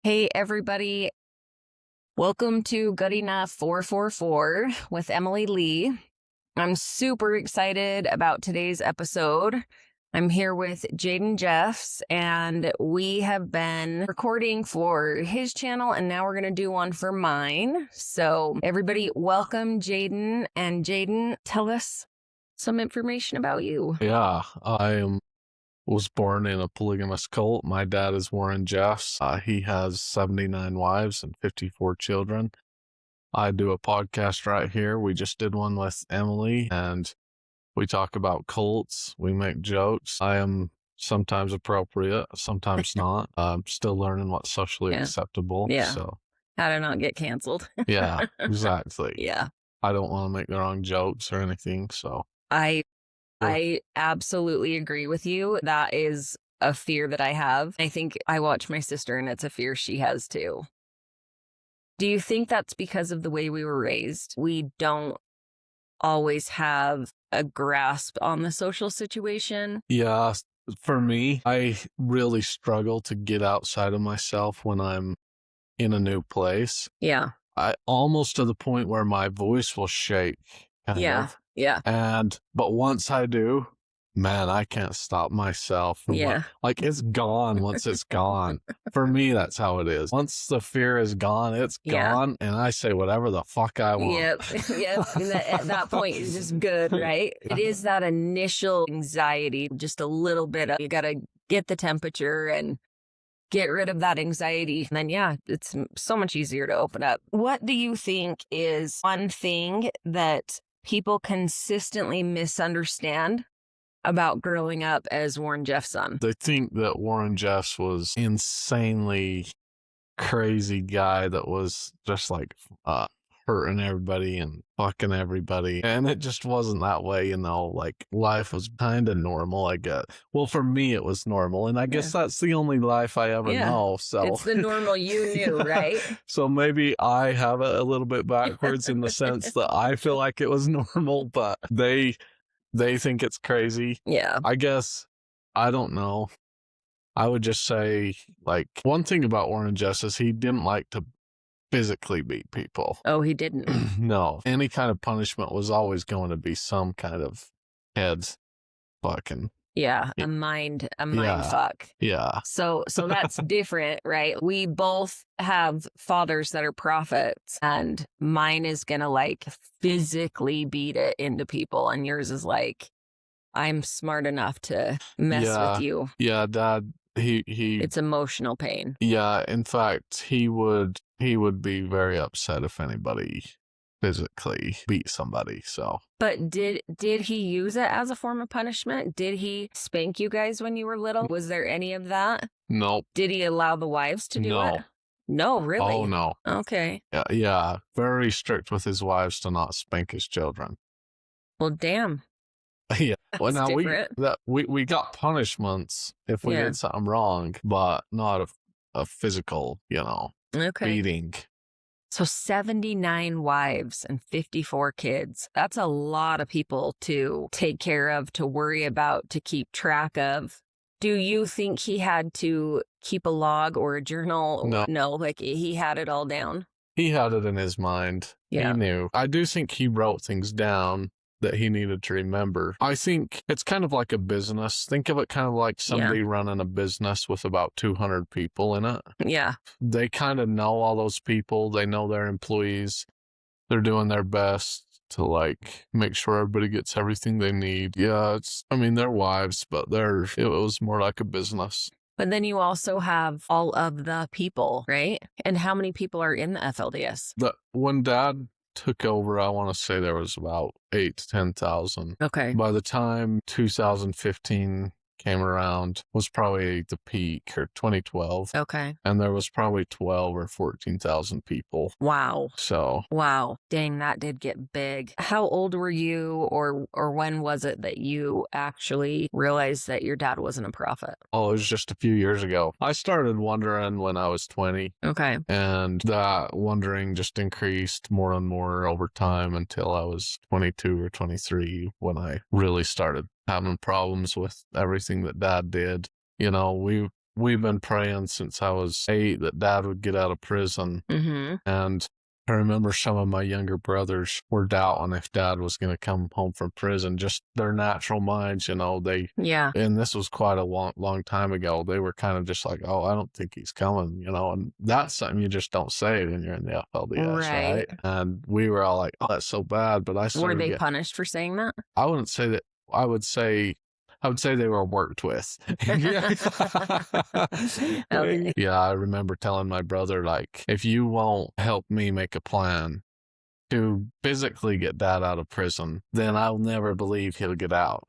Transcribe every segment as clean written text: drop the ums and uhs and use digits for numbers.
Hey, everybody. Welcome to Good Enough 444 with Emily Lee. I'm super excited about today's episode. I'm here with Jaden Jeffs, and we have been recording for his channel, and now we're going to do one for mine. So everybody, welcome Jaden. And Jaden, tell us some information about you. Yeah, was born in a polygamous cult. My dad is Jaden Jeffs. He has 79 wives and 54 children. I do a podcast right here. We just did one with Emily, and we talk about cults. We make jokes. I am sometimes appropriate, sometimes not. I'm still learning what's socially acceptable. Yeah. So how to not get canceled. Yeah, exactly. Yeah. I don't want to make the wrong jokes or anything. So I absolutely agree with you. That is a fear that I have. I think I watch my sister and it's a fear she has too. Do you think that's because of the way we were raised? We don't always have a grasp on the social situation? Yeah, for me, I really struggle to get outside of myself when I'm in a new place. Yeah. I almost to the point where my voice will shake. Yeah. But once I do, man, I can't stop myself. Like it's gone once it's gone. For me, that's how it is. Once the fear is gone, it's gone, and I say whatever the fuck I want. Yep. And at that point, it's just good, right? It is that initial anxiety, just a little bit of, you got to get the temperature and get rid of that anxiety. And then, it's so much easier to open up. What do you think is one thing that people consistently misunderstand about growing up as Jaden Jeffs' son? They think that Jaden Jeffs was insanely crazy guy that was just like hurting everybody and fucking everybody, and it just wasn't that way. Like life was kind of normal, I guess. Well, for me it was normal, and I guess that's the only life I ever know. So it's the normal you knew, right? So maybe I have it a little bit backwards in the sense that I feel like it was normal, but they think it's crazy. I guess, I don't know. I would just say, like, one thing about Jaden Jeffs is he didn't like to physically beat people. Oh, he didn't? No. Any kind of punishment was always going to be some kind of heads fucking. Yeah, a mind fuck. Yeah. So that's different, right? We both have fathers that are prophets, and mine is gonna like physically beat it into people, and yours is like, I'm smart enough to mess with you. Yeah, Dad, it's emotional pain. Yeah, in fact, he would be very upset if anybody physically beat somebody. So, but did he use it as a form of punishment? Did he spank you guys when you were little? Was there any of that? Nope. Did he allow the wives to do it? No, really? Oh, no. Okay. Yeah, very strict with his wives to not spank his children. Well, damn. Yeah. Well, now different. we got punishments if we did something wrong, but not a physical, beating. So 79 wives and 54 kids. That's a lot of people to take care of, to worry about, to keep track of. Do you think he had to keep a log or a journal? No, like he had it all down. He had it in his mind. Yeah. He knew. I do think he wrote things down that he needed to remember. I think it's kind of like a business. Think of it kind of like somebody running a business with about 200 people in it. Yeah. They kind of know all those people. They know their employees. They're doing their best to like make sure everybody gets everything they need. Yeah, they're wives, but it was more like a business. But then you also have all of the people, right? And how many people are in the FLDS? When Dad took over, I want to say there was about 8,000 to 10,000. Okay. By the time 2015 came around, was probably the peak, or 2012. Okay. And there was probably 12 or 14,000 people. Wow. So. Wow. Dang, that did get big. How old were you, or when was it that you actually realized that your dad wasn't a prophet? Oh, it was just a few years ago. I started wondering when I was 20. Okay. And that wondering just increased more and more over time until I was 22 or 23 when I really started having problems with everything that Dad did. We we've been praying since I was 8 that Dad would get out of prison. Mm-hmm. And I remember some of my younger brothers were doubting if Dad was going to come home from prison. Just their natural minds, Yeah. and this was quite a long time ago. They were kind of just like, oh, I don't think he's coming, and that's something you just don't say when you're in the FLDS, right? And we were all like, oh, that's so bad. But were they punished for saying that? I wouldn't say that. I would say they were worked with. Okay. Yeah, I remember telling my brother, like, if you won't help me make a plan to physically get Dad out of prison, then I'll never believe he'll get out,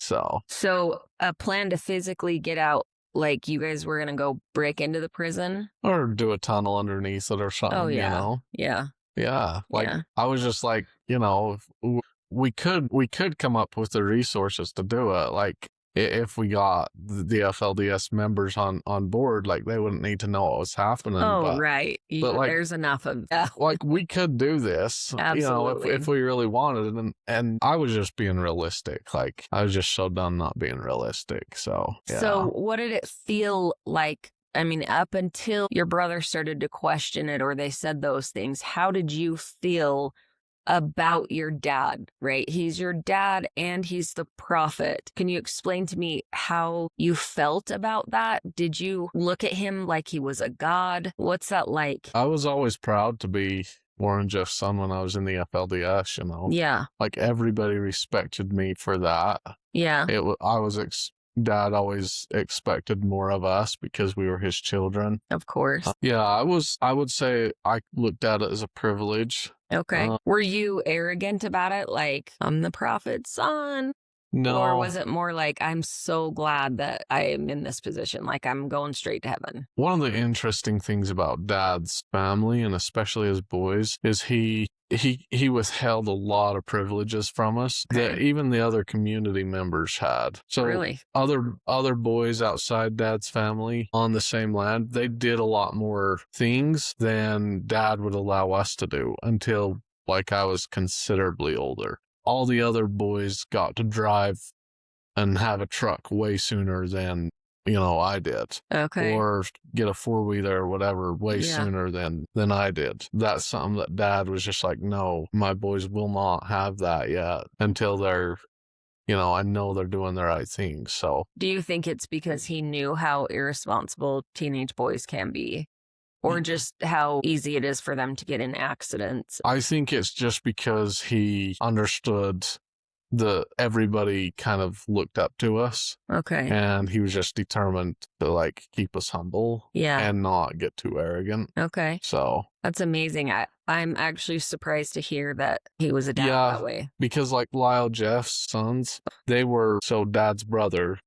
So a plan to physically get out, like you guys were going to go break into the prison? Or do a tunnel underneath it or something, Oh, yeah. Yeah. I was just like, we could come up with the resources to do it. Like, if we got the FLDS members on board, like, they wouldn't need to know what was happening. Oh, right. But like, there's enough of that. Like, we could do this, Absolutely. if we really wanted it. And I was just being realistic. Like, I was just so done not being realistic. So, yeah. So what did it feel like? I mean, up until your brother started to question it or they said those things, how did you feel about your dad, right? He's your dad and he's the prophet. Can you explain to me how you felt about that? Did you look at him like he was a god? What's that like? I was always proud to be Warren Jeffs' son when I was in the FLDS, Yeah. Like, everybody respected me for that. Yeah. Dad always expected more of us because we were his children. Of course. I would say I looked at it as a privilege. Okay. Were you arrogant about it? Like, I'm the prophet's son? No. Or was it more like, I'm so glad that I am in this position, like I'm going straight to heaven? One of the interesting things about Dad's family, and especially his boys, is he withheld a lot of privileges from us that even the other community members had. So really? Other boys outside Dad's family on the same land, they did a lot more things than Dad would allow us to do until, like, I was considerably older. All the other boys got to drive and have a truck way sooner than, I did. Okay. Or get a 4-wheeler or whatever way sooner than I did. That's something that Dad was just like, no, my boys will not have that yet until they're, I know they're doing the right thing. So, do you think it's because he knew how irresponsible teenage boys can be? Or just how easy it is for them to get in accidents? I think it's just because he understood that everybody kind of looked up to us. Okay. And he was just determined to, like, keep us humble. Yeah. And not get too arrogant. Okay. So. That's amazing. I'm actually surprised to hear that he was a dad that way. Because, like, Lyle Jeffs' sons, Dad's brother,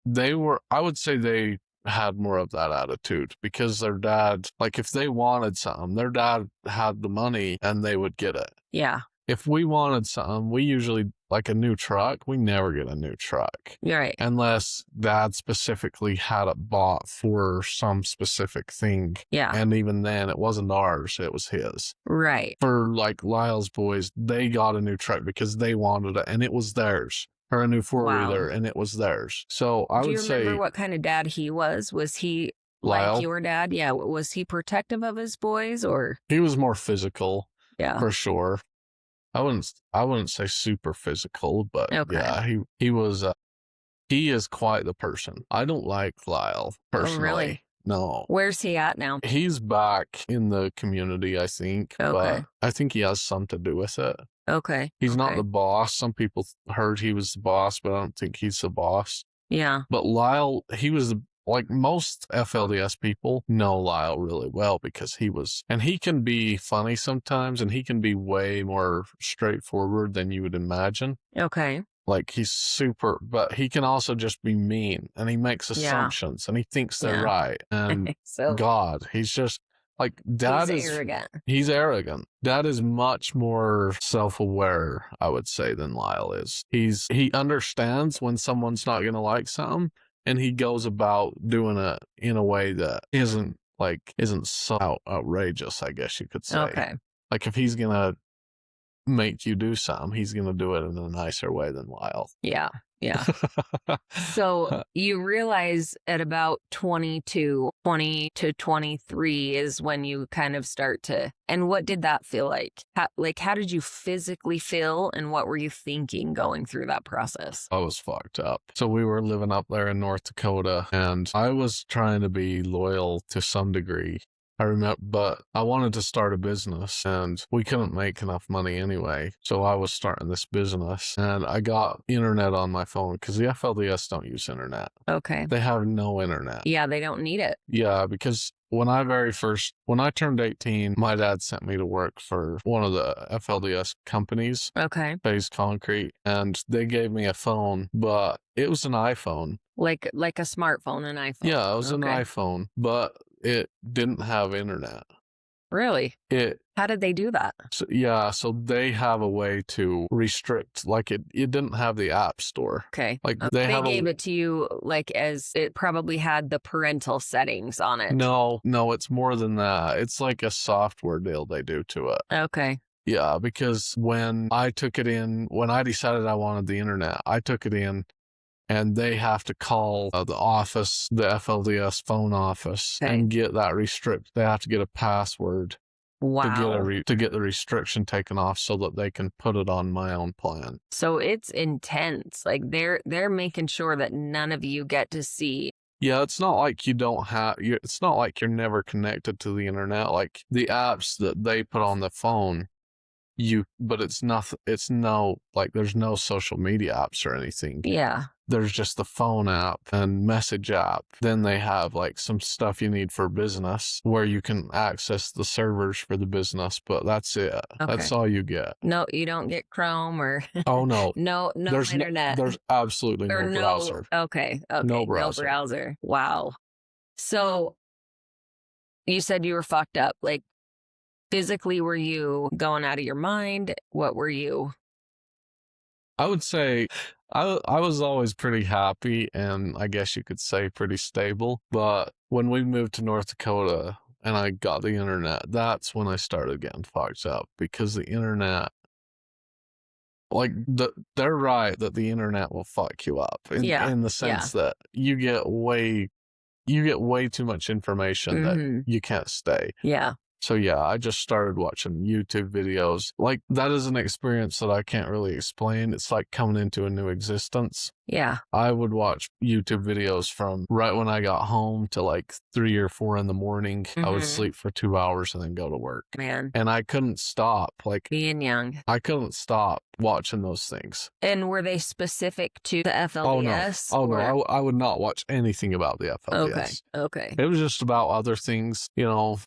I would say they had more of that attitude because their dad, like, if they wanted something, their dad had the money and they would get it. Yeah. If we wanted something, we usually, like a new truck, we never get a new truck. Right. Unless Dad specifically had it bought for some specific thing. Yeah. And even then, it wasn't ours, it was his. Right. For, like, Lyle's boys, they got a new truck because they wanted it and it was theirs. Or a new 4-wheeler, and it was theirs. So I would say... Do you remember what kind of dad he was? Was he Lyle? Like your dad? Yeah. Was he protective of his boys or? He was more physical. Yeah. For sure. I wouldn't say super physical, but yeah, he was... he is quite the person. I don't like Lyle, personally. Oh, really? No. Where's he at now? He's back in the community, I think. Okay. But I think he has something to do with it. Okay. He's not the boss. Some people heard he was the boss, but I don't think he's the boss. Yeah. But Lyle, he was like most FLDS people know Lyle really well because and he can be funny sometimes and he can be way more straightforward than you would imagine. Okay. Like he's super, but he can also just be mean and he makes assumptions and he thinks they're right. And God, he's just like, he's arrogant. Dad is much more self-aware, I would say, than Lyle is. He understands when someone's not going to like something and he goes about doing it in a way that isn't so outrageous, I guess you could say. Okay. Like if he's going to make you do something, he's going to do it in a nicer way than Lyle. Yeah. Yeah. So you realize at about 20 to 23 is when you kind of start to, and what did that feel like? How did you physically feel and what were you thinking going through that process? I was fucked up. So we were living up there in North Dakota, and I was trying to be loyal to some degree. I remember, but I wanted to start a business and we couldn't make enough money anyway. So I was starting this business and I got internet on my phone because the FLDS don't use internet. Okay. They have no internet. Yeah, they don't need it. Yeah, because when I turned 18, my dad sent me to work for one of the FLDS companies, Okay. Phase Concrete, and they gave me a phone, but it was an iPhone. Like a smartphone, an iPhone. Yeah, it was an Okay. iPhone, but it didn't have internet. Really? How did they do that? So they have a way to restrict, like it didn't have the app store. Okay. Like They gave it to you like as it probably had the parental settings on it. No, it's more than that. It's like a software deal they do to it. Okay. Yeah, because when I decided I wanted the internet, I took it in and they have to call the office, the FLDS phone office, and get that They have to get a password to get the restriction taken off so that they can put it on my own plan. So it's intense. Like they're making sure that none of you get to see. Yeah, it's not like it's not like you're never connected to the internet. Like the apps that they put on the phone, but there's no social media apps or anything. Yeah. There's just the phone app and message app. Then they have like some stuff you need for business where you can access the servers for the business, but that's it. Okay. That's all you get. No, you don't get Chrome or oh no. no there's internet. There's absolutely no browser. Okay. No browser. Wow. So you said you were fucked up. Like physically, were you going out of your mind? What were you? I would say I was always pretty happy and I guess you could say pretty stable. But when we moved to North Dakota and I got the internet, that's when I started getting fucked up because the internet, they're right that the internet will fuck you up in the sense that you get way too much information that you can't stay. Yeah. So yeah, I just started watching YouTube videos. Like that is an experience that I can't really explain. It's like coming into a new existence. Yeah. I would watch YouTube videos from right when I got home to like 3 or 4 in the morning. I would sleep for 2 hours and then go to work. Man. And I couldn't stop. Like being young. I couldn't stop watching those things. And were they specific to the FLDS? Oh no, I would not watch anything about the FLDS. Okay. It was just about other things,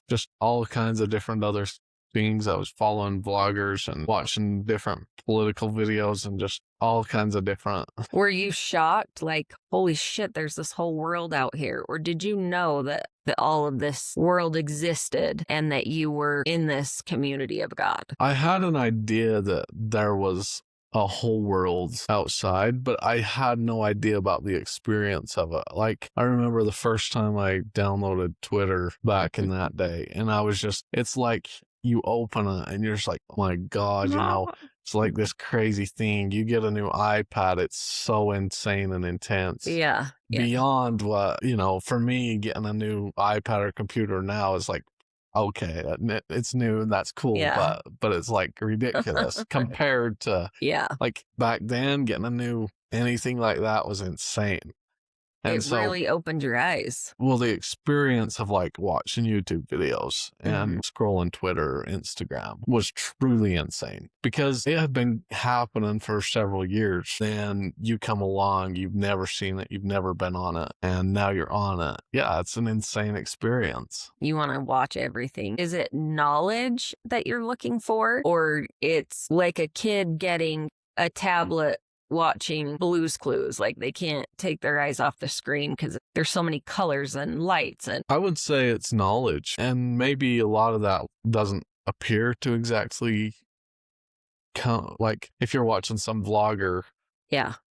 just all kinds of different other things. I was following vloggers and watching different political videos and just all kinds of different. Were you shocked? Like, holy shit, there's this whole world out here. Or did you know that all of this world existed and that you were in this community of God? I had an idea that there was a whole world outside, but I had no idea about the experience of it. Like, I remember the first time I downloaded Twitter back in that day, and I was just, it's like you open it and you're just like, oh my God, it's like this crazy thing. You get a new iPad, it's so insane and intense. Yeah. Beyond what, for me, getting a new iPad or computer now is like, okay, it's new and that's cool, but it's like ridiculous compared to like back then. Getting a new anything like that was insane. And it really opened your eyes. Well, the experience of like watching YouTube videos and scrolling Twitter, Instagram was truly insane because it had been happening for several years. Then you come along, you've never seen it, you've never been on it, and now you're on it. Yeah, it's an insane experience. You want to watch everything. Is it knowledge that you're looking for, or it's like a kid getting a tablet watching Blue's Clues? Like they can't take their eyes off the screen because there's so many colors and lights. And I would say it's knowledge, and maybe a lot of that doesn't appear to exactly come. Like if you're watching some vlogger,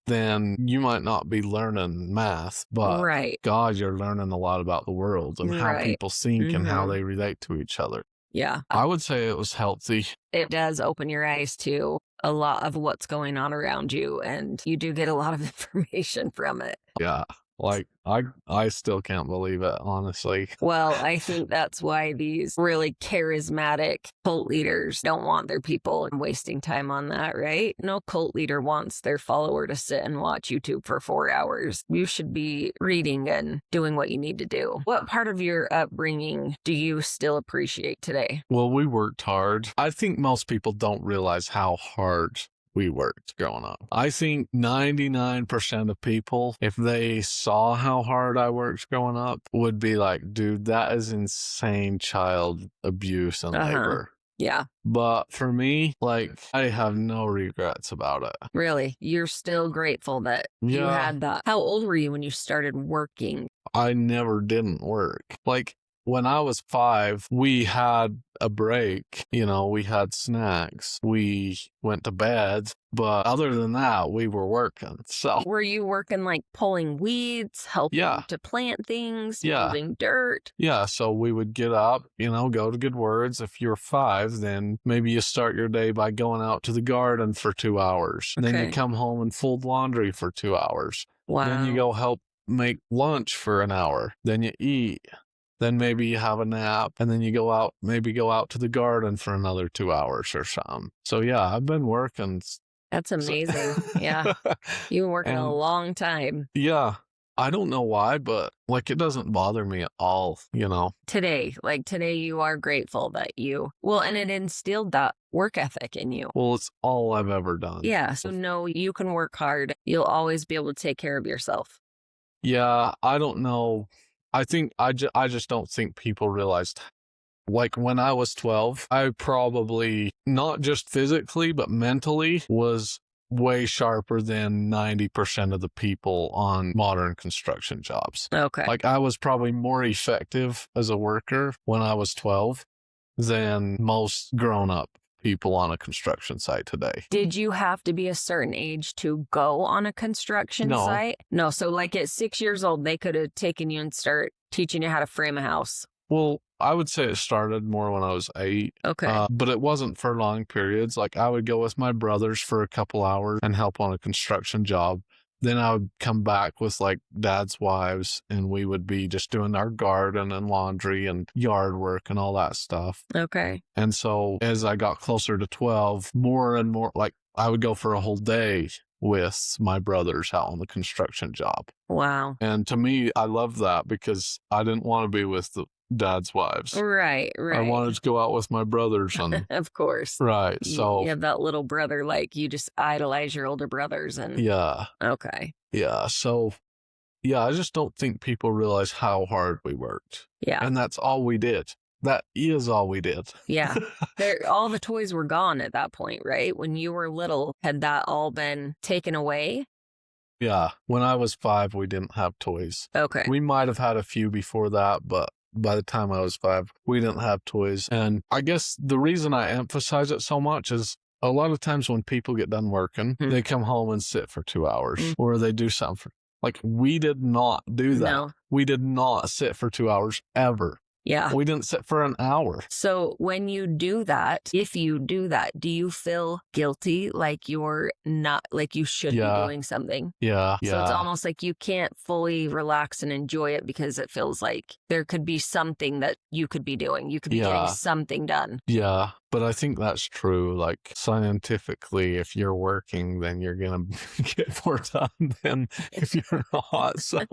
then you might not be learning math, but God, you're learning a lot about the world and how people think and how they relate to each other. Yeah. I would say it was healthy. It does open your eyes to a lot of what's going on around you, and you do get a lot of information from it. Yeah. Like, I still can't believe it, honestly. Well, I think that's why these really charismatic cult leaders don't want their people wasting time on that, right? No cult leader wants their follower to sit and watch YouTube for 4 hours. You should be reading and doing what you need to do. What part of your upbringing do you still appreciate today? Well, we worked hard. I think most people don't realize how hard we worked growing up. I think 99% of people, if they saw how hard I worked growing up, would be like, dude, that is insane child abuse and labor. Yeah. But for me, like, I have no regrets about it. Really? You're still grateful that you had that. How old were you when you started working? I never didn't work. Like, when I was 5, we had a break, we had snacks, we went to bed, but other than that, we were working. So were you working like pulling weeds, helping to plant things, moving dirt? Yeah, so we would get up, go to Good Words. If you're 5, then maybe you start your day by going out to the garden for 2 hours. Okay. Then you come home and fold laundry for 2 hours. Wow. Then you go help make lunch for an hour. Then you eat. Then maybe you have a nap, and then you go out to the garden for another 2 hours or something. So yeah, I've been working. That's amazing. Yeah. You've been working a long time. Yeah. I don't know why, but like, it doesn't bother me at all, Today you are grateful that and it instilled that work ethic in you. Well, it's all I've ever done. Yeah. So no, you can work hard. You'll always be able to take care of yourself. Yeah. I don't know. I think I just don't think people realized. Like, when I was 12, I probably, not just physically, but mentally, was way sharper than 90% of the people on modern construction jobs. Okay. Like, I was probably more effective as a worker when I was 12 than most grown-up people on a construction site today. Did you have to be a certain age to go on a construction site? No. So like at 6 years old, they could have taken you and start teaching you how to frame a house. Well, I would say it started more when I was 8. Okay. But it wasn't for long periods. Like, I would go with my brothers for a couple hours and help on a construction job. Then I would come back with like dad's wives, and we would be just doing our garden and laundry and yard work and all that stuff. Okay. And so as I got closer to 12, more and more, like, I would go for a whole day with my brothers out on the construction job. Wow. And to me, I love that because I didn't want to be with the dad's wives. Right. I wanted to go out with my brothers. And of course. Right. So you have that little brother, like you just idolize your older brothers. And yeah. Okay. Yeah. So yeah, I just don't think people realize how hard we worked. Yeah. And that's all we did. That is all we did. Yeah. All the toys were gone at that point, right? When you were little, had that all been taken away? Yeah. When I was 5, we didn't have toys. Okay. We might have had a few before that, but by the time I was 5, we didn't have toys. And I guess the reason I emphasize it so much is a lot of times when people get done working, they come home and sit for 2 hours or they do something. Like, we did not do that. No. We did not sit for 2 hours ever. Yeah. We didn't sit for an hour. So when you do that, if you do that, do you feel guilty, like you're not, like you should be doing something? Yeah. So it's almost like you can't fully relax and enjoy it because it feels like there could be something that you could be doing. You could be getting something done. Yeah. But I think that's true. Like, scientifically, if you're working, then you're going to get more done than if you're not. So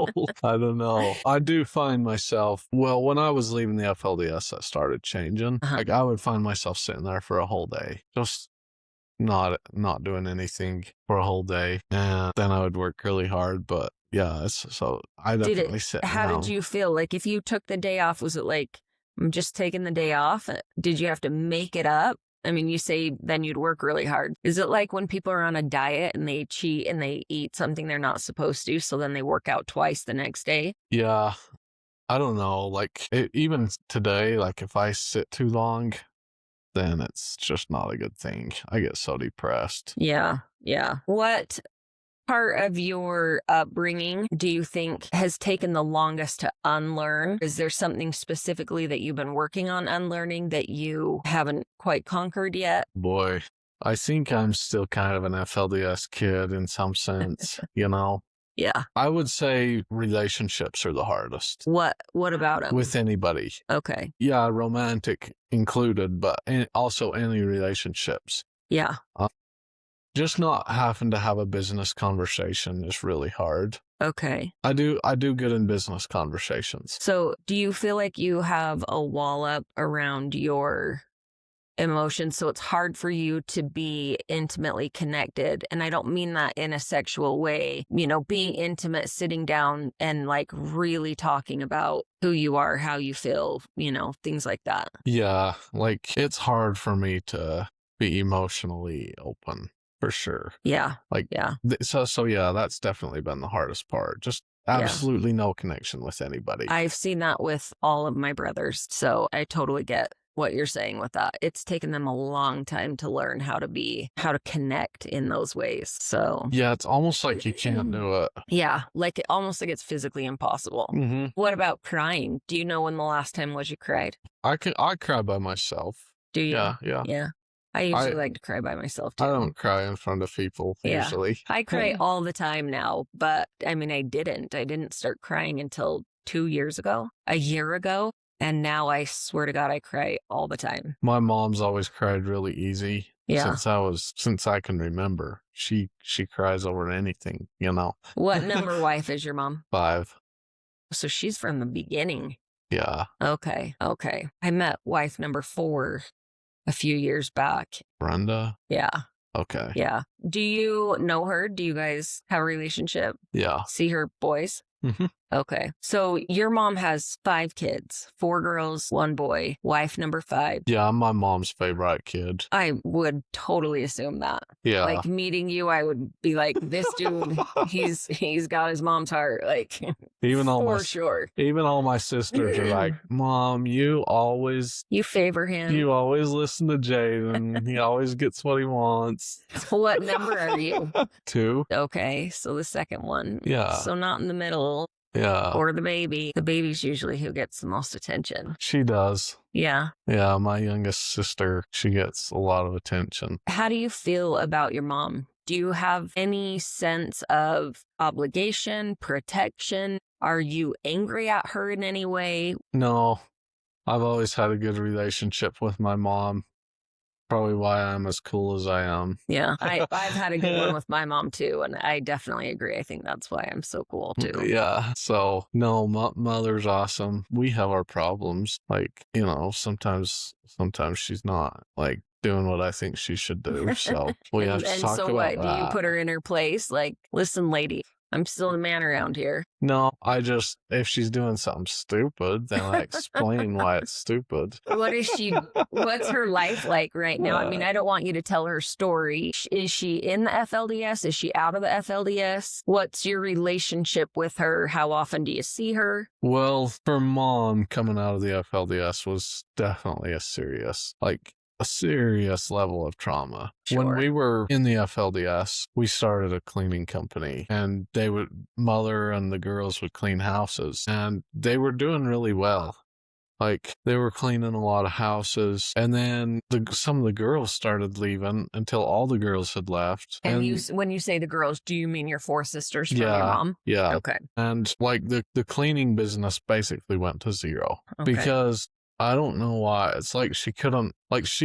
I don't know. I do find myself, well, when I was leaving the FLDS, that started changing. Like, I would find myself sitting there for a whole day, just not doing anything for a whole day. And then I would work really hard. But yeah, so I definitely sit down. How did you feel? Like, if you took the day off, was it like, I'm just taking the day off? Did you have to make it up? I mean, you say then you'd work really hard. Is it like when people are on a diet and they cheat and they eat something they're not supposed to, so then they work out twice the next day? Yeah. I don't know. Like, even today, like, if I sit too long, then it's just not a good thing. I get so depressed. Yeah. Yeah. What part of your upbringing do you think has taken the longest to unlearn? Is there something specifically that you've been working on unlearning that you haven't quite conquered yet? Boy, I think I'm still kind of an FLDS kid in some sense, you know? Yeah. I would say relationships are the hardest. What about them? With anybody. Okay. Yeah, romantic included, but also any relationships. Yeah. Just not having to have a business conversation is really hard. Okay. I do good in business conversations. So do you feel like you have a wall up around your emotions, so it's hard for you to be intimately connected? And I don't mean that in a sexual way, being intimate, sitting down and like really talking about who you are, how you feel, things like that. Yeah, like it's hard for me to be emotionally open, for sure. Yeah. Like, yeah. So yeah, that's definitely been the hardest part. Just absolutely no connection with anybody. I've seen that with all of my brothers, so I totally get what you're saying with that. It's taken them a long time to learn how to connect in those ways. So yeah, it's almost like you can't do it. Yeah, almost like it's physically impossible. Mm-hmm. What about crying? Do you know when the last time was you cried? I cry by myself. Do you? Yeah. Yeah. I usually like to cry by myself too. I don't cry in front of people usually. I cry all the time now, but I mean, I didn't start crying until 2 years ago, a year ago. And now I swear to God, I cry all the time. My mom's always cried really easy. Yeah. Since I can remember. She cries over anything, What number wife is your mom? 5. So she's from the beginning. Yeah. Okay. I met wife number 4 a few years back. Brenda? Yeah. Okay. Yeah. Do you know her? Do you guys have a relationship? Yeah. See her boys? Mm-hmm. Okay. So your mom has 5 kids, 4 girls, 1 boy, wife number 5. Yeah, I'm my mom's favorite kid. I would totally assume that. Yeah. Like meeting you, I would be like, this dude, he's got his mom's heart. Like, for sure. Even all my sisters are like, Mom, you favor him. You always listen to Jaden. He always gets what he wants. What number are you? 2. Okay. So the second one. Yeah. So not in the middle. Yeah. Or the baby. The baby's usually who gets the most attention. She does. Yeah. Yeah, my youngest sister, she gets a lot of attention. How do you feel about your mom? Do you have any sense of obligation, protection? Are you angry at her in any way? No, I've always had a good relationship with my mom. Probably why I'm as cool as I am. Yeah, I've had a good one with my mom too, and I definitely agree. I think that's why I'm so cool too. Yeah, so no, mother's awesome. We have our problems, like, sometimes she's not like doing what I think she should do, so we have to talk about that. Do you put her in her place? Like, listen, lady, I'm still the man around here. No, if she's doing something stupid, then I explain why it's stupid. What's her life like right now? I mean, I don't want you to tell her story. Is she in the FLDS? Is she out of the FLDS? What's your relationship with her? How often do you see her? Well, for Mom, coming out of the FLDS was definitely a serious level of trauma. Sure. When we were in the FLDS, we started a cleaning company, and Mother and the girls would clean houses, and they were doing really well. Like, they were cleaning a lot of houses, and then some of the girls started leaving until all the girls had left. And when you say the girls, do you mean your 4 sisters from your mom? Yeah. Okay. And like the cleaning business basically went to zero because I don't know why. It's like she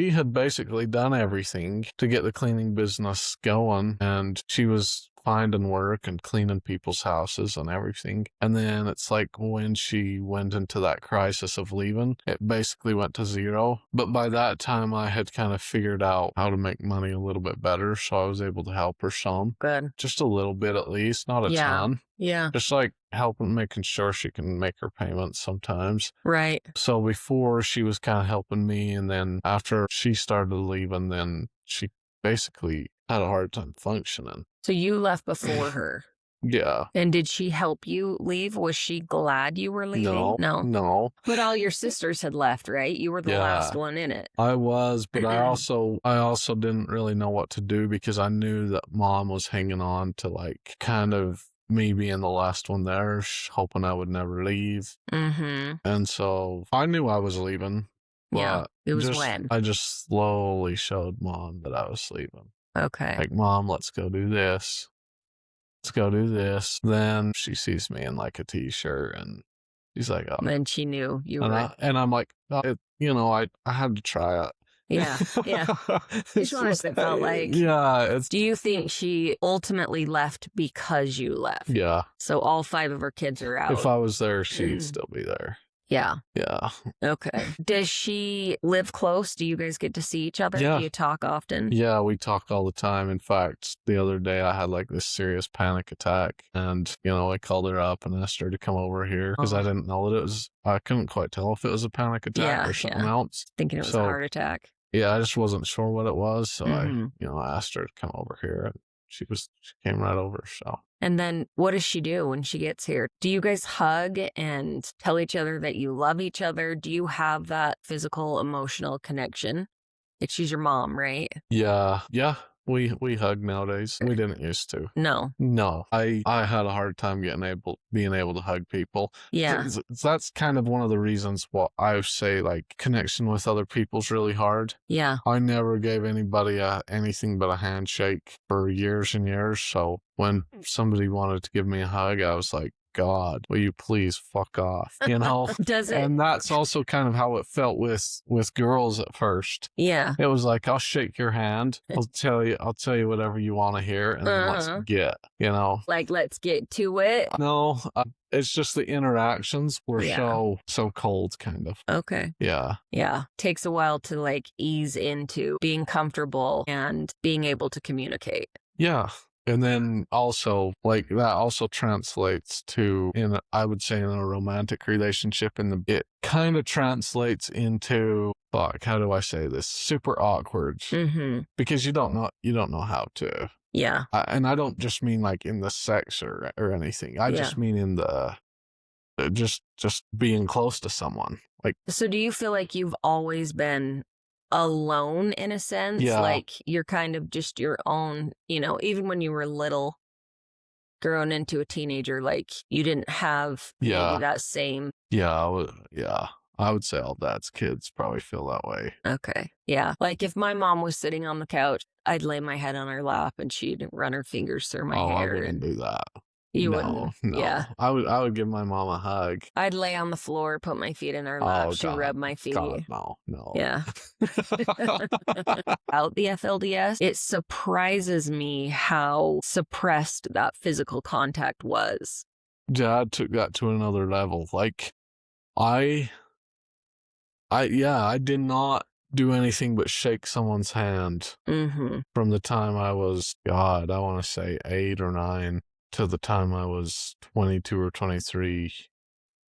had basically done everything to get the cleaning business going, and she was finding work and cleaning people's houses and everything. And then it's like when she went into that crisis of leaving, it basically went to zero. But by that time, I had kind of figured out how to make money a little bit better, so I was able to help her some. Good. Just a little bit at least, not a ton. Yeah. Just like making sure she can make her payments sometimes. Right. So before, she was kind of helping me, and then after she started leaving, then she basically had a hard time functioning. So you left before her. Yeah. And did she help you leave? Was she glad you were leaving? No. But all your sisters had left, right? You were the last Yeah. one in it. I was, but I also didn't really know what to do because I knew that Mom was hanging on to like kind of me being the last one there, hoping I would never leave. Mm-hmm. And so I knew I was leaving. Yeah. But It was when? I just slowly showed Mom that I was leaving. Okay. Like, Mom, let's go do this. Let's go do this. Then she sees me in like a t-shirt and she's like, oh. Then she knew you and were. I'm like, I had to try it. Yeah. Yeah. Just honestly, it felt like. Yeah. Do you think she ultimately left because you left? Yeah. So all 5 of her kids are out. If I was there, she'd still be there. Yeah. Yeah. Okay. Does she live close? Do you guys get to see each other? Yeah. Do you talk often? Yeah, we talk all the time. In fact, the other day I had like this serious panic attack and, I called her up and asked her to come over here because I didn't know that I couldn't quite tell if it was a panic attack or something else. Thinking it was a heart attack. Yeah, I just wasn't sure what it was. So Mhm. I asked her to come over here and she came right over. So. And then what does she do when she gets here? Do you guys hug and tell each other that you love each other? Do you have that physical, emotional connection? Like she's your mom, right? Yeah. Yeah. We hug nowadays. We didn't used to. No. I had a hard time being able to hug people. Yeah. That's kind of one of the reasons why I say like connection with other people's really hard. Yeah. I never gave anybody anything but a handshake for years and years. So when somebody wanted to give me a hug, I was like, God, will you please fuck off? Does it? And that's also kind of how it felt with girls at first. Yeah. It was like, I'll shake your hand. I'll tell you whatever you want to hear, and then let's get, Like, let's get to it. No, it's just the interactions were so cold, kind of. Okay. Yeah. Yeah. Takes a while to like ease into being comfortable and being able to communicate. Yeah. And then also, like, that also translates to, I would say, in a romantic relationship, it kind of translates into, how do I say this? Super awkward. Mm-hmm. Because you don't know how to. Yeah. And I don't just mean like in the sex or anything. I just mean in the, just being close to someone. Like. So do you feel like you've always been alone in a sense? Yeah. Like you're kind of just your own, even when you were little, growing into a teenager, like you didn't have maybe that same. Yeah. I would say all dad's kids probably feel that way. Okay. Yeah. Like if my mom was sitting on the couch, I'd lay my head on her lap and she'd run her fingers through my hair. I wouldn't do that. You wouldn't? No. Yeah. I would give my mom a hug. I'd lay on the floor, put my feet in her lap. She'd rub my feet. God, no. Yeah. Out the FLDS, it surprises me how suppressed that physical contact was. Dad took that to another level. Like, I did not do anything but shake someone's hand from the time I was, I want to say 8 or 9 to the time I was 22 or 23.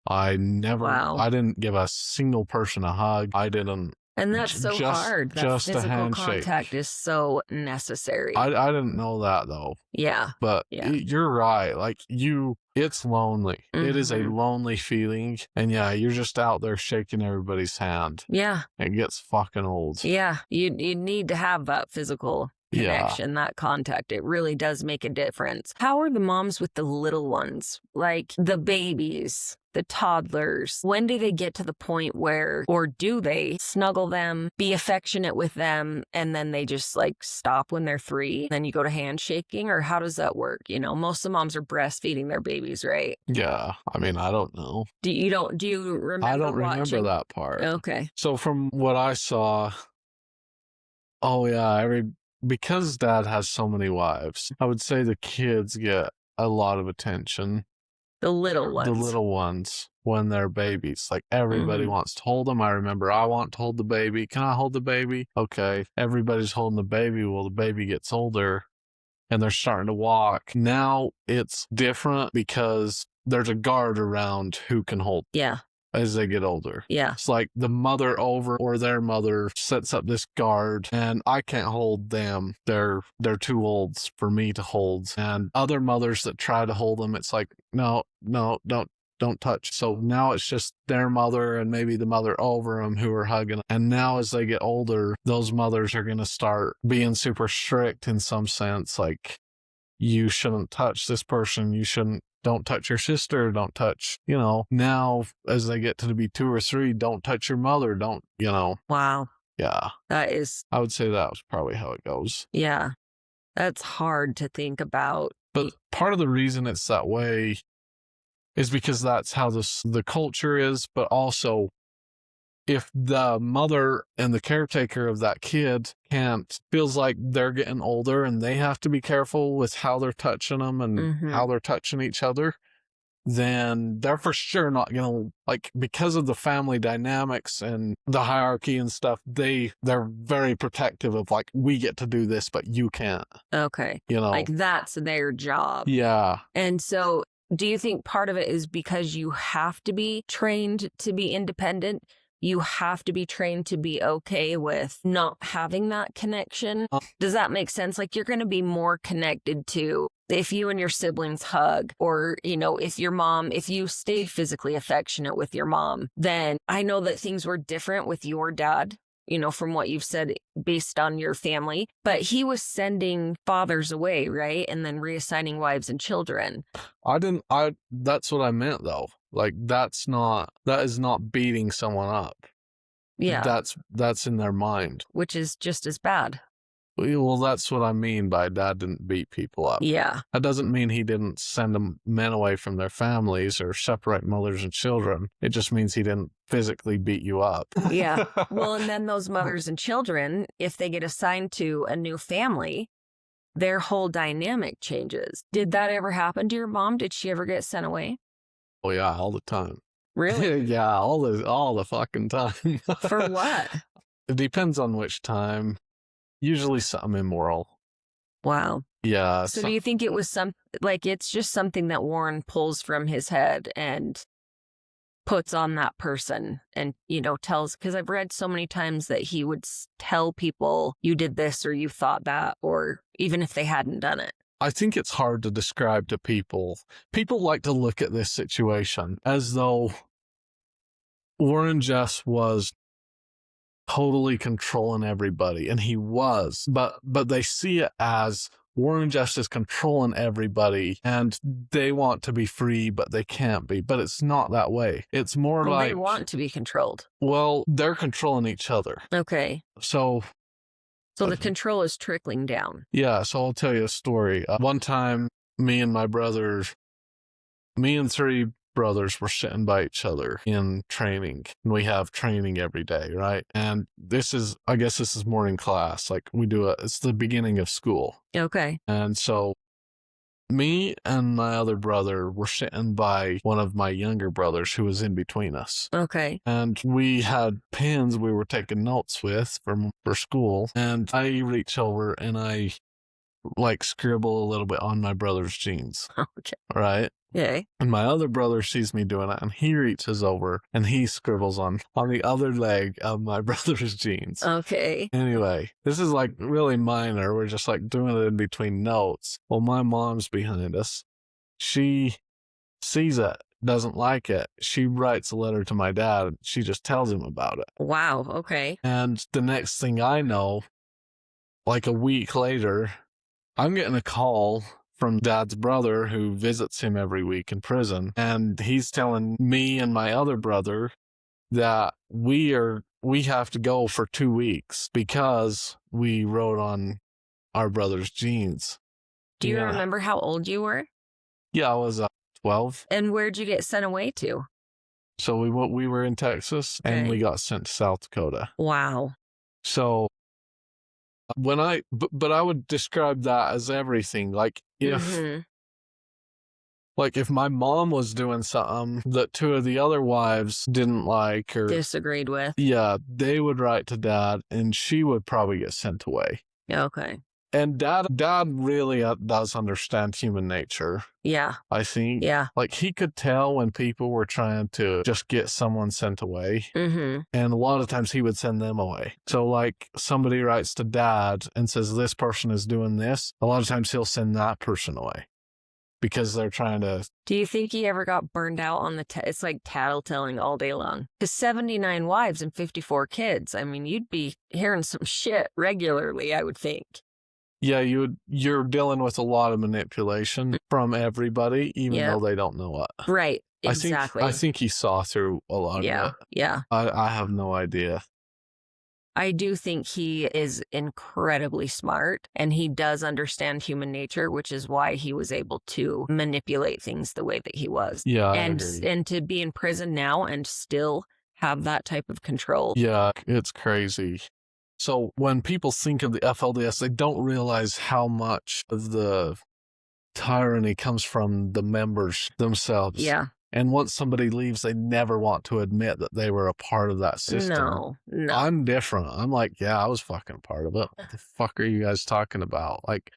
I didn't give a single person a hug. I didn't. And that's so hard. That just physical a handshake. Contact is so necessary. I didn't know that though. Yeah. But you're right. Like it's lonely. It is a lonely feeling. And you're just out there shaking everybody's hand. Yeah. It gets fucking old. Yeah. You need to have that physical connection, that contact. It really does make a difference. How are the moms with the little ones? Like the babies, the toddlers? When do they get to the point where, or do they snuggle them, be affectionate with them, and then they just like stop when they're 3? Then you go to handshaking, or how does that work? Most of the moms are breastfeeding their babies, right? Yeah. I mean, I don't know. Do you remember? I don't remember that part. Okay. So from what I saw, because Dad has so many wives, I would say the kids get a lot of attention. The little ones. When they're babies. Like everybody wants to hold them. I remember I want to hold the baby. Can I hold the baby? Okay. Everybody's holding the baby. Well, the baby gets older and they're starting to walk. Now it's different because there's a guard around who can hold. Yeah. as they get older. Yeah. It's like the mother over or their mother sets up this guard and I can't hold them. They're too old for me to hold. And other mothers that try to hold them, it's like, no, don't touch. So now it's just their mother and maybe the mother over them who are hugging. And now as they get older, those mothers are going to start being super strict in some sense. Like, you shouldn't touch this person. Don't touch your sister. Don't touch, now as they get to be 2 or 3, don't touch your mother. Don't, Wow. Yeah. I would say that was probably how it goes. Yeah. That's hard to think about. But part of the reason it's that way is because that's how the culture is, but also if the mother and the caretaker of that kid feels like they're getting older and they have to be careful with how they're touching them and how they're touching each other, then they're for sure not going to, because of the family dynamics and the hierarchy and stuff, they're very protective of, we get to do this, but you can't. Okay. That's their job. Yeah. And so do you think part of it is because you have to be trained to be independent? You have to be trained to be okay with not having that connection? Does that make sense? You're going to be more connected to if you and your siblings hug, or, if you stayed physically affectionate with your mom, then I know that things were different with your dad, from what you've said based on your family, but he was sending fathers away, right? And then reassigning wives and children. That's what I meant though. That is not beating someone up. Yeah. That's in their mind. Which is just as bad. Well, that's what I mean by Dad didn't beat people up. Yeah. That doesn't mean he didn't send men away from their families or separate mothers and children. It just means he didn't physically beat you up. Yeah. Well, and then those mothers and children, if they get assigned to a new family, their whole dynamic changes. Did that ever happen to your mom? Did she ever get sent away? Oh yeah, all the time. Really? Yeah, all the fucking time. For what? It depends on which time. Usually something immoral. Wow. Yeah. So do you think it was it's just something that Warren pulls from his head and puts on that person and, tells, because I've read so many times that he would tell people you did this or you thought that, or even if they hadn't done it. I think it's hard to describe to people. People like to look at this situation as though Warren Jeffs was totally controlling everybody, and he was, but they see it as Warren Jeffs is controlling everybody and they want to be free, but they can't be. But it's not that way. It's more they want to be controlled. Well, they're controlling each other. Okay. So the control is trickling down. Yeah. So I'll tell you a story. One time, me and 3 brothers were sitting by each other in training, and we have training every day, right? And I guess this is morning class. It's the beginning of school. Okay. And so me and my other brother were sitting by one of my younger brothers who was in between us. Okay. And we had pens we were taking notes with for school. And I reach over and I scribble a little bit on my brother's jeans. Okay. Right? Yeah. And my other brother sees me doing it, and he reaches over and he scribbles on the other leg of my brother's jeans. Okay. Anyway, this is really minor. We're just doing it in between notes. Well, my mom's behind us. She sees it, doesn't like it. She writes a letter to my dad. She just tells him about it. Wow. Okay. And the next thing I know, a week later, I'm getting a call from Dad's brother who visits him every week in prison. And he's telling me and my other brother that we have to go for 2 weeks because we wrote on our brother's jeans. Do you remember how old you were? Yeah, I was 12. And where'd you get sent away to? So we were in Texas, and we got sent to South Dakota. Wow. So but I would describe that as everything. If my mom was doing something that 2 of the other wives didn't like or disagreed with, yeah, they would write to Dad, and she would probably get sent away. Okay. And dad really does understand human nature. Yeah. I think. Yeah. Like, he could tell when people were trying to just get someone sent away. Mm-hmm. And a lot of times he would send them away. So, like, somebody writes to dad and says, this person is doing this. A lot of times he'll send that person away because they're trying to. Do you think he ever got burned out on the it's like tattletelling all day long? Because 79 wives and 54 kids. I mean, you'd be hearing some shit regularly, I would think. Yeah, you're dealing with a lot of manipulation from everybody, even though they don't know it. Right, exactly. I think he saw through a lot of it. Yeah. I have no idea. I do think he is incredibly smart, and he does understand human nature, which is why he was able to manipulate things the way that he was. Yeah, and to be in prison now and still have that type of control. Yeah, it's crazy. So when people think of the FLDS, they don't realize how much of the tyranny comes from the members themselves. Yeah. And once somebody leaves, they never want to admit that they were a part of that system. No. I'm different. I'm like, yeah, I was fucking part of it. What the fuck are you guys talking about? Like,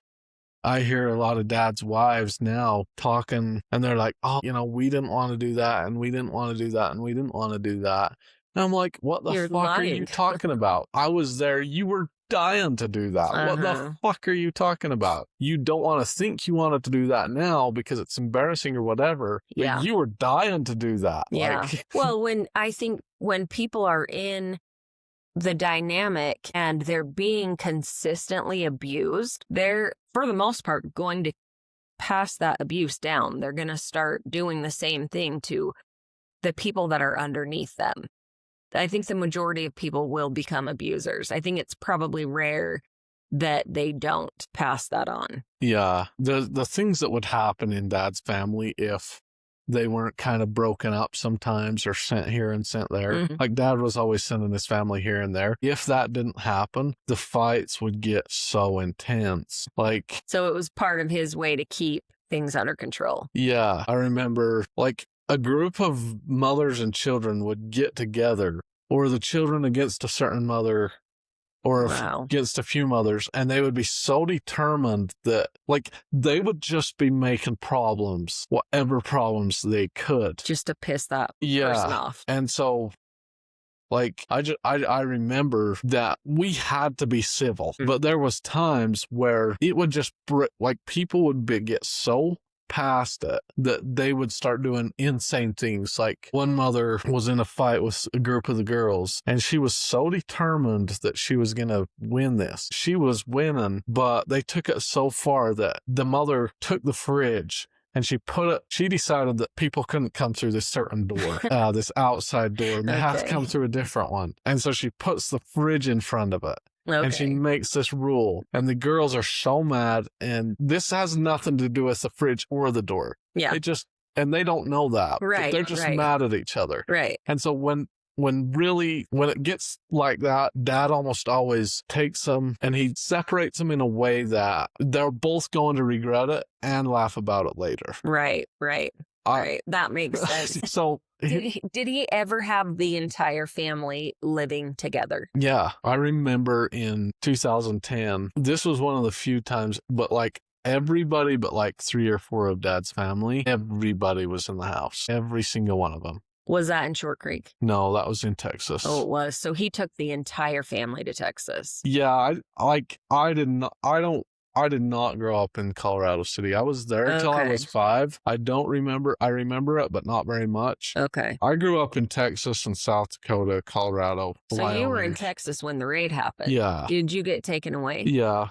I hear a lot of dads' wives now talking, and they're like, oh, we didn't want to do that, and we didn't want to do that, and we didn't want to do that. And I'm like, what the fuck are you talking about? I was there. You were dying to do that. What the fuck are you talking about? You don't want to think you wanted to do that now because it's embarrassing or whatever. Yeah. But you were dying to do that. Yeah. Like, well, when people are in the dynamic and they're being consistently abused, they're, for the most part, going to pass that abuse down. They're going to start doing the same thing to the people that are underneath them. I think the majority of people will become abusers. I think it's probably rare that they don't pass that on. Yeah. The things that would happen in Dad's family if they weren't kind of broken up sometimes or sent here and sent there. Mm-hmm. Like, Dad was always sending his family here and there. If that didn't happen, the fights would get so intense. Like, so it was part of his way to keep things under control. Yeah. I remember, like, a group of mothers and children would get together, or the children against a certain mother, or against a few mothers, and they would be so determined that, like, they would just be making problems, whatever problems they could. Just to piss that person off. And so, like, I remember that we had to be civil, but there was times where it would just, like, people would get so past it that they would start doing insane things. Like, one mother was in a fight with a group of the girls, and she was so determined that she was going to win this. She was winning, but they took it so far that the mother took the fridge and she decided that people couldn't come through this certain door, this outside door, and they have to come through a different one. And so she puts the fridge in front of it. Okay. And she makes this rule, and the girls are so mad, and this has nothing to do with the fridge or the door. Yeah. And they don't know that. Right. They're just mad at each other. Right. And so when it gets like that, Dad almost always takes them and he separates them in a way that they're both going to regret it and laugh about it later. Right. Right. That makes sense. So did he ever have the entire family living together? Yeah. I remember in 2010, this was one of the few times, but like everybody but like 3 or 4 of Dad's family, everybody was in the house. Every single one of them. Was that in Short Creek? No, that was in Texas. Oh, it was. So he took the entire family to Texas. Yeah. I did not grow up in Colorado City. I was there until I was 5. I remember it, but not very much. Okay. I grew up in Texas and South Dakota, Colorado. So Wyoming. You were in Texas when the raid happened. Yeah. Did you get taken away? Yeah.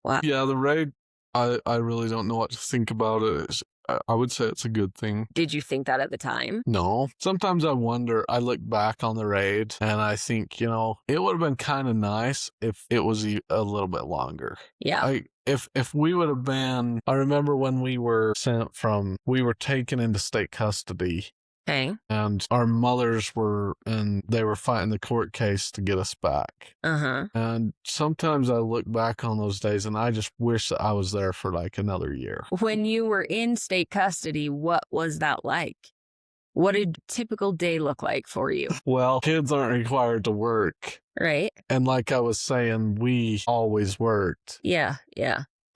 Wow. Yeah, the raid, I really don't know what to think about it. I would say it's a good thing. Did you think that at the time? No. Sometimes I look back on the raid and I think, it would have been kind of nice if it was a little bit longer. Yeah. If we would have been, I remember when we were taken into state custody. Okay. And our mothers they were fighting the court case to get us back. Uh-huh. And sometimes I look back on those days and I just wish that I was there for like another year. When you were in state custody, what was that like? What did a typical day look like for you? Well, kids aren't required to work. Right? And like I was saying, we always worked. Yeah.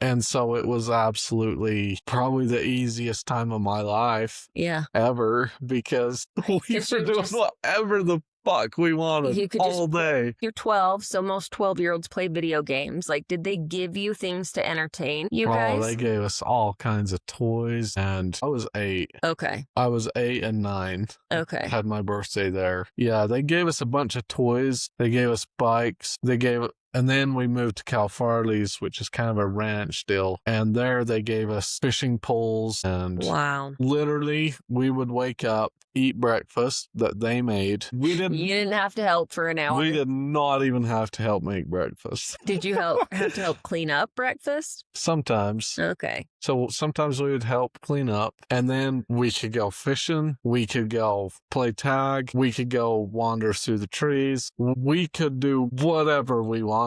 And so it was absolutely probably the easiest time of my life Yeah. ever because we were doing whatever the fuck we wanted all day. You're 12, so most 12-year-olds play video games. Like, did they give you things to entertain you guys? Oh, they gave us all kinds of toys, and I was 8. Okay. I was 8 and 9. Okay. Had my birthday there. Yeah, they gave us a bunch of toys. They gave us bikes. And then we moved to Cal Farley's, which is kind of a ranch deal. And there they gave us fishing poles. And wow. Literally, we would wake up, eat breakfast that they made. You didn't have to help for an hour. We did not even have to help make breakfast. Did you have to help clean up breakfast? Sometimes. Okay. So sometimes we would help clean up. And then we could go fishing. We could go play tag. We could go wander through the trees. We could do whatever we wanted.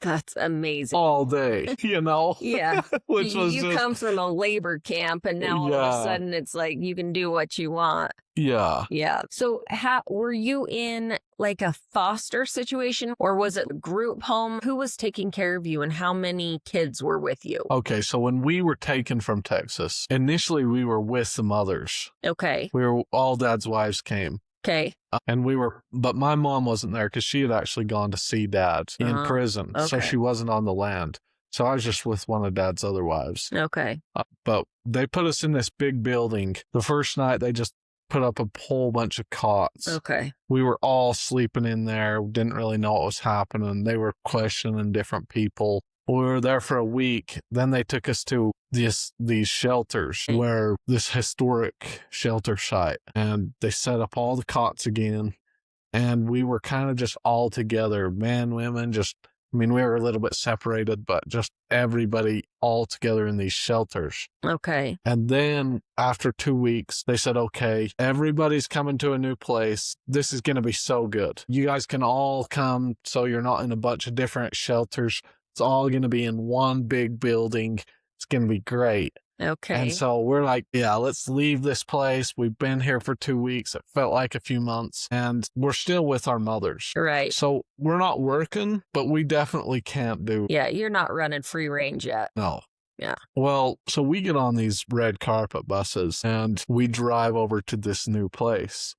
That's amazing. All day, you know? Yeah. Which was you come from a labor camp and now all of a sudden it's like you can do what you want. Yeah. Yeah. So were you in like a foster situation or was it a group home? Who was taking care of you and how many kids were with you? Okay. So when we were taken from Texas, initially we were with the mothers. Okay. All Dad's wives came. Okay. But my mom wasn't there because she had actually gone to see Dad in prison. Okay. So she wasn't on the land. So I was just with one of Dad's other wives. Okay. But they put us in this big building. The first night they just put up a whole bunch of cots. Okay. We were all sleeping in there. Didn't really know what was happening. They were questioning different people. We were there for a week. Then they took us to these shelters where this historic shelter site, and they set up all the cots again. And we were kind of just all together, men, women, we were a little bit separated, but just everybody all together in these shelters. Okay. And then after 2 weeks, they said, okay, everybody's coming to a new place. This is going to be so good. You guys can all come so you're not in a bunch of different shelters. It's all going to be in one big building. It's going to be great. Okay. And so we're like, yeah, let's leave this place. We've been here for 2 weeks. It felt like a few months and we're still with our mothers. Right. So we're not working, but we definitely can't do. Yeah. You're not running free range yet. No. Yeah. Well, so we get on these red carpet buses and we drive over to this new place.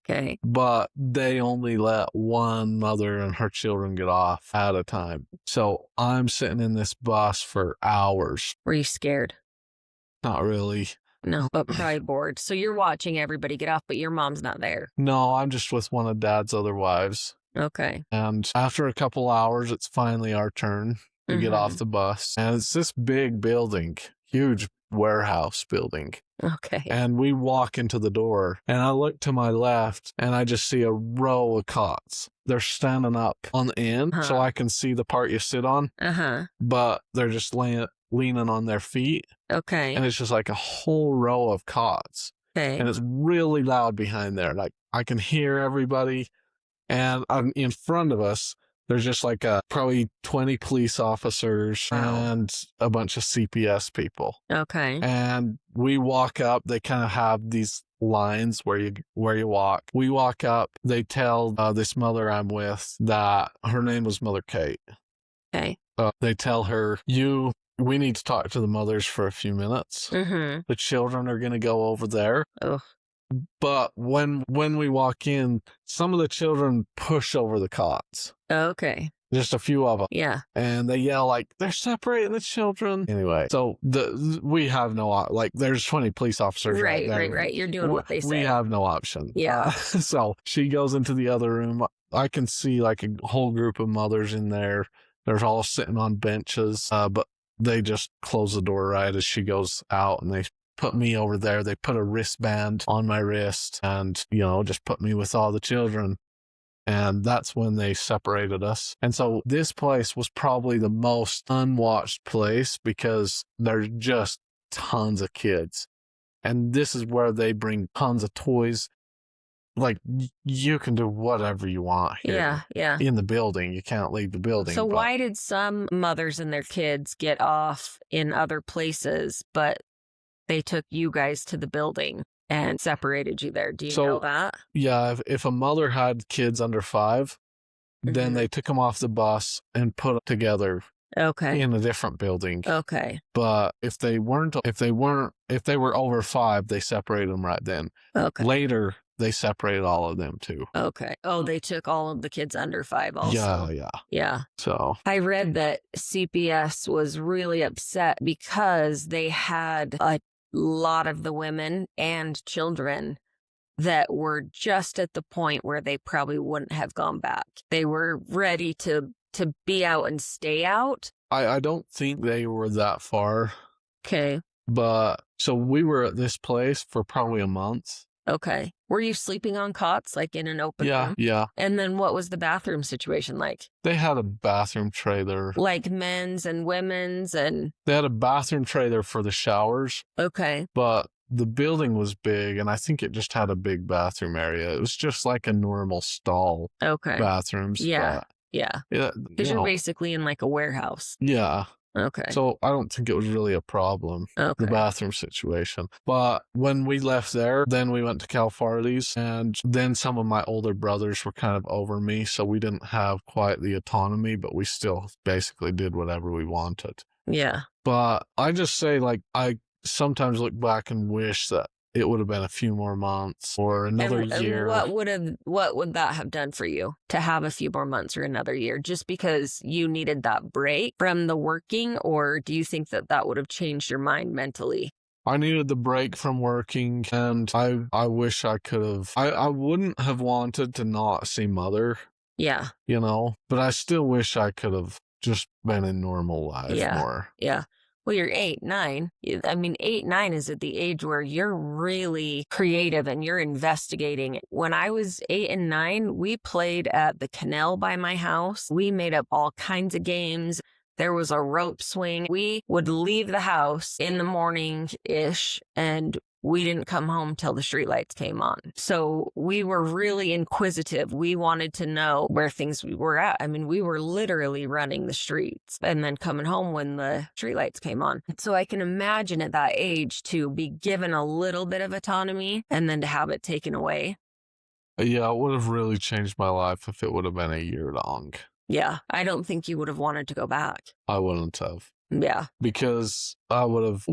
Okay. But they only let one mother and her children get off at a time. So I'm sitting in this bus for hours. Were you scared? Not really. No, but probably bored. So you're watching everybody get off, but your mom's not there. No, I'm just with one of Dad's other wives. Okay. And after a couple hours, it's finally our turn to get off the bus. And it's this big building, huge warehouse building. Okay. And we walk into the door and I look to my left and I just see a row of cots. They're standing up on the end so I can see the part you sit on. But they're just leaning on their feet. Okay. And it's just like a whole row of cots. Okay. And it's really loud behind there. Like I can hear everybody. And in front of us, there's just like probably 20 police officers and a bunch of CPS people. Okay. And we walk up. They kind of have these lines where you walk. We walk up. They tell this mother I'm with that her name was Mother Kate. Okay. They tell her, we need to talk to the mothers for a few minutes. The children are going to go over there. Ugh. But when we walk in, some of the children push over the cots. Okay. Just a few of them. Yeah. And they yell like, they're separating the children. Anyway, so we have no, there's 20 police officers right there. Right. You're doing what they say. We have no option. Yeah. So she goes into the other room. I can see like a whole group of mothers in there. They're all sitting on benches, but they just close the door right as she goes out and they put me over there. They put a wristband on my wrist and, just put me with all the children. And that's when they separated us. And so this place was probably the most unwatched place because there's just tons of kids. And this is where they bring tons of toys. Like, you can do whatever you want here. Yeah. In the building. You can't leave the building. So why did some mothers and their kids get off in other places, but they took you guys to the building? and separated you there. Do you know that? Yeah, if a mother had kids under 5, then they took them off the bus and put them together in a different building. Okay. But if they were over 5, they separated them right then. Okay. Later, they separated all of them too. Okay. Oh, they took all of the kids under 5 also. Yeah. So I read that CPS was really upset because they had a lot of the women and children that were just at the point where they probably wouldn't have gone back. They were ready to be out and stay out. I don't think they were that far. Okay. But so we were at this place for probably a month. Okay. Were you sleeping on cots, like in an open room? Yeah. And then what was the bathroom situation like? They had a bathroom trailer. Like men's and women's and... They had a bathroom trailer for the showers. Okay. But the building was big, and I think it just had a big bathroom area. It was just like a normal stall bathrooms. Yeah. Because you're basically in like a warehouse. Yeah. Okay. So I don't think it was really a problem, the bathroom situation. But when we left there, then we went to FLDS, and then some of my older brothers were kind of over me, so we didn't have quite the autonomy, but we still basically did whatever we wanted. Yeah. But I just say, like, I sometimes look back and wish that it would have been a few more months or another year. And what would that have done for you to have a few more months or another year? Just because you needed that break from the working, or do you think that would have changed your mind mentally? I needed the break from working, and I wish I could have. I wouldn't have wanted to not see Mother. Yeah. But I still wish I could have just been in normal life more. Yeah. Well, you're 8, 9. I mean, 8, 9 is at the age where you're really creative and you're investigating. When I was 8 and 9, we played at the canal by my house. We made up all kinds of games. There was a rope swing. We would leave the house in the morning-ish, and we didn't come home till the streetlights came on. So we were really inquisitive. We wanted to know where things were at. I mean, we were literally running the streets and then coming home when the streetlights came on. So I can imagine at that age to be given a little bit of autonomy and then to have it taken away. Yeah, it would have really changed my life if it would have been a year long. Yeah, I don't think you would have wanted to go back. I wouldn't have. Yeah. Because I would have,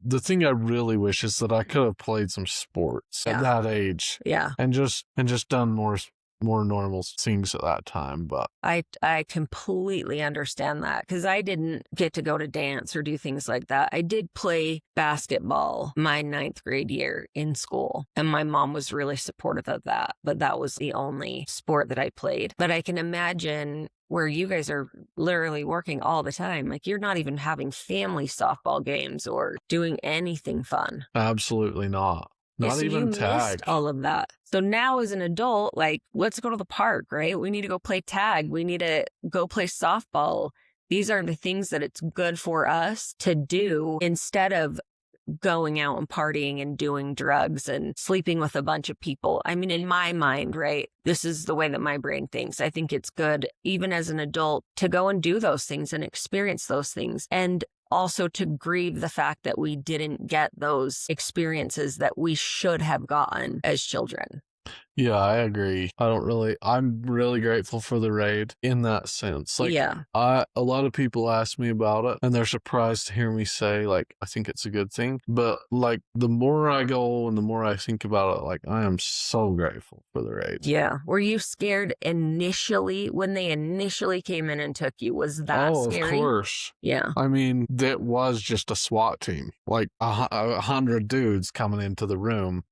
the thing I really wish is that I could have played some sports at that age. Yeah. And just done more normal things at that time. But I completely understand that, because I didn't get to go to dance or do things like that. I did play basketball my 9th grade year in school, and my mom was really supportive of that, but that was the only sport that I played. But I can imagine where you guys are literally working all the time. Like, you're not even having family softball games or doing anything fun. Absolutely not. Not even tag. Missed all of that. So now as an adult, like, let's go to the park, right? We need to go play tag. We need to go play softball. These are the things that it's good for us to do instead of going out and partying and doing drugs and sleeping with a bunch of people. I mean, in my mind, right, this is the way that my brain thinks. I think it's good, even as an adult, to go and do those things and experience those things. And also to grieve the fact that we didn't get those experiences that we should have gotten as children. Yeah, I agree. I'm really grateful for the raid in that sense. Like, a lot of people ask me about it, and they're surprised to hear me say, like, I think it's a good thing. But, like, the more I go and the more I think about it, like, I am so grateful for the raid. Yeah. Were you scared initially when they initially came in and took you? Was that scary? Of course. Yeah. I mean, that was just a SWAT team, like 100 dudes coming into the room.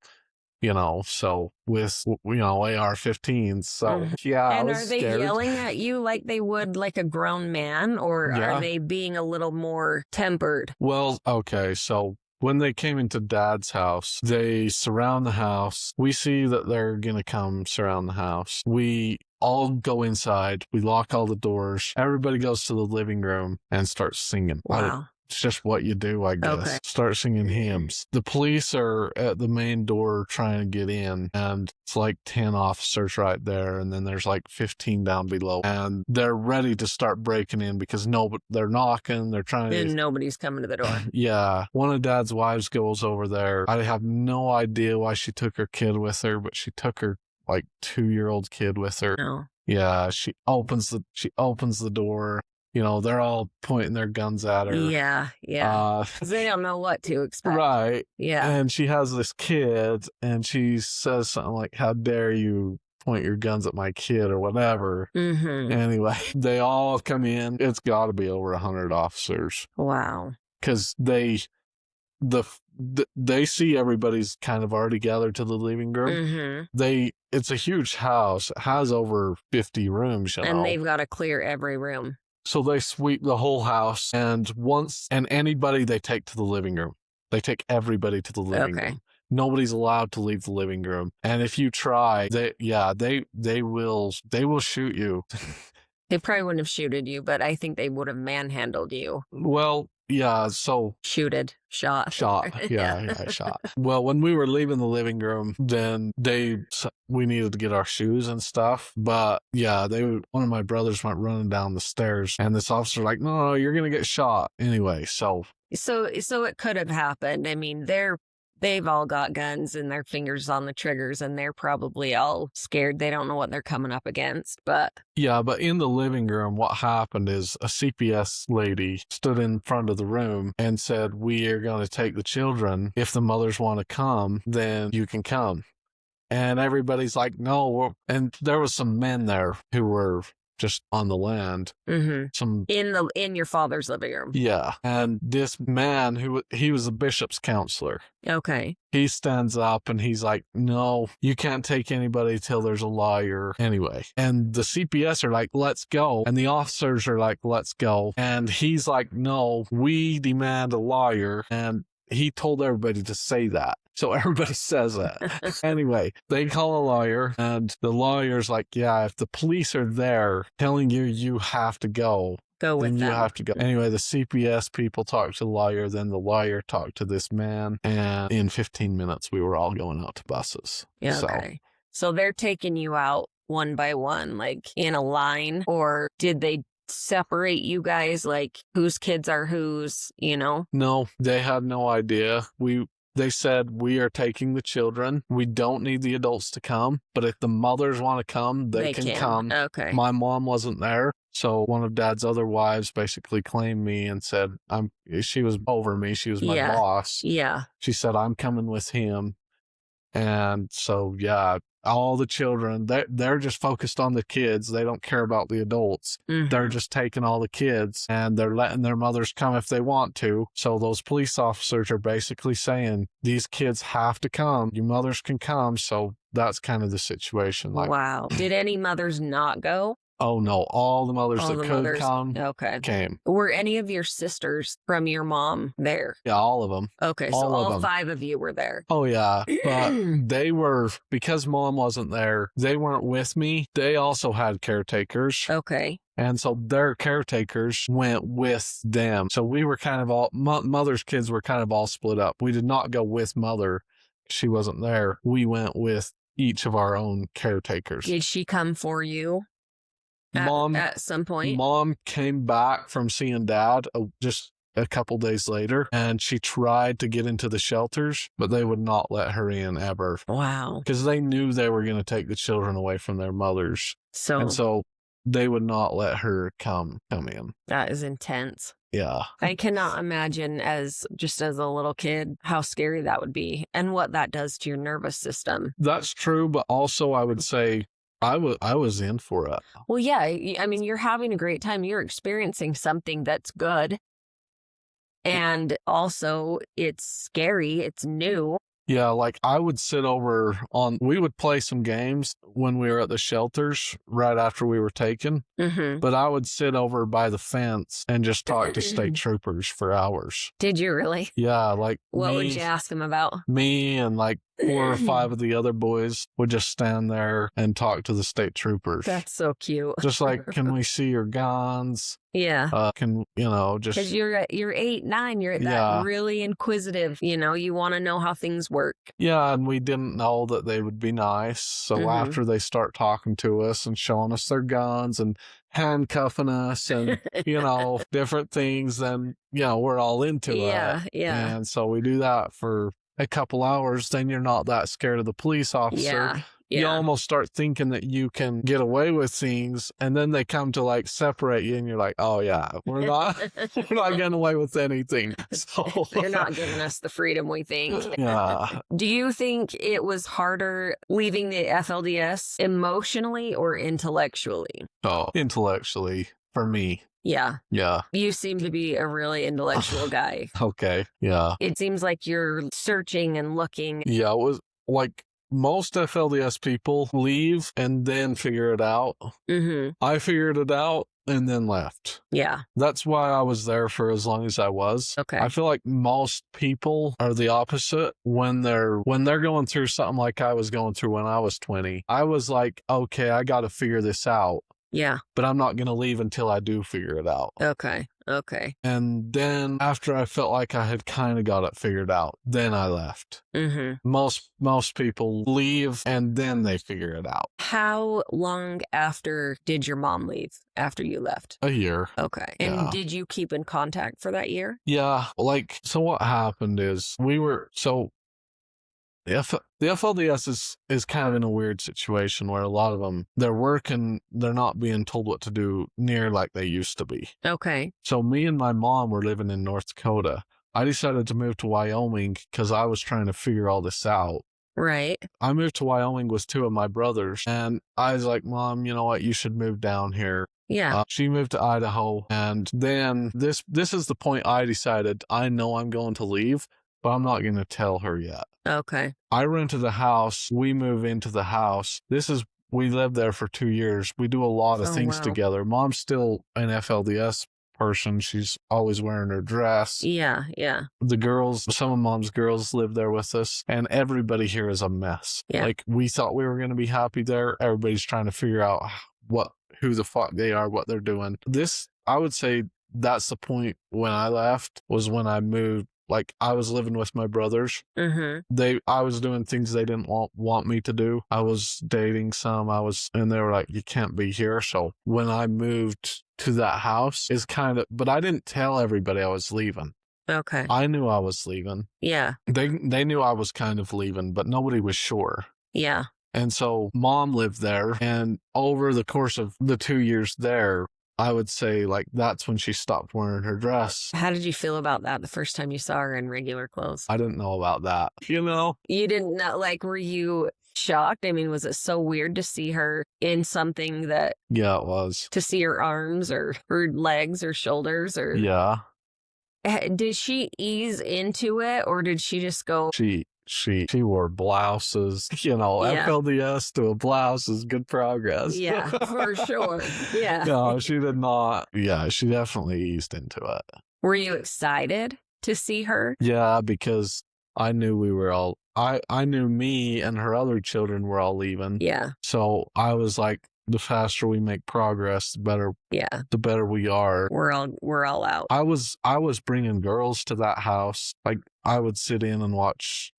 So with, AR-15s. So, yeah, and I was are they scared. yelling at you like they would like a grown man, or are they being a little more tempered? Well, okay, so when they came into Dad's house, they surround the house. We see that they're going to come surround the house. We all go inside. We lock all the doors. Everybody goes to the living room and starts singing. Wow. It's just what you do, I guess. Okay. Start singing hymns. The police are at the main door trying to get in, and it's like 10 officers right there, and then there's like 15 down below, and they're ready to start breaking in because they're knocking, they're trying to... And nobody's coming to the door. Yeah. One of Dad's wives goes over there. I have no idea why she took her kid with her, but she took her like 2-year-old kid with her. No. Yeah, she opens the door. You know, they're all pointing their guns at her. Yeah. 'Cause they don't know what to expect. Right. Yeah. And she has this kid, and she says something like, "How dare you point your guns at my kid," or whatever. Mm-hmm. Anyway, they all come in. It's got to be over 100 officers. Wow. Because they see everybody's kind of already gathered to the living room. Mm-hmm. It's a huge house. It has over 50 rooms, you know. And they've got to clear every room. So they sweep the whole house, and anybody they take to the living room. They take everybody to the living room. Nobody's allowed to leave the living room. And if you try, they will shoot you. They probably wouldn't have shooted you, but I think they would have manhandled you. Well, yeah, so... Shot. Yeah, shot. Well, when we were leaving the living room, then we needed to get our shoes and stuff. But yeah, one of my brothers went running down the stairs, and this officer like, no, you're going to get shot. Anyway, So it could have happened. I mean, they've all got guns and their fingers on the triggers, and they're probably all scared. They don't know what they're coming up against, but... Yeah, but in the living room, what happened is a CPS lady stood in front of the room and said, "We are going to take the children. If the mothers want to come, then you can come." And everybody's like, "No." And there was some men there who were just on the land. Mm-hmm. In your father's living room. Yeah. And this man he was a bishop's counselor. Okay. He stands up and he's like, "No, you can't take anybody till there's a lawyer." Anyway. And the CPS are like, "Let's go." And the officers are like, "Let's go." And he's like, "No, we demand a lawyer." And he told everybody to say that. So everybody says that. Anyway, they call a lawyer, and the lawyer's like, "Yeah, if the police are there telling you have to go with them. You have to go." Anyway, the CPS people talked to the lawyer, then the lawyer talked to this man, and in 15 minutes, we were all going out to buses. Yeah, okay. So they're taking you out one by one, like in a line, or did they separate you guys, like whose kids are whose, you know? No, they had no idea. They said, "We are taking the children. We don't need the adults to come, but if the mothers want to come, they can come." Okay. My mom wasn't there, so one of Dad's other wives basically claimed me and said, she was over me. She was my boss. Yeah. She said, "I'm coming with him." And so, yeah, all the children, they're just focused on the kids. They don't care about the adults. Mm-hmm. They're just taking all the kids, and they're letting their mothers come if they want to. So those police officers are basically saying, these kids have to come. You mothers can come. So that's kind of the situation. Like, wow. Did any mothers not go? Oh, no. All the mothers that could come came. Were any of your sisters from your mom there? Yeah, all of them. Okay, so all 5 of you were there. Oh, yeah. But they were, because Mom wasn't there, they weren't with me. They also had caretakers. Okay. And so their caretakers went with them. So we were kind of all, Mother's kids were kind of all split up. We did not go with Mother. She wasn't there. We went with each of our own caretakers. Did she come for you? Mom, at some point? Mom came back from seeing Dad just a couple days later, and she tried to get into the shelters, but they would not let her in ever. Wow. Because they knew they were going to take the children away from their mothers. So they would not let her come in. That is intense. Yeah. I cannot imagine as a little kid how scary that would be and what that does to your nervous system. That's true, but also I would say I was in for it. Well, yeah. I mean, you're having a great time. You're experiencing something that's good. And also, it's scary. It's new. Yeah, like I would sit over we would play some games when we were at the shelters right after we were taken. Mm-hmm. But I would sit over by the fence and just talk to state troopers for hours. Did you really? Yeah, like what would you ask them about? Me and like 4 or 5 of the other boys would just stand there and talk to the state troopers. That's so cute. Just like, can we see your guns? Yeah. Can, you know, just... Because you're 8, 9, you're that really inquisitive, you know, you want to know how things work. Yeah, and we didn't know that they would be nice. So after they start talking to us and showing us their guns and handcuffing us and, you know, different things, then, you know, we're all into it. Yeah. And so we do that for a couple hours, then you're not that scared of the police officer. You almost start thinking that you can get away with things, and then they come to like separate you, and you're like, "Oh yeah, we're not getting away with anything." So they're not giving us the freedom we think. Yeah. Do you think it was harder leaving the FLDS emotionally or intellectually? Oh, intellectually for me. Yeah. Yeah. You seem to be a really intellectual guy. Okay. Yeah. It seems like you're searching and looking. Yeah, it was like most FLDS people leave and then figure it out. I figured it out and then left. Yeah. That's why I was there for as long as I was. Okay. I feel like most people are the opposite when they're going through something like I was going through when I was 20. I was like, okay, I got to figure this out. Yeah. But I'm not going to leave until I do figure it out. Okay. And then after I felt like I had kind of got it figured out, then I left. Most people leave and then they figure it out. How long after did your mom leave after you left? A year. Okay. And did you keep in contact for that year? Yeah. Like, so what happened is the FLDS is kind of in a weird situation where a lot of them, they're working, they're not being told what to do near like they used to be. Okay. So me and my mom were living in North Dakota. I decided to move to Wyoming because I was trying to figure all this out. Right. I moved to Wyoming with 2 of my brothers, and I was like, Mom, you know what? You should move down here. Yeah. She moved to Idaho, and then this is the point I decided I know I'm going to leave, but I'm not going to tell her yet. Okay. I rented a house. We move into the house. We lived there for 2 years. We do a lot of things together. Mom's still an FLDS person. She's always wearing her dress. Yeah. The girls, some of Mom's girls live there with us, and everybody here is a mess. Yeah. Like, we thought we were going to be happy there. Everybody's trying to figure out who the fuck they are, what they're doing. I would say that's the point when I left, was when I moved. Like, I was living with my brothers. I was doing things they didn't want me to do. I was dating some. And they were like, you can't be here. So when I moved to that house, but I didn't tell everybody I was leaving. Okay. I knew I was leaving. Yeah. They knew I was kind of leaving, but nobody was sure. Yeah. And so Mom lived there, and over the course of the 2 years there, I would say, like, that's when she stopped wearing her dress. How did you feel about that the first time you saw her in regular clothes? I didn't know about that, you know? You didn't know, like, were you shocked? I mean, was it so weird to see her in something that... Yeah, it was. To see her arms or her legs or shoulders or... Yeah. Did she ease into it, or did she just go... She wore blouses, you know, FLDS to a blouse is good progress. Yeah, for sure. Yeah. No, she did not. Yeah, she definitely eased into it. Were you excited to see her? Yeah, because I knew we were all, I knew me and her other children were all leaving. Yeah. So I was like, the faster we make progress, the better we are. We're all out. I was bringing girls to that house. Like, I would sit in and watch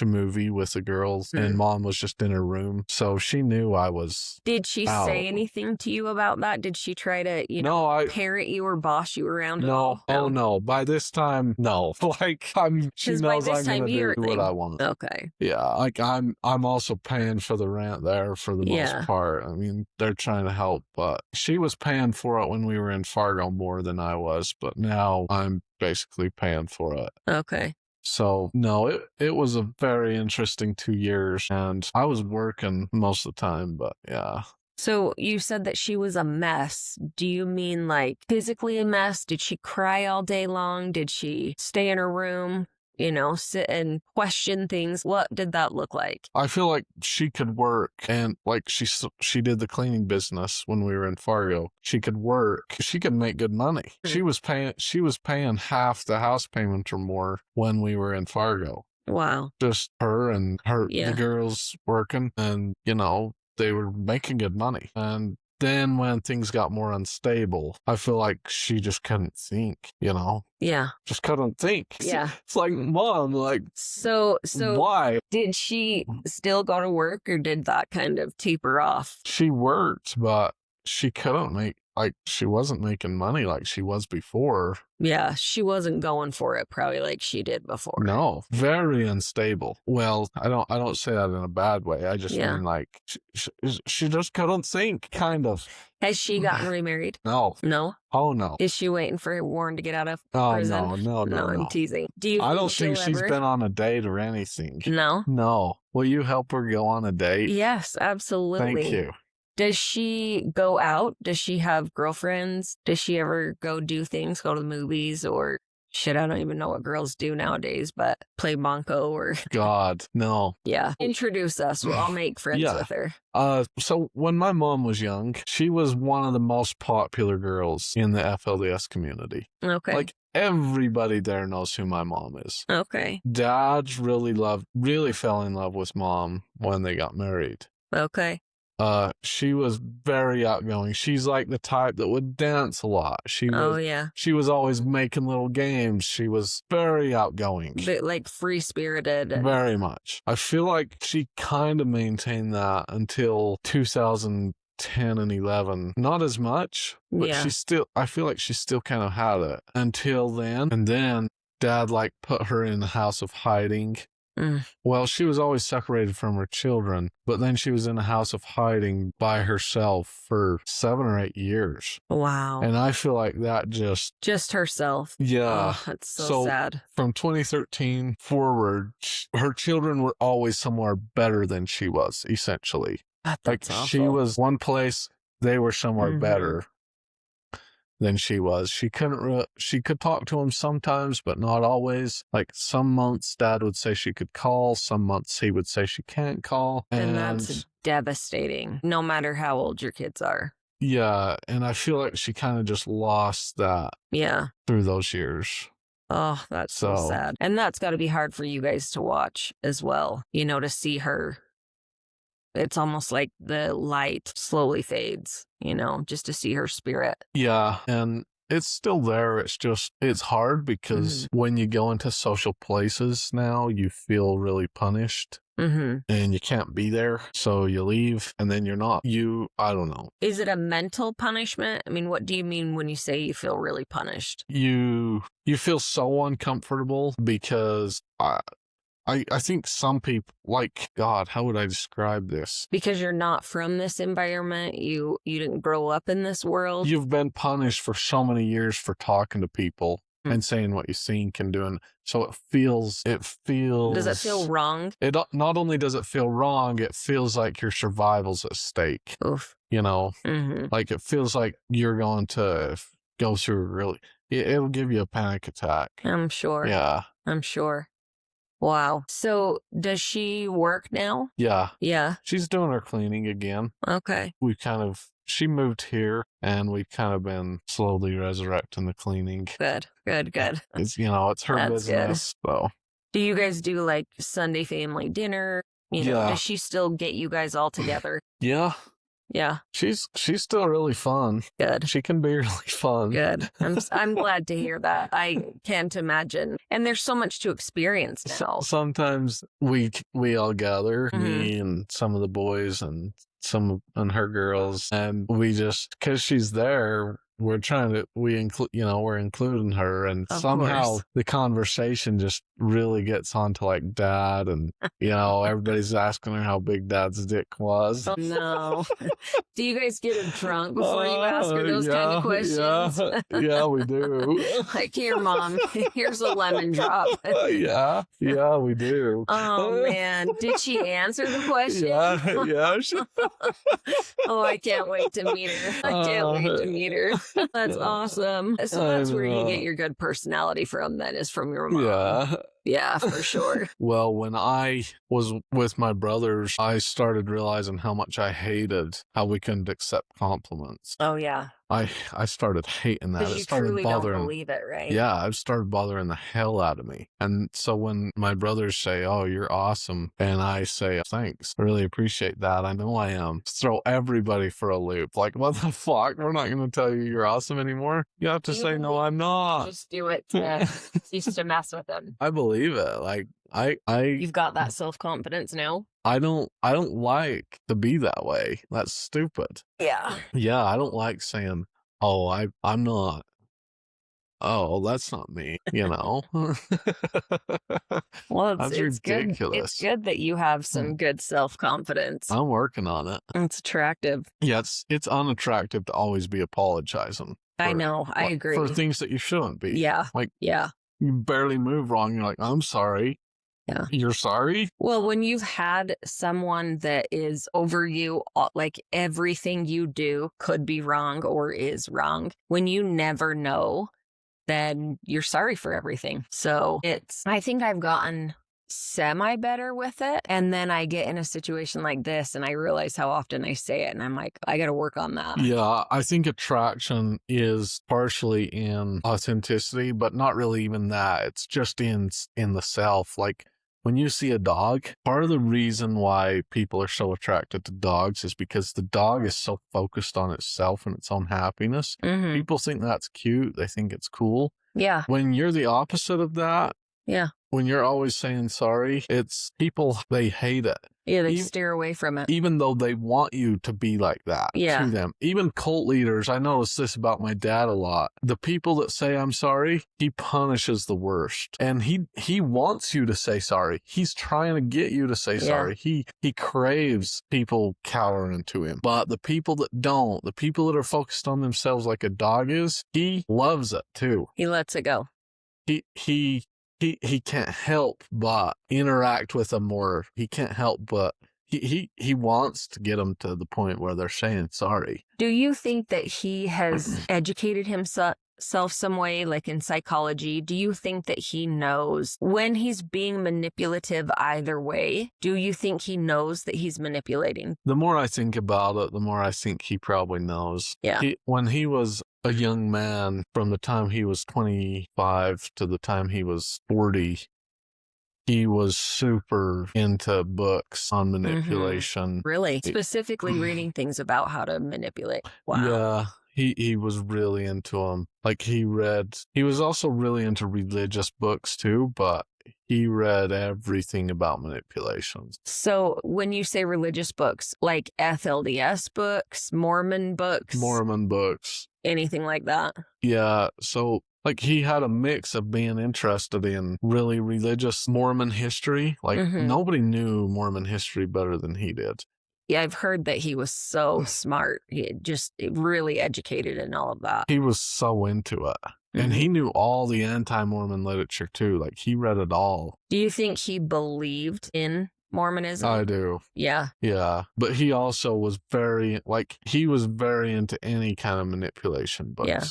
a movie with the girls, and Mom was just in her room, so she knew I was Did she out. say anything to you about that? Did she try to, parent you or boss you around? No. Oh no. By this time, no. Like, she knows I'm gonna do what I want. Okay. Yeah, like I'm also paying for the rent there for the most part. I mean, they're trying to help, but she was paying for it when we were in Fargo more than I was, but now I'm basically paying for it. Okay. So, no, it was a very interesting 2 years, and I was working most of the time, but yeah. So you said that she was a mess. Do you mean like physically a mess? Did she cry all day long? Did she stay in her room? Sit and question things. What did that look like? I feel like she could work, and like she did the cleaning business when we were in Fargo. She could work. She could make good money. She was paying half the house payment or more when we were in Fargo. Wow. Just her and the Yeah. girls working, and, they were making good money. And then when things got more unstable, I feel like she just couldn't think, Yeah. just couldn't think. Yeah. It's like, Mom, like, So why? did she still go to work, or did that kind of taper off? She worked, but she couldn't she wasn't making money like she was before. Yeah, she wasn't going for it probably like she did before. No, very unstable. Well, I don't say that in a bad way. I just mean like she just couldn't think, kind of. Has she gotten remarried? No. No? Oh, no. Is she waiting for Warren to get out of Oh, prison? no, I'm teasing. Do you I don't she'll think she's ever... been on a date or anything. No? No. Will you help her go on a date? Yes, absolutely. Thank you. Does she go out? Does she have girlfriends? Does she ever go do things, go to the movies, or shit, I don't even know what girls do nowadays, but play Bonko or... God, no. Yeah. Introduce us. I'll make friends with her. So when my mom was young, she was one of the most popular girls in the FLDS community. Okay. Like, everybody there knows who my mom is. Okay. Dads really fell in love with Mom when they got married. Okay. She was very outgoing. She's like the type that would dance a lot. She was always making little games. She was very outgoing. Like free-spirited. Very much. I feel like she kind of maintained that until 2010 and 11. Not as much, but I feel like she still kind of had it until then. And then Dad put her in the house of hiding. Well, she was always separated from her children, but then she was in a house of hiding by herself for 7 or 8 years. Wow. And I feel like that just herself. Yeah. Oh, that's so sad. From 2013 forward, her children were always somewhere better than she was, essentially. That's awful. She was one place, they were somewhere better than she was. She could talk to him sometimes, but not always. Like, some months Dad would say she could call, some months he would say she can't call. And that's devastating, no matter how old your kids are. Yeah, and I feel like she kind of just lost that through those years. Oh, that's so sad. And that's got to be hard for you guys to watch as well, to see her. It's almost like the light slowly fades, just to see her spirit. Yeah, and it's still there. It's hard because when you go into social places now, you feel really punished. And you can't be there, so you leave, and then you're not. I don't know. Is it a mental punishment? I mean, what do you mean when you say you feel really punished? You feel so uncomfortable because... I think some people, God, how would I describe this? Because you're not from this environment, you didn't grow up in this world. You've been punished for so many years for talking to people and saying what you think and doing. So it feels... Does it feel wrong? It not only does it feel wrong, it feels like your survival's at stake. Oof. Like, it feels like you're going to go through it'll give you a panic attack. I'm sure. Yeah. I'm sure. Wow. So does she work now? Yeah. Yeah. She's doing her cleaning again. Okay. She moved here, and we've kind of been slowly resurrecting the cleaning. Good. It's, it's her business, so. Do you guys do Sunday family dinner? Does she still get you guys all together? Yeah. Yeah. She's still really fun. Good. She can be really fun. Good. I'm glad to hear that. I can't imagine. And there's so much to experience now. Sometimes we all gather, me and some of the boys and her girls, and we just, because she's there, we're including her, and somehow the conversation just really gets onto Dad, and everybody's asking her how big Dad's dick was. Oh no. Do you guys get her drunk before you ask her those kind of questions? Yeah, we do. Here, Mom, here's a lemon drop. Yeah, we do. Oh man, did she answer the question? Yeah. Oh, I can't wait to meet her. That's awesome. So that's where you get your good personality from, then, is from your mom. Yeah. Yeah, for sure. Well, when I was with my brothers, I started realizing how much I hated how we couldn't accept compliments. Oh, yeah. I started hating that. Because It you started truly don't bothering. believe it, right? Yeah, it started bothering the hell out of me. And so when my brothers say, "Oh, you're awesome," and I say, "Thanks, I really appreciate that. I know I am," throw everybody for a loop. Like, what the fuck? We're not going to tell you you're awesome anymore. You have to say, "No, I'm not." Just do it to cease to mess with them. I believe it. Like, You've got that self-confidence now? I don't like to be that way. That's stupid. Yeah. Yeah, I don't like saying, "Oh, I'm not." Oh, that's not me, you know? Well, That's it's good. ridiculous. It's good that you have some good self-confidence. I'm working on it. It's attractive. Yeah, it's unattractive to always be apologizing. I know. I agree. For things that you shouldn't be. Yeah. Like, Yeah. you barely move wrong. You're like, "I'm sorry." Yeah. You're sorry? Well, when you've had someone that is over you, like everything you do could be wrong or is wrong, when you never know, then you're sorry for everything. So I think I've gotten semi better with it. And then I get in a situation like this and I realize how often I say it. And I'm like, I got to work on that. Yeah, I think attraction is partially in authenticity, but not really even that. It's just in the self. Like, when you see a dog, part of the reason why people are so attracted to dogs is because the dog is so focused on itself and its own happiness. Mhm. People think that's cute. They think it's cool. Yeah. When you're the opposite of that, Yeah. when you're always saying sorry, it's people, they hate it. Yeah. They steer away from it. Even though they want you to be like that Yeah. to them. Even cult leaders, I notice this about my dad a lot. The people that say I'm sorry, he punishes the worst. And he wants you to say sorry. He's trying to get you to say sorry. He craves people cowering to him. But the people that don't, the people that are focused on themselves like a dog is, he loves it too. He lets it go. He can't help but interact with them more. He can't help but he wants to get them to the point where they're saying sorry. Do you think that he has educated himself some way, like in psychology? Do you think that he knows when he's being manipulative either way? Do you think he knows that he's manipulating? The more I think about it, the more I think he probably knows. Yeah. When he was a young man, from the time he was 25 to the time he was 40, he was super into books on manipulation. Really? Specifically reading things about how to manipulate. Wow. Yeah. He was really into them. Like, he was also really into religious books too, but he read everything about manipulations. So when you say religious books, like FLDS books, Mormon books, anything like that? Yeah. So, like, he had a mix of being interested in really religious Mormon history. Like, nobody knew Mormon history better than he did. Yeah, I've heard that he was so smart. He just really educated in all of that. He was so into it. And he knew all the anti-Mormon literature too. Like, he read it all. Do you think he believed in Mormonism? I do. Yeah. Yeah. But he also was he was very into any kind of manipulation books. Yeah.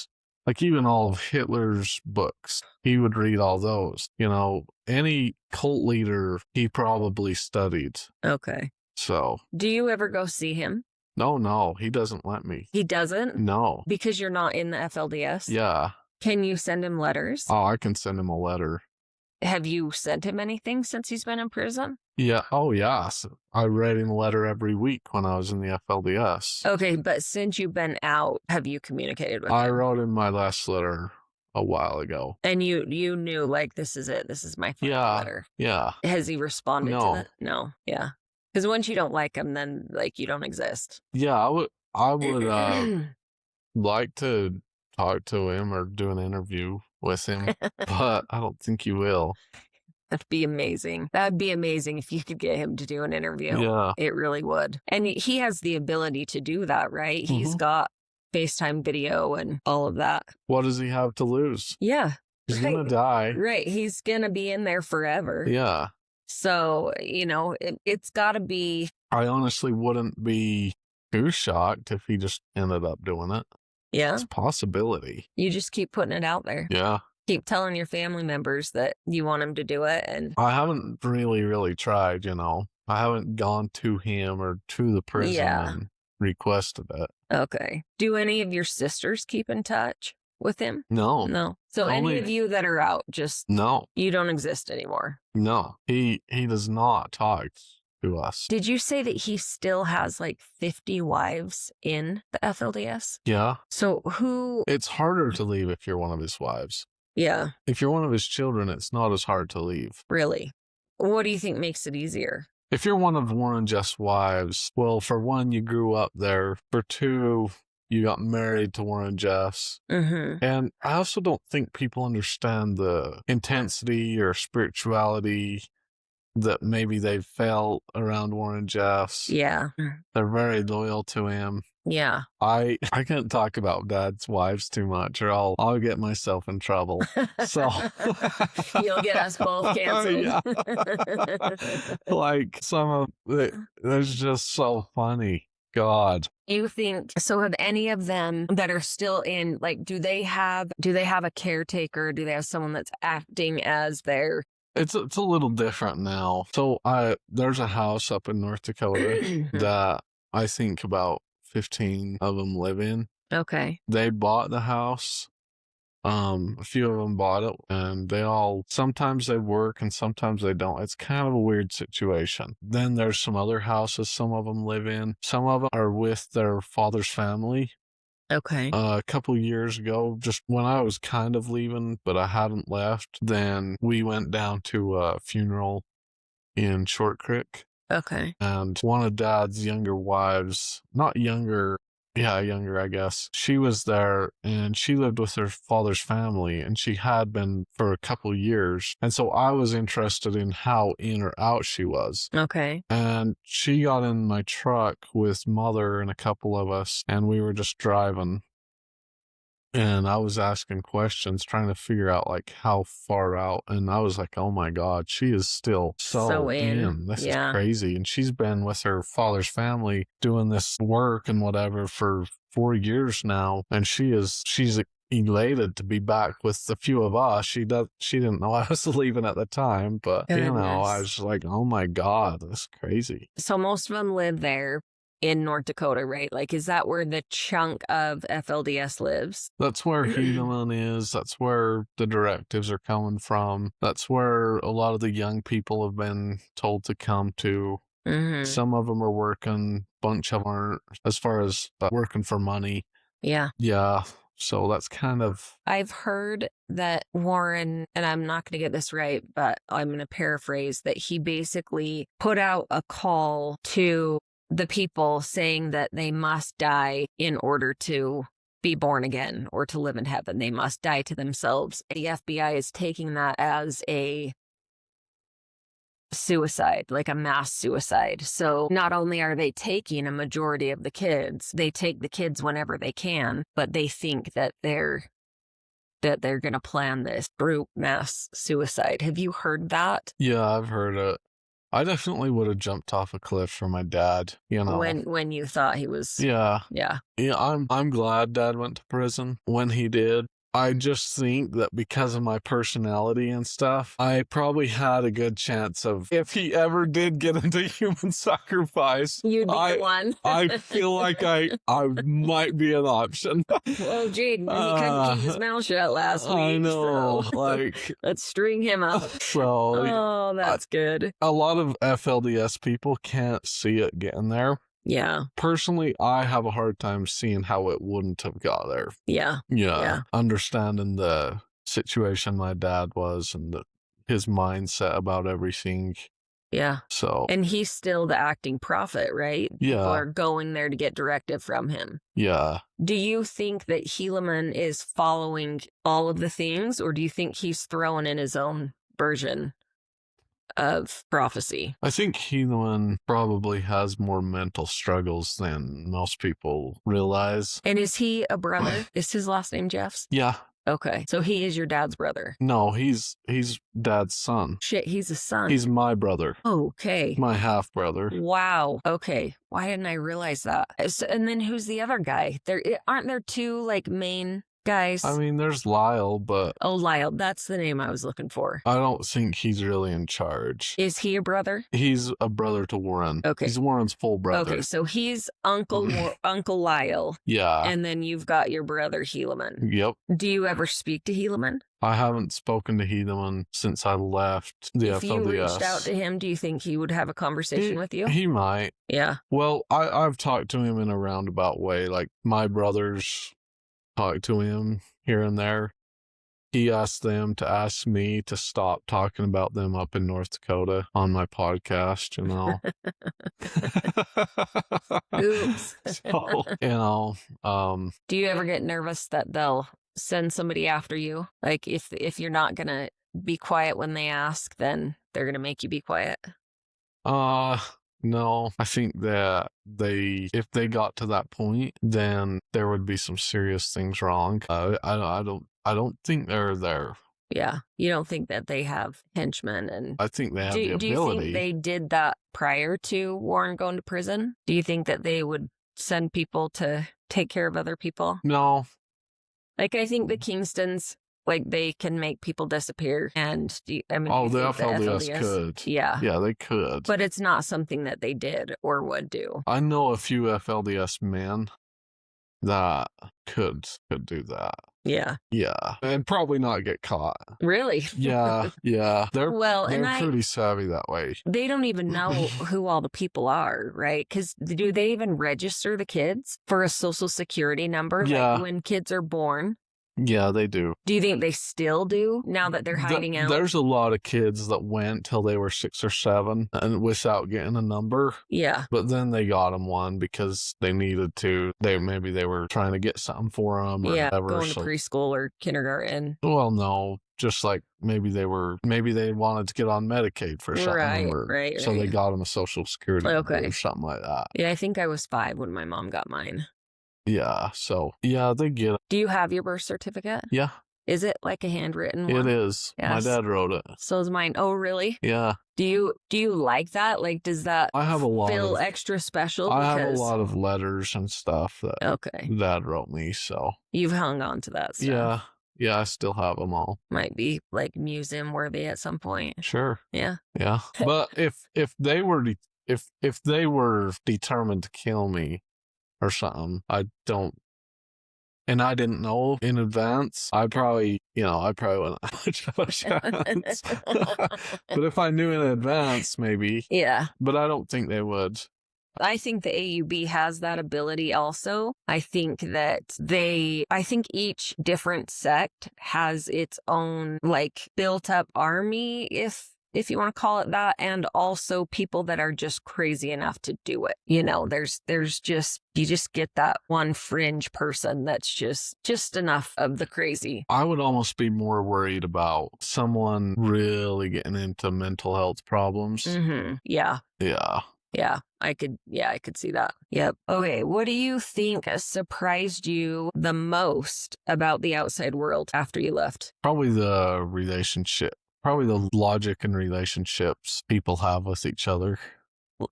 Like, even all of Hitler's books, he would read all those. You know, any cult leader he probably studied. Okay. So. Do you ever go see him? No, he doesn't let me. He doesn't? No. Because you're not in the FLDS? Yeah. Can you send him letters? Oh, I can send him a letter. Have you sent him anything since he's been in prison? Yeah. Oh, yes. I read him a letter every week when I was in the FLDS. Okay, but since you've been out, have you communicated with him? I wrote him my last letter a while ago. And you knew, like, this is it. This is my final letter. Yeah. Has he responded No. to that? No. Yeah. Because once you don't like him, then, like, you don't exist. Yeah, I would like to talk to him or do an interview with him, but I don't think you will. That'd be amazing. That'd be amazing if you could get him to do an interview. Yeah. It really would. And he has the ability to do that, right? He's got FaceTime video and all of that. What does he have to lose? Yeah. He's gonna die. Right. He's gonna be in there forever. Yeah. So, you know, it's got to be. I honestly wouldn't be too shocked if he just ended up doing it. Yeah. It's a possibility. You just keep putting it out there. Yeah. Keep telling your family members that you want him to do it. And I haven't really tried, I haven't gone to him or to the prison and requested it. Okay. Do any of your sisters keep in touch with him? No. No. So any of you that are out, just No. You don't exist anymore. No. He does not talk to us. Did you say that he still has like 50 wives in the FLDS? Yeah. So who? It's harder to leave if you're one of his wives. Yeah. If you're one of his children, it's not as hard to leave. Really? What do you think makes it easier? If you're one of Warren Jeffs' wives, well, for one, you grew up there. For two, you got married to Warren Jeffs. Mm-hmm. And I also don't think people understand the intensity or spirituality that maybe they felt around Warren Jeffs. Yeah. They're very loyal to him. Yeah. I can't talk about Dad's wives too much, or I'll get myself in trouble. So you'll get us both canceled. Yeah. Like some of it, it's just so funny. God. You think so? Have any of them that are still in, like, do they have a caretaker? Do they have someone that's acting as their? It's a little different now. So there's a house up in North Dakota that I think about 15 of them live in. Okay. They bought the house. A few of them bought it, and sometimes they work and sometimes they don't. It's kind of a weird situation. Then there's some other houses some of them live in. Some of them are with their father's family. Okay. A couple years ago, just when I was kind of leaving, but I hadn't left, then we went down to a funeral in Short Creek. Okay. And one of Dad's younger wives, not younger, younger, I guess, she was there and she lived with her father's family, and she had been for a couple years. And so I was interested in how in or out she was. Okay. And she got in my truck with Mother and a couple of us, and we were just driving. And I was asking questions, trying to figure out like how far out. And I was like, oh my God, she is still so in. This is crazy. And she's been with her father's family doing this work and whatever for 4 years now. And she's elated to be back with a few of us. She didn't know I was leaving at the time, but I was like, oh my God, that's crazy. So most of them live there in North Dakota, right? Like, is that where the chunk of FLDS lives? That's where Helaman is. That's where the directives are coming from. That's where a lot of the young people have been told to come to. Mm-hmm. Some of them are working, bunch of them aren't, as far as working for money. Yeah. Yeah. So that's kind of... I've heard that Warren, and I'm not going to get this right, but I'm going to paraphrase, that he basically put out a call to the people saying that they must die in order to be born again or to live in heaven. They must die to themselves. The FBI is taking that as a suicide, like a mass suicide. So not only are they taking a majority of the kids, they take the kids whenever they can, but they think that they're going to plan this group mass suicide. Have you heard that? Yeah, I've heard it. I definitely would have jumped off a cliff for my dad, When you thought he was... Yeah. Yeah. Yeah, I'm glad Dad went to prison when he did. I just think that because of my personality and stuff, I probably had a good chance of, if he ever did get into human sacrifice, you'd be the one. I feel like I might be an option. Well, Jaden, he couldn't keep his mouth shut last week. I know, so let's string him up. So, that's good. A lot of FLDS people can't see it getting there. Yeah. Personally, I have a hard time seeing how it wouldn't have got there. Yeah. Understanding the situation my dad was and his mindset about everything. Yeah. So. And he's still the acting prophet, right? Yeah. People are going there to get directive from him. Yeah. Do you think that Helaman is following all of the things, or do you think he's throwing in his own version of prophecy? I think Helaman probably has more mental struggles than most people realize. And is he a brother? Is his last name Jeffs? Yeah. Okay. So he is your dad's brother? No, he's Dad's son. Shit, he's a son. He's my brother. Okay. My half brother. Wow. Okay. Why didn't I realize that? And then who's the other guy? Aren't there two like main Guys. I mean, there's Lyle, but... Oh, Lyle. That's the name I was looking for. I don't think he's really in charge. Is he a brother? He's a brother to Warren. Okay. He's Warren's full brother. Okay, so he's Uncle Lyle. Yeah. And then you've got your brother, Helaman. Yep. Do you ever speak to Helaman? I haven't spoken to Helaman since I left the FLDS. If you reached out to him, do you think he would have a conversation with you? He might. Yeah. Well, I've talked to him in a roundabout way. Like, my brothers talk to him here and there. He asked them to ask me to stop talking about them up in North Dakota on my podcast, you know. Oops. So, you know, do you ever get nervous that they'll send somebody after you? Like, if you're not gonna be quiet when they ask, then they're gonna make you be quiet? No, I think that if they got to that point, then there would be some serious things wrong. I don't think they're there. Yeah, you don't think that they have henchmen, and I think they have the ability. Do you think they did that prior to Warren going to prison? Do you think that they would send people to take care of other people? No. Like, I think the Kingstons, like, they can make people disappear, and the FLDS could. Yeah. Yeah, they could. But it's not something that they did or would do. I know a few FLDS men that could do that. Yeah. Yeah. And probably not get caught. Really? Yeah. Yeah. They're pretty savvy that way. They don't even know who all the people are, right? Because do they even register the kids for a social security number? Yeah. Like when kids are born? Yeah, they do. Do you think they still do now that they're hiding out? There's a lot of kids that went till they were 6 or 7 and without getting a number. Yeah. But then they got them one because they needed to. Maybe they were trying to get something for them or whatever. Going to preschool or kindergarten. Well, no. Just like maybe they wanted to get on Medicaid for something. Right. So they got them a social security number or something like that. Yeah, I think I was 5 when my mom got mine. Yeah, so, yeah, they get it. Do you have your birth certificate? Yeah. Is it like a handwritten one? It is. Yes. My dad wrote it. So is mine. Oh, really? Yeah. Do you like that? Like, does that feel extra special? I have a lot of letters and stuff that Dad wrote me, so. You've hung on to that stuff. Yeah. Yeah, I still have them all. Might be like museum worthy at some point. Sure. Yeah. Yeah. But if they were determined to kill me or something, I didn't know in advance, I probably wouldn't have much of a chance. But if I knew in advance, maybe. Yeah. But I don't think they would. I think the AUB has that ability also. I think each different sect has its own like built up army, if you want to call it that, and also people that are just crazy enough to do it. You know, you just get that one fringe person that's just enough of the crazy. I would almost be more worried about someone really getting into mental health problems. Mm-hmm. Yeah. Yeah. Yeah, I could see that. Yep. Okay, what do you think surprised you the most about the outside world after you left? Probably the logic and relationships people have with each other.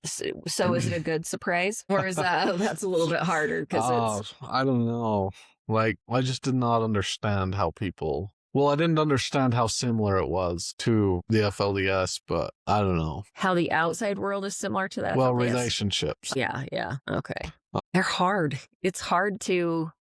So is it a good surprise? Or is that's a little bit harder? I don't know. Like, I just did not understand how people... Well, I didn't understand how similar it was to the FLDS, but I don't know. How the outside world is similar to that? Well, relationships. Yeah. Okay. They're hard. It's hard to...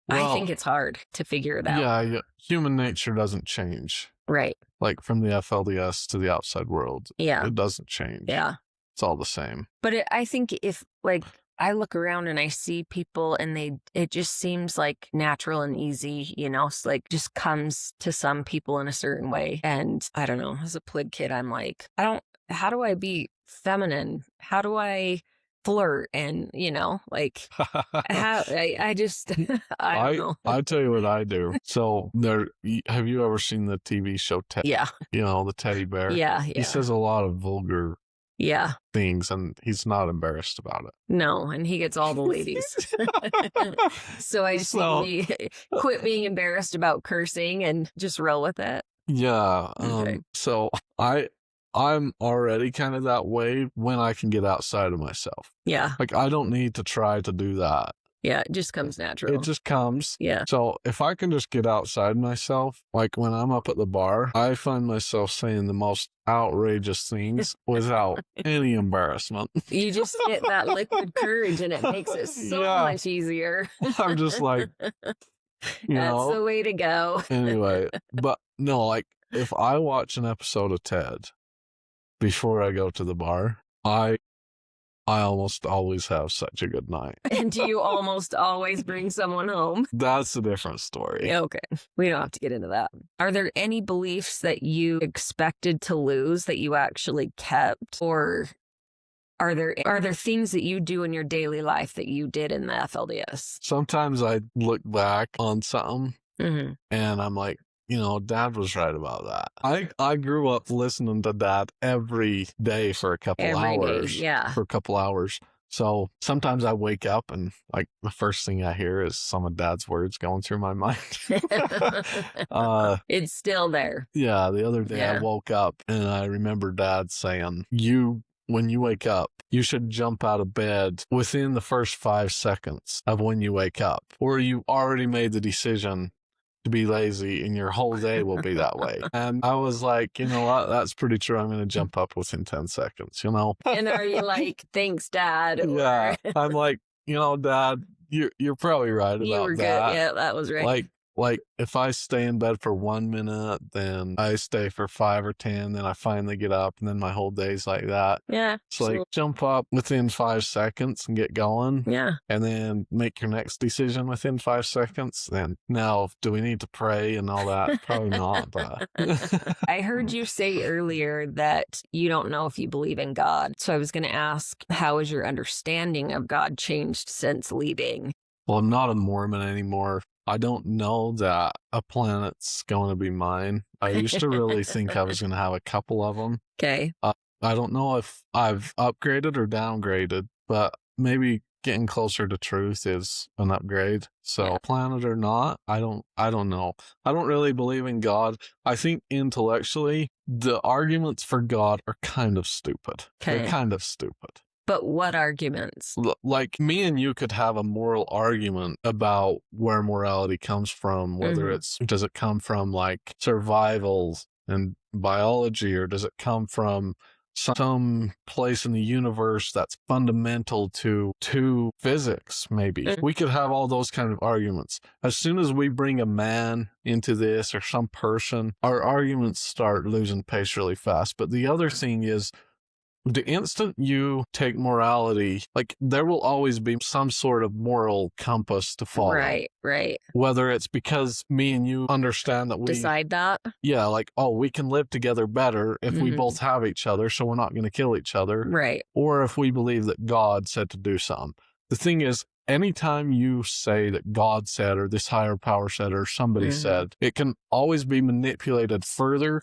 I think it's hard to figure it out. Yeah, human nature doesn't change. Right. Like from the FLDS to the outside world. Yeah. It doesn't change. Yeah. It's all the same. But I think if, like, I look around and I see people and it just seems like natural and easy, you know, it's like just comes to some people in a certain way. And I don't know, as a plig kid, I'm like, how do I be feminine? How do I flirt? And, you know, like, I don't know. I tell you what I do. So have you ever seen the TV show Teddy? Yeah. You know, the teddy bear? Yeah. He says a lot of vulgar things, and he's not embarrassed about it. No, and he gets all the ladies. So I just need to quit being embarrassed about cursing and just roll with it. Yeah. So I'm already kind of that way when I can get outside of myself. Yeah. Like, I don't need to try to do that Yeah, it just comes natural. It just comes. Yeah. So if I can just get outside myself, like when I'm up at the bar, I find myself saying the most outrageous things without any embarrassment. You just get that liquid courage and it makes it so much easier. I'm just like, That's the way to go. Anyway, but no, like if I watch an episode of Ted before I go to the bar, I almost always have such a good night. And do you almost always bring someone home? That's a different story. Okay. We don't have to get into that. Are there any beliefs that you expected to lose that you actually kept? Or are there things that you do in your daily life that you did in the FLDS? Sometimes I look back on something Mm-hmm. and I'm like, Dad was right about that. I grew up listening to Dad every day for a couple hours. For a couple hours. So sometimes I wake up and like the first thing I hear is some of Dad's words going through my mind. It's still there. Yeah. The other day I woke up and I remember Dad saying, when you wake up, you should jump out of bed within the first 5 seconds of when you wake up, or you already made the decision to be lazy and your whole day will be that way. And I was like, you know what? That's pretty true. I'm going to jump up within 10 seconds, And are you like, thanks, Dad? Yeah. I'm like, Dad, you're probably right about that. You were good. Yeah, that was right. Like if I stay in bed for 1 minute, then I stay for 5 or 10, then I finally get up, and then my whole day's like that. Yeah. So like jump up within 5 seconds and get going. Yeah. And then make your next decision within 5 seconds. Then now, do we need to pray and all that? Probably not, but I heard you say earlier that you don't know if you believe in God. So I was going to ask, how has your understanding of God changed since leaving? Well, I'm not a Mormon anymore. I don't know that a planet's going to be mine. I used to really think I was going to have a couple of them. Okay. I don't know if I've upgraded or downgraded, but maybe getting closer to truth is an upgrade. So planet or not, I don't know. I don't really believe in God. I think intellectually, the arguments for God are kind of stupid. Okay. They're kind of stupid. But what arguments? Like me and you could have a moral argument about where morality comes from, whether does it come from like survival and biology, or does it come from some place in the universe that's fundamental to physics, maybe. We could have all those kind of arguments. As soon as we bring a man into this or some person, our arguments start losing pace really fast. But the other thing is, the instant you take morality, like there will always be some sort of moral compass to follow. Right. Whether it's because me and you understand that we decide that. Yeah, like, oh, we can live together better if we both have each other, so we're not going to kill each other. Right. Or if we believe that God said to do something. The thing is, anytime you say that God said or this higher power said or somebody said, it can always be manipulated further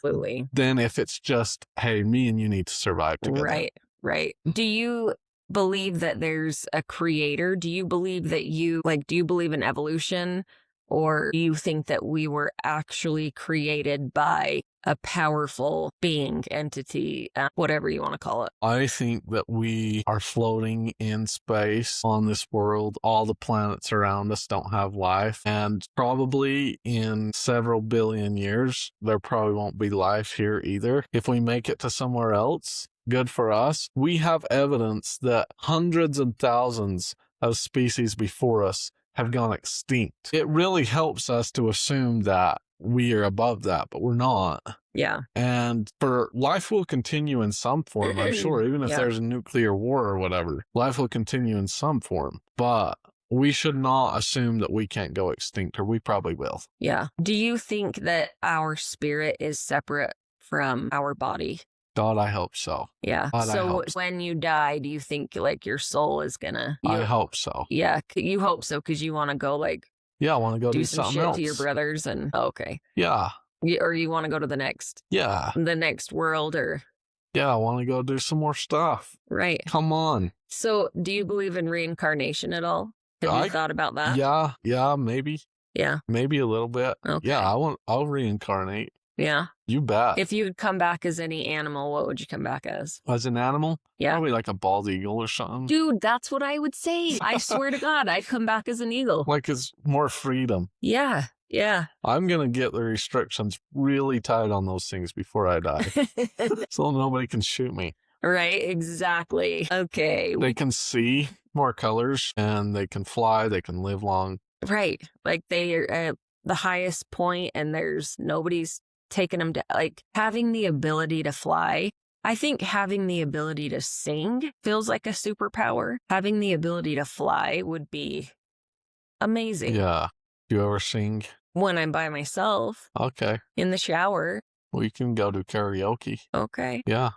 than if it's just, hey, me and you need to survive together. Right. Do you believe that there's a creator? Do you believe that do you believe in evolution? Or do you think that we were actually created by a powerful being, entity, whatever you want to call it? I think that we are floating in space on this world. All the planets around us don't have life. And probably in several billion years, there probably won't be life here either. If we make it to somewhere else, good for us. We have evidence that hundreds and thousands of species before us have gone extinct. It really helps us to assume that we are above that, but we're not. Yeah. And for life will continue in some form, I'm sure, even if there's a nuclear war or whatever, life will continue in some form. But we should not assume that we can't go extinct, or we probably will. Yeah. Do you think that our spirit is separate from our body? God, I hope so. Yeah. God, so when you die, do you think like your soul is gonna? I hope so. Yeah, you hope so because you want to go like. Yeah, I want to go do some something shit else to your brothers and okay. Yeah. Or you want to go to the next. Yeah. The next world or. Yeah, I want to go do some more stuff. Right. Come on. So, do you believe in reincarnation at all? Have you thought about that? Yeah, maybe. Yeah. Maybe a little bit. Okay. Yeah, I'll reincarnate. Yeah. You bet. If you would come back as any animal, what would you come back as? As an animal? Yeah. Probably like a bald eagle or something. Dude, that's what I would say. I swear to God, I'd come back as an eagle. Like it's more freedom. Yeah. Yeah. I'm going to get the restrictions really tight on those things before I die. So nobody can shoot me. Right, exactly. Okay. They can see more colors and they can fly, they can live long. Right. Like they are at the highest point and nobody's taking them to, like, having the ability to fly. I think having the ability to sing feels like a superpower. Having the ability to fly would be amazing. Yeah. Do you ever sing? When I'm by myself. Okay. In the shower. Well, you can go to karaoke. Okay. Yeah.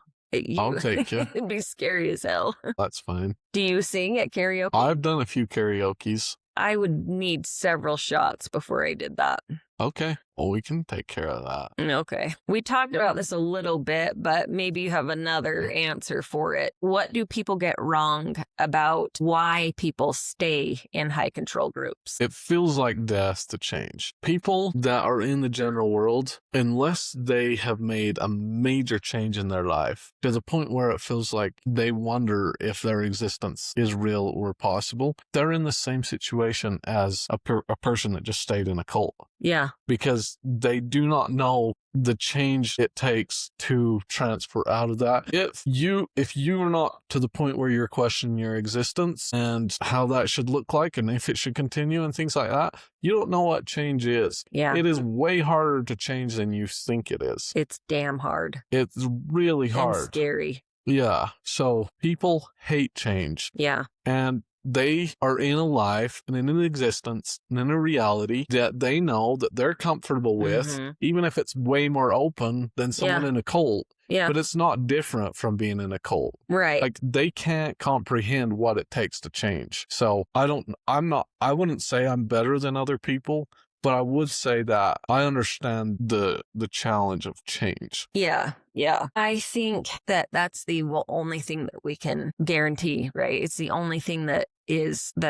I'll take you. It'd be scary as hell. That's fine. Do you sing at karaoke? I've done a few karaokes. I would need several shots before I did that. Okay. Well, we can take care of that. Okay. We talked about this a little bit, but maybe you have another answer for it. What do people get wrong about why people stay in high control groups? It feels like death to change. People that are in the general world, unless they have made a major change in their life to the point where it feels like they wonder if their existence is real or possible, they're in the same situation as a person that just stayed in a cult. Yeah. Because they do not know the change it takes to transfer out of that. If you are not to the point where you're questioning your existence and how that should look like and if it should continue and things like that, you don't know what change is. Yeah. It is way harder to change than you think it is. It's damn hard. It's really hard. And scary. Yeah. So people hate change. Yeah. And they are in a life and in an existence and in a reality that they know that they're comfortable with, even if it's way more open than someone in a cult. Yeah. But it's not different from being in a cult. Right. Like they can't comprehend what it takes to change. So I wouldn't say I'm better than other people, but I would say that I understand the challenge of change. Yeah. Yeah. I think that that's the only thing that we can guarantee, right? It's the only thing that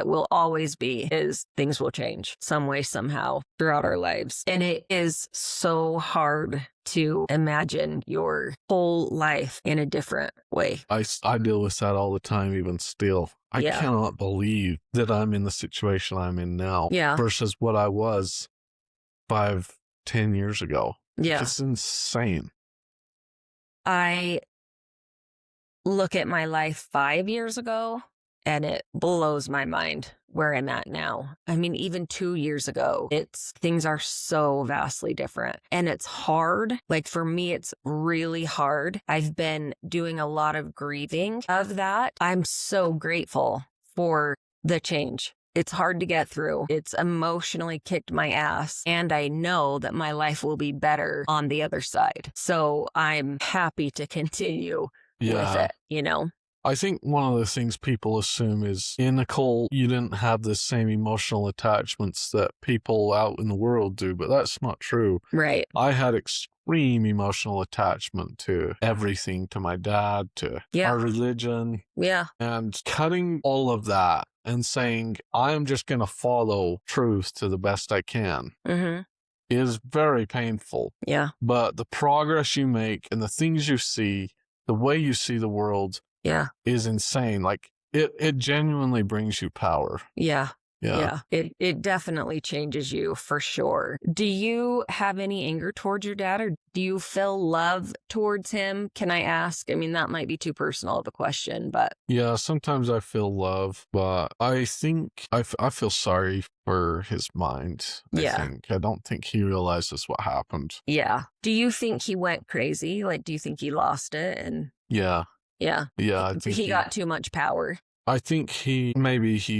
will always be is things will change some way, somehow throughout our lives. And it is so hard to imagine your whole life in a different way. I deal with that all the time, even still. I cannot believe that I'm in the situation I'm in now versus what I was 5-10 years ago. Yeah. It's insane. I look at my life 5 years ago and it blows my mind where I'm at now. I mean, even 2 years ago, things are so vastly different and it's hard. Like for me, it's really hard. I've been doing a lot of grieving of that. I'm so grateful for the change. It's hard to get through. It's emotionally kicked my ass. And I know that my life will be better on the other side. So I'm happy to continue with it, you know? I think one of the things people assume is in a cult, you didn't have the same emotional attachments that people out in the world do, but that's not true. Right. I had extreme emotional attachment to everything, to my dad, to our religion. Yeah. And cutting all of that and saying, I'm just going to follow truth to the best I can is very painful. Yeah. But the progress you make and the things you see, the way you see the world is insane. Like it genuinely brings you power. Yeah. It definitely changes you for sure. Do you have any anger towards your dad or do you feel love towards him? Can I ask? I mean, that might be too personal of a question, but. Yeah, sometimes I feel love, but I think I feel sorry for his mind. I don't think he realizes what happened. Yeah. Do you think he went crazy? Like, do you think he lost it? And Yeah. Yeah. I think he got too much power. I think he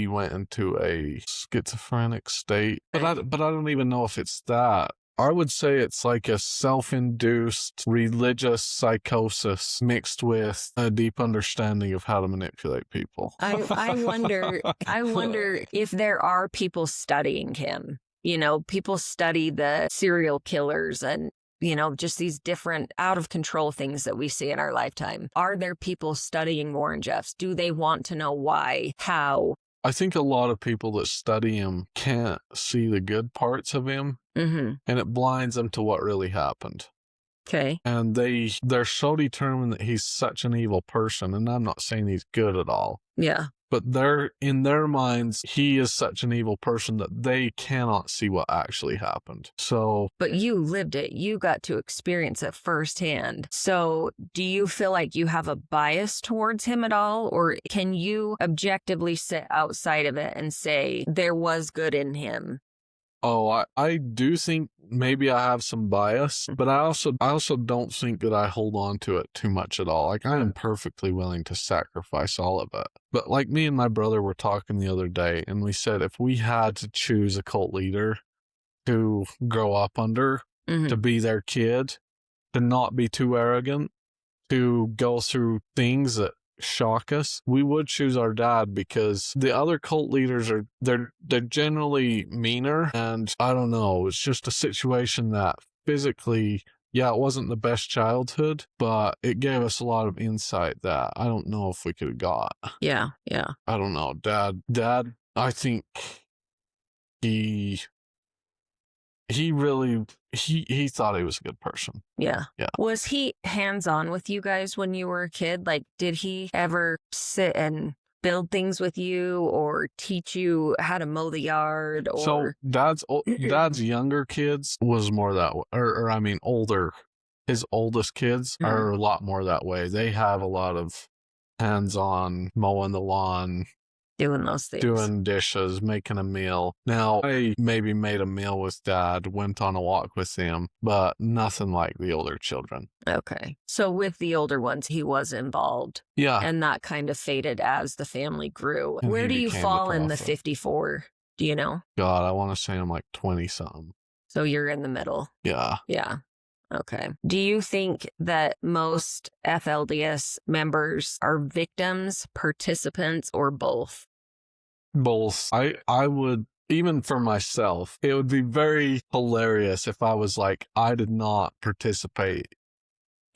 went into a schizophrenic state, but I don't even know if it's that. I would say it's like a self-induced religious psychosis mixed with a deep understanding of how to manipulate people. I wonder if there are people studying him. You know, people study the serial killers and just these different out of control things that we see in our lifetime. Are there people studying Warren Jeffs? Do they want to know why, how? I think a lot of people that study him can't see the good parts of him, and it blinds them to what really happened. Okay. And they're so determined that he's such an evil person. And I'm not saying he's good at all. Yeah. But in their minds, he is such an evil person that they cannot see what actually happened. So. But you lived it. You got to experience it firsthand. So do you feel like you have a bias towards him at all? Or can you objectively sit outside of it and say there was good in him? Oh, I do think maybe I have some bias, but I also don't think that I hold on to it too much at all. Like, I am perfectly willing to sacrifice all of it. But like, me and my brother were talking the other day, and we said if we had to choose a cult leader to grow up under, to be their kid, to not be too arrogant, to go through things that shock us, we would choose our dad, because the other cult leaders they're generally meaner, and I don't know, it's just a situation that physically, yeah, it wasn't the best childhood, but it gave us a lot of insight that I don't know if we could have got. Yeah. I don't know. Dad, I think he really thought he was a good person. Yeah. Yeah. Was he hands-on with you guys when you were a kid? Like, did he ever sit and build things with you or teach you how to mow the yard? Or So dad's younger kids was more that way, or I mean older. His oldest kids are a lot more that way. They have a lot of hands-on, mowing the lawn, doing those things, doing dishes, making a meal. Now, I maybe made a meal with dad, went on a walk with him, but nothing like the older children. Okay. So with the older ones, he was involved. Yeah. And that kind of faded as the family grew. And where he do you became fall the in the prophet. 54? Do you know? God, I want to say I'm like 20-something. So you're in the middle. Yeah. Yeah. Okay. Do you think that most FLDS members are victims, participants, or both? Both. I would, even for myself, it would be very hilarious if I was like, I did not participate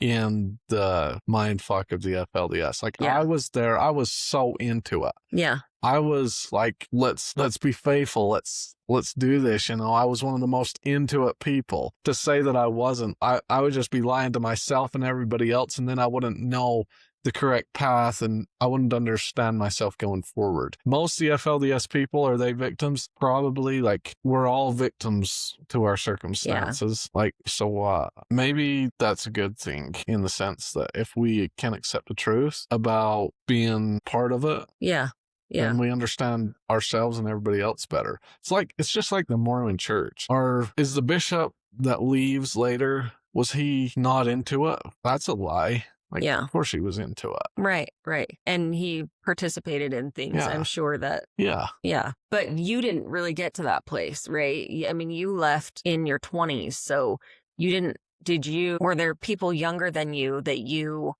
in the mindfuck of the FLDS. Like, Yeah. I was there. I was so into it. Yeah. I was like, let's be faithful. Let's do this. You know, I was one of the most into it people. To say that I wasn't, I would just be lying to myself and everybody else, and then I wouldn't know the correct path, and I wouldn't understand myself going forward. Most of the FLDS people, are they victims? Probably. Like, we're all victims to our circumstances. Yeah. Like, so maybe that's a good thing, in the sense that if we can accept the truth about being part of it, yeah, then we understand ourselves and everybody else better. It's just like the Mormon church. Or is the bishop that leaves later, was he not into it? That's a lie. Like, yeah. Of course he was into it. Right. And he participated in things. Yeah. I'm sure that. Yeah. Yeah. But you didn't really get to that place, right? I mean, you left in your 20s. So you didn't, were there people younger than you that you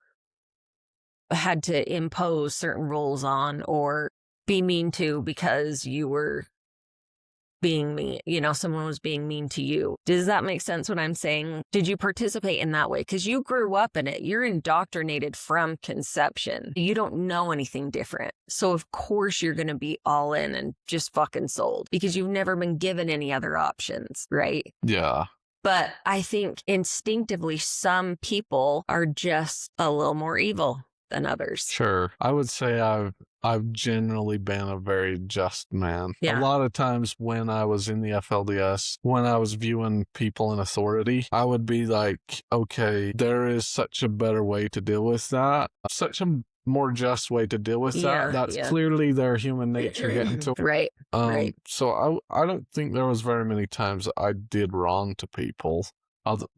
had to impose certain rules on or be mean to because you were being mean, someone was being mean to you? Does that make sense what I'm saying? Did you participate in that way? Because you grew up in it. You're indoctrinated from conception. You don't know anything different. So of course you're going to be all in and just fucking sold because you've never been given any other options, right? Yeah. But I think instinctively some people are just a little more evil than others. Sure. I would say I've generally been a very just man. Yeah. A lot of times when I was in the FLDS, when I was viewing people in authority, I would be like, okay, there is such a better way to deal with that. Such a more just way to deal with that. That's clearly their human nature getting to. Right. Right. So I don't think there was very many times that I did wrong to people.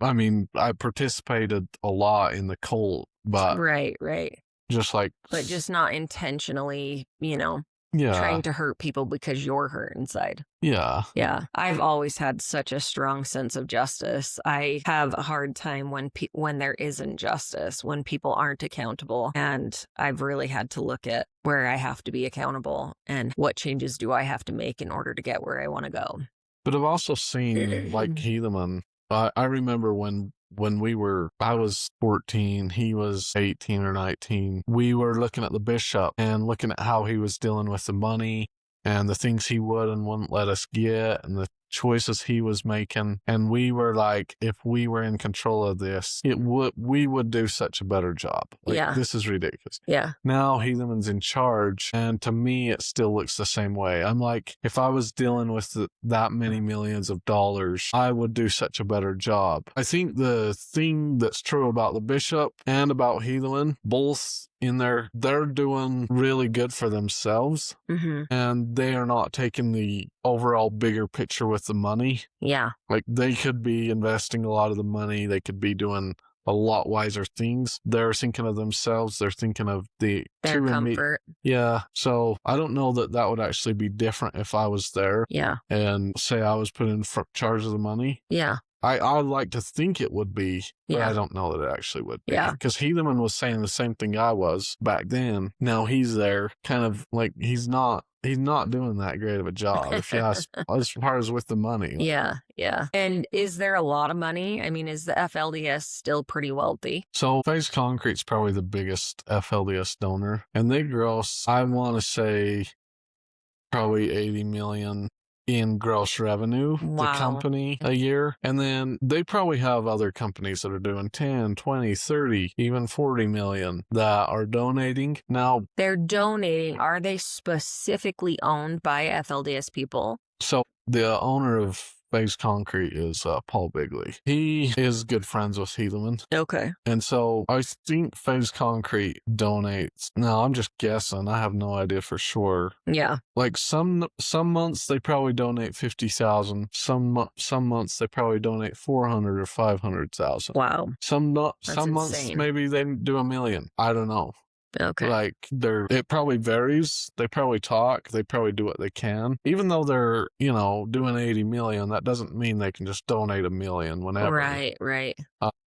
I mean, I participated a lot in the cult, but right. But just not intentionally, yeah, trying to hurt people because you're hurt inside. Yeah. Yeah. I've always had such a strong sense of justice. I have a hard time when there isn't justice, when people aren't accountable. And I've really had to look at where I have to be accountable and what changes do I have to make in order to get where I want to go. But I've also seen, like, Helaman. I remember when I was 14, he was 18 or 19, we were looking at the bishop and looking at how he was dealing with the money and the things he would and wouldn't let us get and the choices he was making, and we were like, if we were in control of this, we would do such a better job. Like, this is ridiculous. Yeah. Now Heathen's in charge, and to me, it still looks the same way. I'm like, if I was dealing with that many millions of dollars, I would do such a better job. I think the thing that's true about the bishop and about Heathen, both in there, they're doing really good for themselves, and they are not taking the overall bigger picture with the money. Yeah. Like, they could be investing a lot of the money. They could be doing a lot wiser things. They're thinking of themselves. They're thinking of their comfort. Yeah. So I don't know that would actually be different if I was there. Yeah. And say I was put in charge of the money. Yeah. I like to think it would be, but I don't know that it actually would be. Yeah. Because Heathen was saying the same thing I was back then. Now he's there, kind of like he's not doing that great of a job, if you ask, as far as with the money. Yeah, yeah. And is there a lot of money? I mean, is the FLDS still pretty wealthy? So Phase Concrete's probably the biggest FLDS donor, and they gross, I want to say, probably $80 million in gross revenue, the company, a year. And then they probably have other companies that are doing 10, 20, 30, even 40 million that are donating. Now, they're donating. Are they specifically owned by FLDS people? So the owner of Phase Concrete is Paul Bigley. He is good friends with Heathen. Okay. And so I think Phase Concrete donates. Now, I'm just guessing. I have no idea for sure. Yeah. Like some months they probably donate 50,000. Some months they probably donate 400 or 500,000. Wow. Some insane. months maybe they do $1 million. I don't know. Okay. Like, it probably varies. They probably talk. They probably do what they can. Even though they're, doing 80 million, that doesn't mean they can just donate $1 million whenever. Right.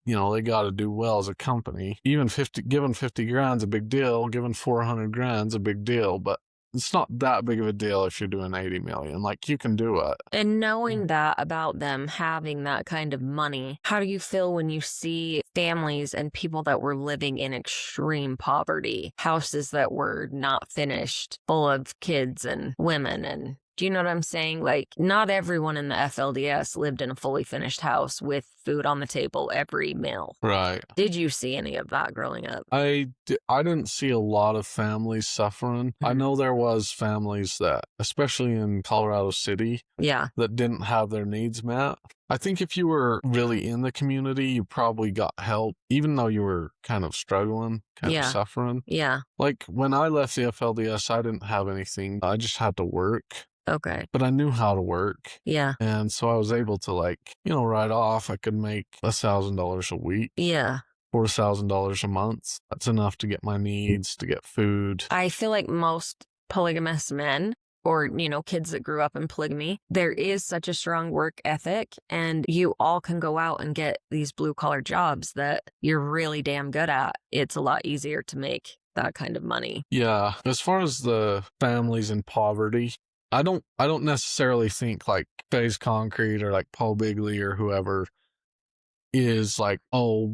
They got to do well as a company. Even giving 50 grand's a big deal. Giving 400 grand's a big deal. But it's not that big of a deal if you're doing 80 million. Like, you can do it. And knowing that about them having that kind of money, how do you feel when you see families and people that were living in extreme poverty, houses that were not finished, full of kids and women and do you know what I'm saying? Like, not everyone in the FLDS lived in a fully finished house with food on the table every meal. Right. Did you see any of that growing up? I didn't see a lot of families suffering. I know there was families that, especially in Colorado City, that didn't have their needs met. I think if you were really in the community, you probably got help, even though you were kind of struggling, kind of suffering. Yeah. Like, when I left the FLDS, I didn't have anything. I just had to work. Okay. But I knew how to work. Yeah. And so I was able to, right off, I could make $1,000 a week. Yeah. $4,000 a month. That's enough to get my needs, to get food. I feel like most polygamous men or, kids that grew up in polygamy, there is such a strong work ethic and you all can go out and get these blue collar jobs that you're really damn good at. It's a lot easier to make that kind of money. Yeah. As far as the families in poverty, I don't necessarily think like Phase Concrete or like Paul Bigley or whoever is like, oh,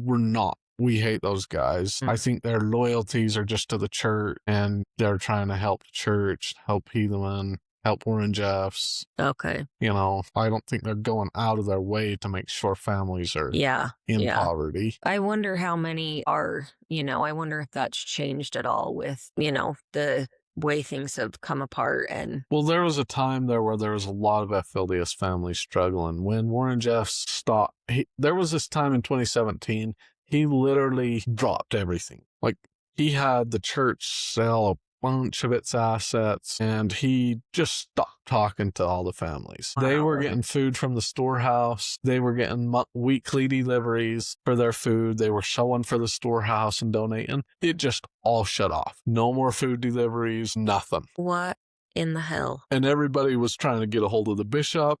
we hate those guys. I think their loyalties are just to the church and they're trying to help the church, help Heathen, help Jaden Jeffs. Okay. I don't think they're going out of their way to make sure families are in poverty. I wonder how many are, I wonder if that's changed at all with, the way things have come apart. And well, there was a time there where there was a lot of FLDS families struggling. When Jaden Jeffs stopped, there was this time in 2017, he literally dropped everything. Like, he had the church sell a bunch of its assets and he just stopped talking to all the families. Wow. They were getting food from the storehouse. They were getting weekly deliveries for their food. They were showing for the storehouse and donating. It just all shut off. No more food deliveries, nothing. What in the hell? And everybody was trying to get a hold of the bishop.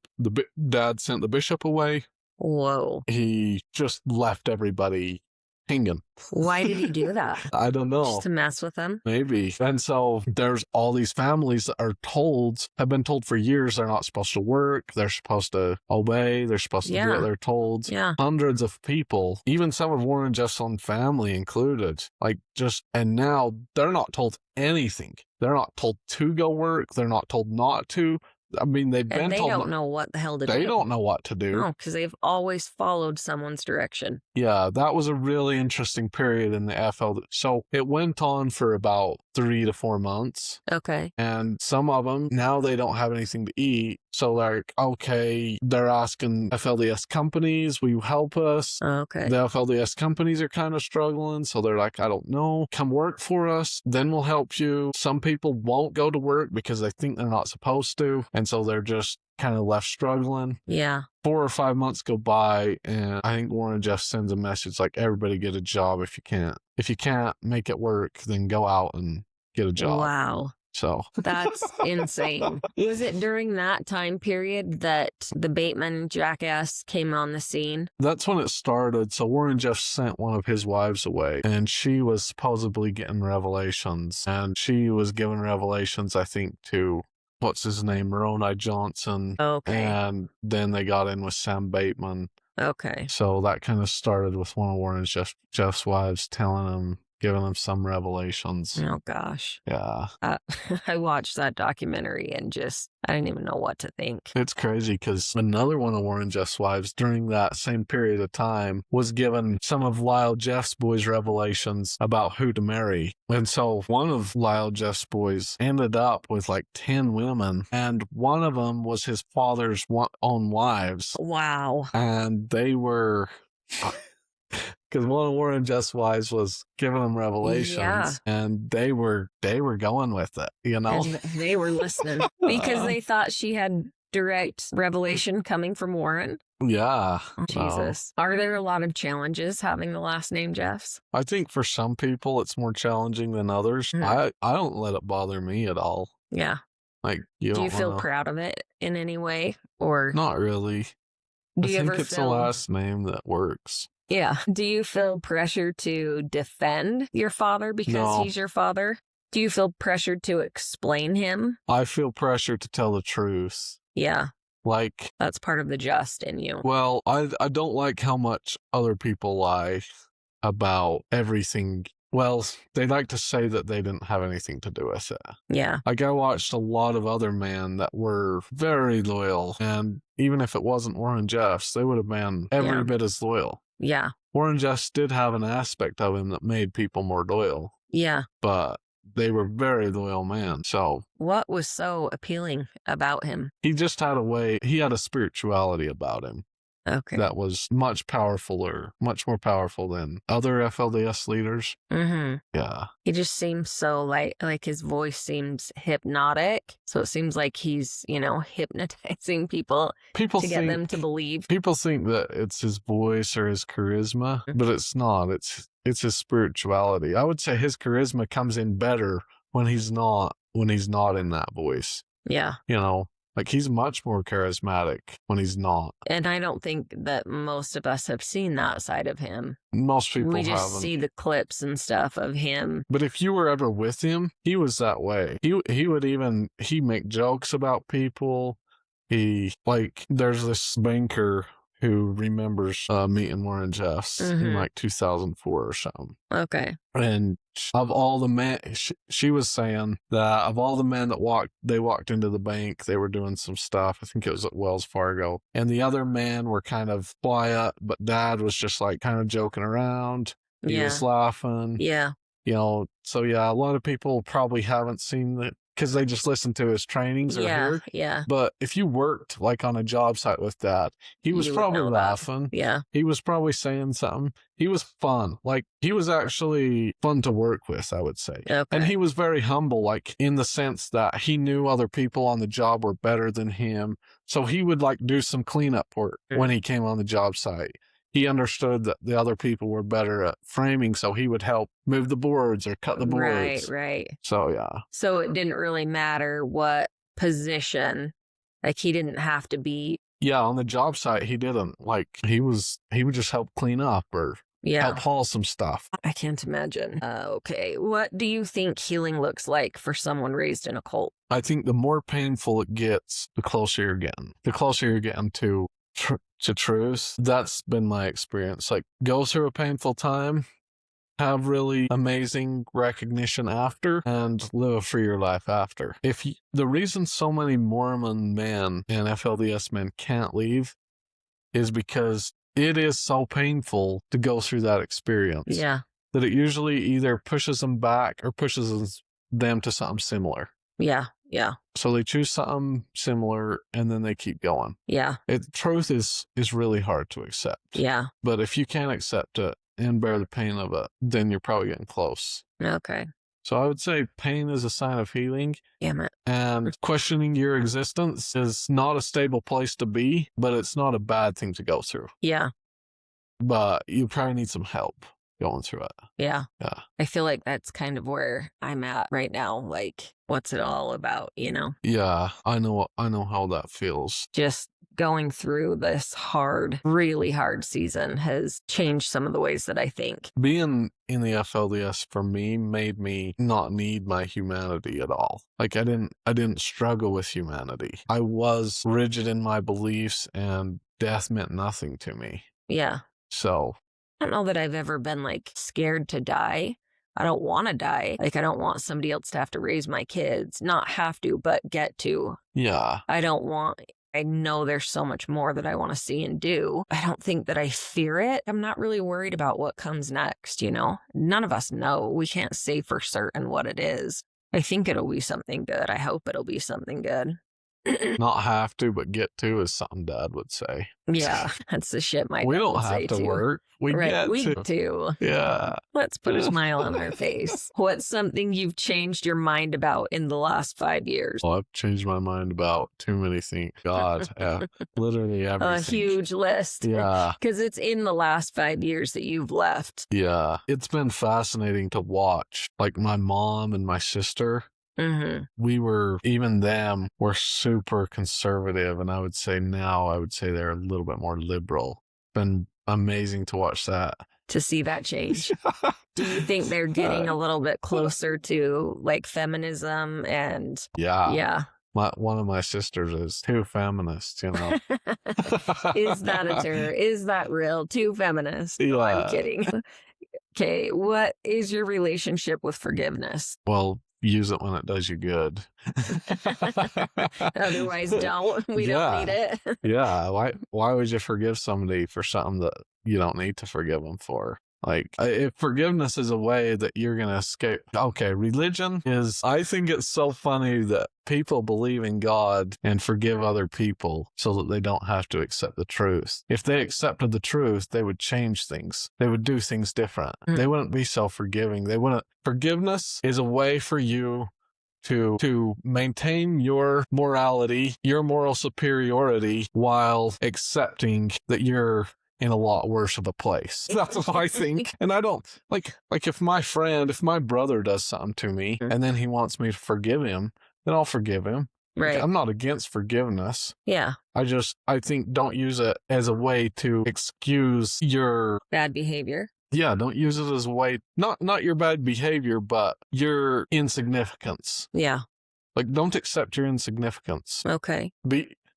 Dad sent the bishop away. Whoa. He just left everybody hanging. Why did he do that? I don't know. Just to mess with them? Maybe. And so there's all these families that have been told for years they're not supposed to work. They're supposed to obey. They're supposed to do what they're told. Yeah. Hundreds of people, even some of Jaden Jeffs' own family included, and now they're not told anything. They're not told to go work. They're not told not to. I mean, they've been And they told don't know what the hell to do. they don't know what to do. No, because they've always followed someone's direction. Yeah, that was a really interesting period in the FLDS. So it went on for about 3 to 4 months. Okay. And some of them, now they don't have anything to eat. So like, okay, they're asking FLDS companies, will you help us? Okay. The FLDS companies are kind of struggling. So they're like, I don't know, come work for us, then we'll help you. Some people won't go to work because they think they're not supposed to. And so they're just kind of left struggling. Yeah. 4 or 5 months go by, and I think Warren Jeffs sends a message like, everybody get a job if you can't. If you can't make it work, then go out and get a job. Wow. So that's insane. Was it during that time period that the Bateman jackass came on the scene? That's when it started. So Warren Jeffs sent one of his wives away, and she was supposedly getting revelations. And she was giving revelations, I think, to what's his name, Moroni Johnson. Okay. And then they got in with Sam Bateman. Okay. So that kind of started with one of Warren Jeffs' wives telling him, giving him some revelations. Oh, gosh. Yeah. I watched that documentary and I didn't even know what to think. It's crazy because another one of Warren Jeffs' wives during that same period of time was given some of Lyle Jeffs' boys' revelations about who to marry. And so one of Lyle Jeffs' boys ended up with like 10 women, and one of them was his father's own wives. Wow. And they were... Because one of Warren Jeffs' wives was giving them revelations, and they were going with it, you know? And they were listening because they thought she had direct revelation coming from Warren. Yeah. Oh, Jesus. Are there a lot of challenges having the last name Jeffs? I think for some people it's more challenging than others. I don't let it bother me at all. Yeah. Like, do you feel proud of it in any way, or not really? Do you ever think it's the last name that works. Yeah. Do you feel pressure to defend your father because he's your father? Do you feel pressured to explain him? I feel pressure to tell the truth. Yeah. Like, that's part of the just in you. Well, I don't like how much other people lie about everything. Well, they like to say that they didn't have anything to do with it. Yeah. Like, I watched a lot of other men that were very loyal, and even if it wasn't Warren Jeffs, they would have been every bit as loyal. Yeah. Warren Jeffs did have an aspect of him that made people more loyal. Yeah. But they were very loyal men, so... What was so appealing about him? He just had he had a spirituality about him. Okay. That was much more powerful than other FLDS leaders. Mm-hmm. Yeah. He just seems so like his voice seems hypnotic. So it seems like he's, hypnotizing people to get them to believe. People think that it's his voice or his charisma, but it's not. It's his spirituality. I would say his charisma comes in better when he's not in that voice. Yeah. Like, he's much more charismatic when he's not. And I don't think that most of us have seen that side of him. Most people haven't. We just see the clips and stuff of him. But if you were ever with him, he was that way. He'd make jokes about people. There's this banker who remembers meeting Warren Jeffs in like 2004 or something. Okay. And of all the men, she was saying that of all the men that walked into the bank, they were doing some stuff. I think it was at Wells Fargo. And the other men were kind of quiet, but Dad was just like kind of joking around. He was laughing. Yeah. So yeah, a lot of people probably haven't seen it because they just listen to his trainings or heard. Yeah. But if you worked like on a job site with Dad, he was probably laughing. Yeah. He was probably saying something. He was fun. Like, he was actually fun to work with, I would say. Okay. And he was very humble, like, in the sense that he knew other people on the job were better than him. So he would like do some cleanup work when he came on the job site. He understood that the other people were better at framing, so he would help move the boards or cut the boards. Right. So, yeah. So it didn't really matter what position, like, he didn't have to be. Yeah, on the job site, he didn't. Like, he would just help clean up or help haul some stuff. I can't imagine. Okay. What do you think healing looks like for someone raised in a cult? I think the more painful it gets, the closer you're getting. The closer you're getting to truth. That's been my experience. Like, go through a painful time, have really amazing recognition after and live a freer life after. The reason so many Mormon men and FLDS men can't leave is because it is so painful to go through that experience. Yeah. That it usually either pushes them back or pushes them to something similar. Yeah. Yeah. So they choose something similar and then they keep going. Yeah. Truth is really hard to accept. Yeah. But if you can't accept it and bear the pain of it, then you're probably getting close. Okay. So I would say pain is a sign of healing. Damn it. And questioning your existence is not a stable place to be, but it's not a bad thing to go through. Yeah. But you probably need some help going through it. Yeah. Yeah. I feel like that's kind of where I'm at right now. Like, what's it all about, you know? Yeah, I know how that feels. Just going through this really hard season has changed some of the ways that I think. Being in the FLDS for me made me not need my humanity at all. Like I didn't struggle with humanity. I was rigid in my beliefs and death meant nothing to me. Yeah. So I don't know that I've ever been like scared to die. I don't want to die. Like, I don't want somebody else to have to raise my kids. Not have to, but get to. yeah. I know there's so much more that I want to see and do. I don't think that I fear it. I'm not really worried about what comes next, you know? None of us know. We can't say for certain what it is. I think it'll be something good. I hope it'll be something good. Not have to, but get to is something Dad would say. Yeah, that's the shit my We dad don't would say have to too. work. We Right, get we to. do. Yeah. Let's put a smile on our face. What's something you've changed your mind about in the last 5 years? Well, I've changed my mind about too many things. God, literally everything. A huge list. Yeah. Because it's in the last 5 years that you've left. Yeah. It's been fascinating to watch. Like my mom and my sister, Mm-hmm. even them were super conservative. And I would say they're a little bit more liberal. Been amazing to watch that. To see that change. Do you think they're getting a little bit closer to like feminism and Yeah. One of my sisters is too feminist, you know. Is that a terror? Is that real? Too feminist? No, I'm kidding. Okay, what is your relationship with forgiveness? Well, use it when it does you good. Otherwise, don't. We don't need it. Yeah. Why would you forgive somebody for something that you don't need to forgive them for? Like, if forgiveness is a way that you're going to escape. Okay, religion is, I think it's so funny that people believe in God and forgive other people so that they don't have to accept the truth. If they accepted the truth, they would change things. They would do things different. They wouldn't be self-forgiving. Forgiveness is a way for you to maintain your morality, your moral superiority, while accepting that you're in a lot worse of a place. That's what I think. And I don't like if my brother does something to me and then he wants me to forgive him, then I'll forgive him. Right. Like, I'm not against forgiveness. Yeah. I think don't use it as a way to excuse your bad behavior. Yeah, don't use it as a way, not your bad behavior, but your insignificance. Yeah. Like, don't accept your insignificance. Okay.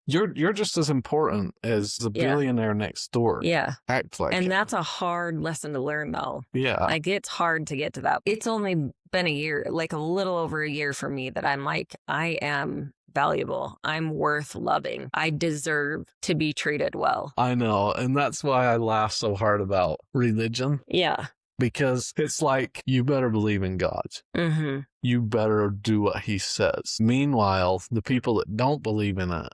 You're just as important as the billionaire next door. Yeah. Act like And it. that's a hard lesson to learn, though. Yeah. Like, it's hard to get to that. It's only been a year, like a little over a year for me that I'm like, I am valuable. I'm worth loving. I deserve to be treated well. I know. And that's why I laugh so hard about religion. Yeah. Because it's like, you better believe in God. Mm-hmm. You better do what he says. Meanwhile, the people that don't believe in it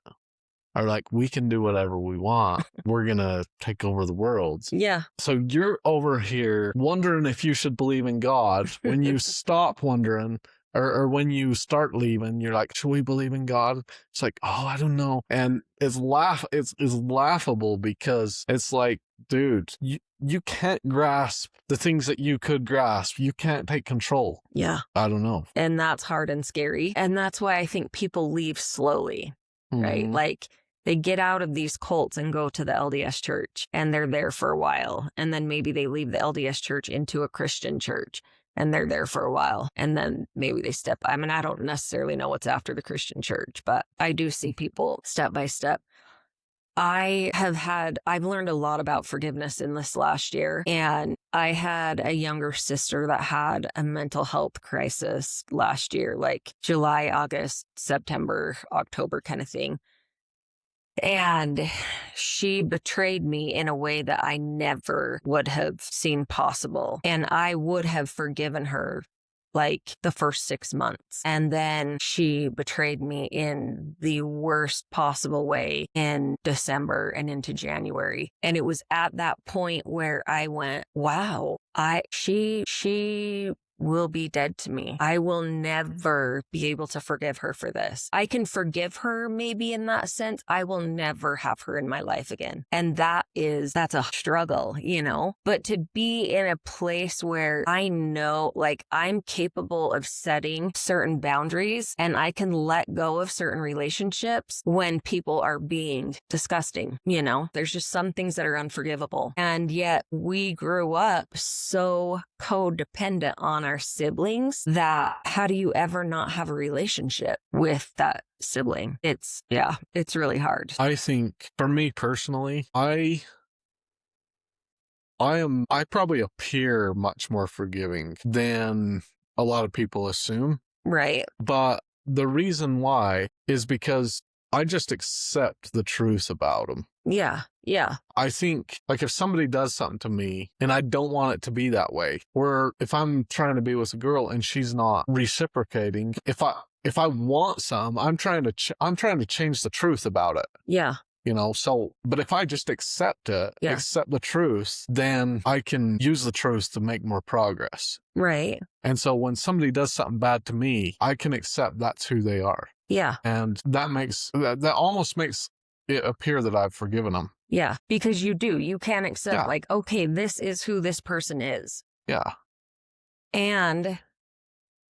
are like, we can do whatever we want. We're going to take over the world. Yeah. So you're over here wondering if you should believe in God. When you stop wondering, or when you start leaving, you're like, should we believe in God? It's like, oh, I don't know. And it's laughable because it's like, dude, you can't grasp the things that you could grasp. You can't take control. Yeah. I don't know. And that's hard and scary. And that's why I think people leave slowly, right? Like, they get out of these cults and go to the LDS church and they're there for a while. And then maybe they leave the LDS church into a Christian church and they're there for a while. And then maybe they I don't necessarily know what's after the Christian church, but I do see people step by step. I've learned a lot about forgiveness in this last year. And I had a younger sister that had a mental health crisis last year, like July, August, September, October kind of thing. And she betrayed me in a way that I never would have seen possible. And I would have forgiven her like the first 6 months. And then she betrayed me in the worst possible way in December and into January. And it was at that point where I went, wow, she will be dead to me. I will never be able to forgive her for this. I can forgive her maybe in that sense. I will never have her in my life again. And that's a struggle, you know, but to be in a place where I know, like, I'm capable of setting certain boundaries and I can let go of certain relationships when people are being disgusting, you know, there's just some things that are unforgivable. And yet we grew up so codependent on our siblings that how do you ever not have a relationship with that sibling? It's really hard. I think for me personally, I probably appear much more forgiving than a lot of people assume. Right. But the reason why is because I just accept the truth about them. Yeah. Yeah. I think, like, if somebody does something to me and I don't want it to be that way, or if I'm trying to be with a girl and she's not reciprocating, if I want some, I'm trying to change the truth about it. Yeah. You know, so, but if I just accept it, accept the truth, then I can use the truth to make more progress. Right. And so when somebody does something bad to me, I can accept that's who they are. Yeah. And that almost makes it appear that I've forgiven them. Yeah. Because you can accept like, okay, this is who this person is. Yeah. And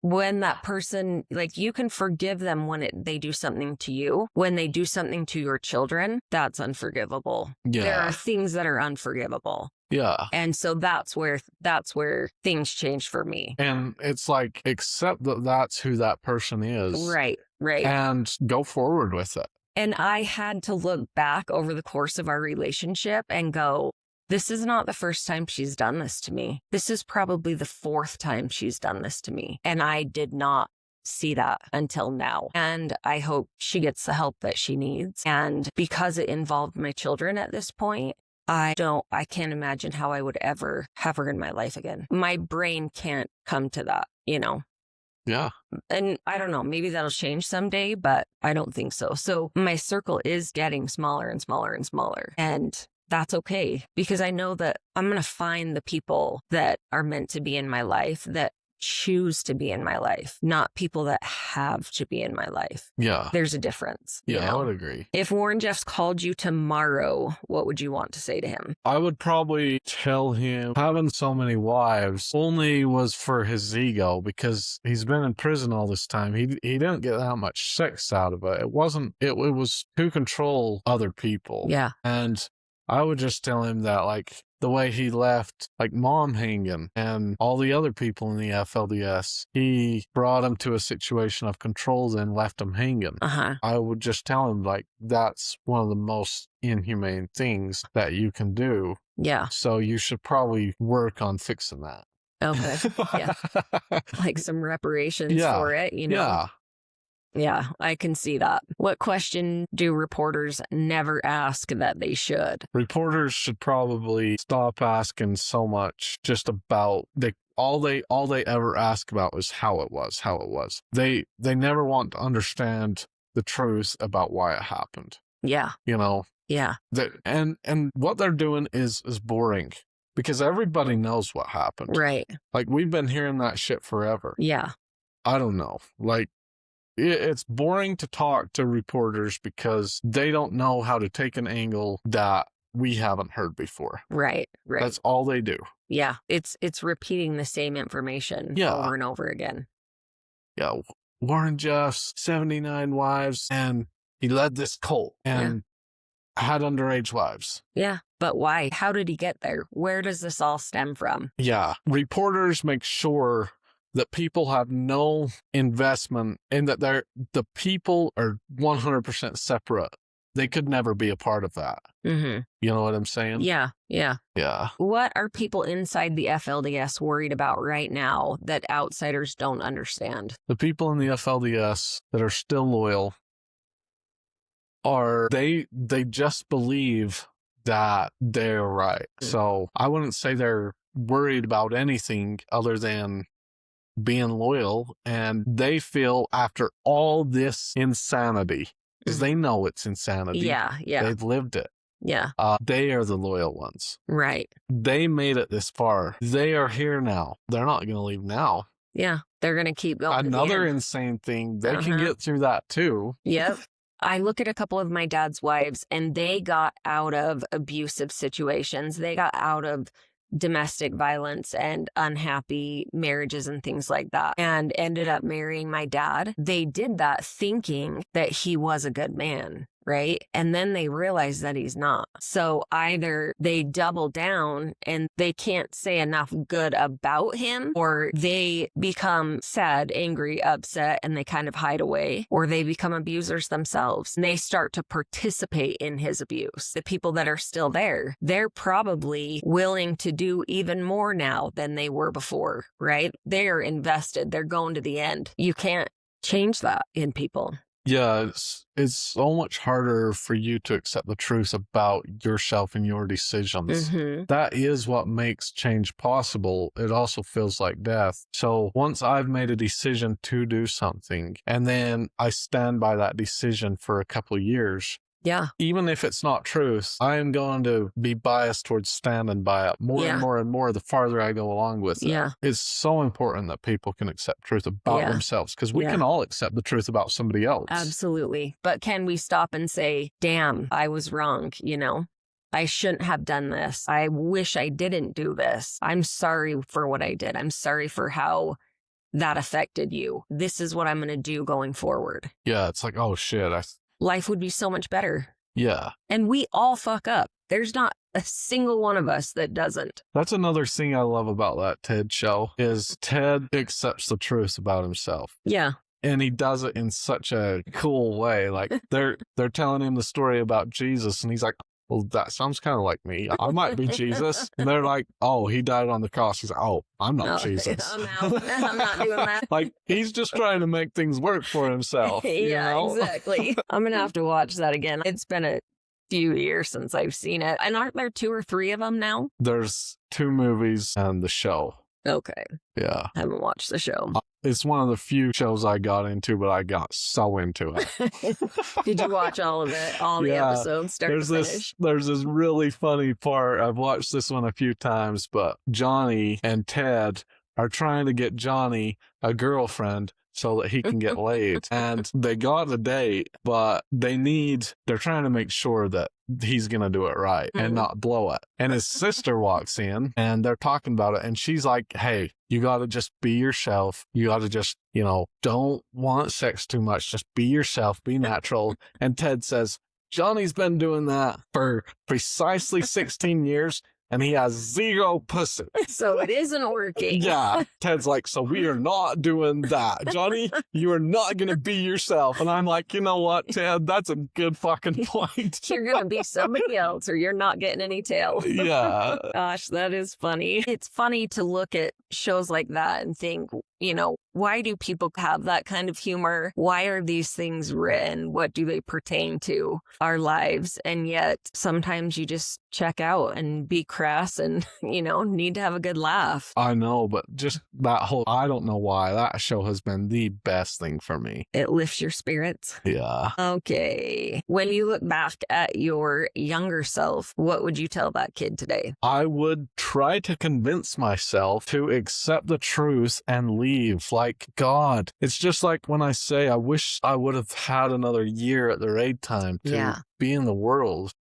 when that person, like, you can forgive them when they do something to you. When they do something to your children, that's unforgivable. Yeah. There are things that are unforgivable. Yeah. And so that's where things change for me. And it's like, accept that that's who that person is. Right. Right. And go forward with it. And I had to look back over the course of our relationship and go, this is not the first time she's done this to me. This is probably the 4th time she's done this to me. And I did not see that until now. And I hope she gets the help that she needs. And because it involved my children at this point, I can't imagine how I would ever have her in my life again. My brain can't come to that, you know? Yeah. And I don't know, maybe that'll change someday, but I don't think so. So my circle is getting smaller and smaller and smaller. And that's okay, because I know that I'm going to find the people that are meant to be in my life, that choose to be in my life, not people that have to be in my life. Yeah. There's a difference. Yeah, you know? I would agree. If Warren Jeffs called you tomorrow, what would you want to say to him? I would probably tell him having so many wives only was for his ego, because he's been in prison all this time. He didn't get that much sex out of it. It was to control other people. Yeah. And I would just tell him that, like, the way he left, like, Mom hanging and all the other people in the FLDS, he brought him to a situation of control, then left him hanging. Uh-huh. I would just tell him, like, that's one of the most inhumane things that you can do. Yeah. So you should probably work on fixing that. Okay. Yeah. Like some reparations for it, you know? Yeah. Yeah, I can see that. What question do reporters never ask that they should? Reporters should probably stop asking so much just about all they ever ask about is how it was. They never want to understand the truth about why it happened. Yeah. You know? Yeah. And what they're doing is boring, because everybody knows what happened. Right. Like, we've been hearing that shit forever. Yeah. I don't know. Like, it's boring to talk to reporters because they don't know how to take an angle that we haven't heard before. Right. That's all they do. Yeah. It's repeating the same information over and over again. Yeah. Warren Jeffs, 79 wives, and he led this cult and had underage wives. Yeah. But why? How did he get there? Where does this all stem from? Yeah. Reporters make sure that people have no investment, and that the people are 100% separate they could never be a part of that. Mm-hmm. You know what I'm saying? Yeah. Yeah. Yeah. What are people inside the FLDS worried about right now that outsiders don't understand? The people in the FLDS that are still loyal they just believe that they're right. So I wouldn't say they're worried about anything other than being loyal, and they feel after all this insanity, because they know it's insanity. Yeah. They've lived it. Yeah. They are the loyal ones. Right. They made it this far. They are here now. They're not going to leave now. Yeah. They're going to keep going. Another insane thing, they can get through that too. Yep. I look at a couple of my dad's wives, and they got out of abusive situations. They got out of domestic violence and unhappy marriages and things like that, and ended up marrying my dad. They did that thinking that he was a good man, right? And then they realize that he's not. So either they double down and they can't say enough good about him, or they become sad, angry, upset, and they kind of hide away, or they become abusers themselves and they start to participate in his abuse. The people that are still there, they're probably willing to do even more now than they were before, right? They're invested. They're going to the end. You can't change that in people. Yeah, it's so much harder for you to accept the truth about yourself and your decisions. Mm-hmm. That is what makes change possible. It also feels like death. So once I've made a decision to do something, and then I stand by that decision for a couple of years, yeah, even if it's not truth, I am going to be biased towards standing by it more and more and more the farther I go along with it. Yeah. It's so important that people can accept truth about themselves, because we can all accept the truth about somebody else. Absolutely. But can we stop and say, damn, I was wrong, you know? I shouldn't have done this. I wish I didn't do this. I'm sorry for what I did. I'm sorry for how that affected you. This is what I'm going to do going forward. Yeah, it's like, oh shit, life would be so much better. Yeah. And we all fuck up. There's not a single one of us that doesn't. That's another thing I love about that TED show, is Ted accepts the truth about himself. Yeah. And he does it in such a cool way. Like they're telling him the story about Jesus, and he's like, well, that sounds kind of like me. I might be Jesus. And they're like, oh, he died on the cross. He's like, oh, I'm not Jesus. I'm not doing that. Like, he's just trying to make things work for himself. Exactly. I'm going to have to watch that again. It's been a few years since I've seen it. And aren't there 2 or 3 of them now? There's 2 movies and the show. Okay. Yeah. I haven't watched the show. It's one of the few shows I got into, but I got so into it. Did you watch all of it? All the episodes, start to finish? There's this really funny part. I've watched this one a few times, but Johnny and Ted are trying to get Johnny a girlfriend so that he can get laid. And they got a date, but they're trying to make sure that he's going to do it right and not blow it. And his sister walks in and they're talking about it. And she's like, hey, you got to just be yourself. You got to just, don't want sex too much. Just be yourself, be natural. And Ted says, Johnny's been doing that for precisely 16 years. And he has 0 pussy. So it isn't working. Yeah. Ted's like, so we are not doing that. Johnny, you are not going to be yourself. And I'm like, you know what, Ted? That's a good fucking point. You're going to be somebody else or you're not getting any tail. Yeah. Gosh, that is funny. It's funny to look at shows like that and think, why do people have that kind of humor? Why are these things written? What do they pertain to our lives? And yet sometimes you just check out and be crass and, need to have a good laugh. I know, but just I don't know why that show has been the best thing for me. It lifts your spirits. Yeah. Okay. When you look back at your younger self, what would you tell that kid today? I would try to convince myself to accept the truth and leave. Like, God, it's just like when I say, I wish I would have had another year at the raid time to be in the world.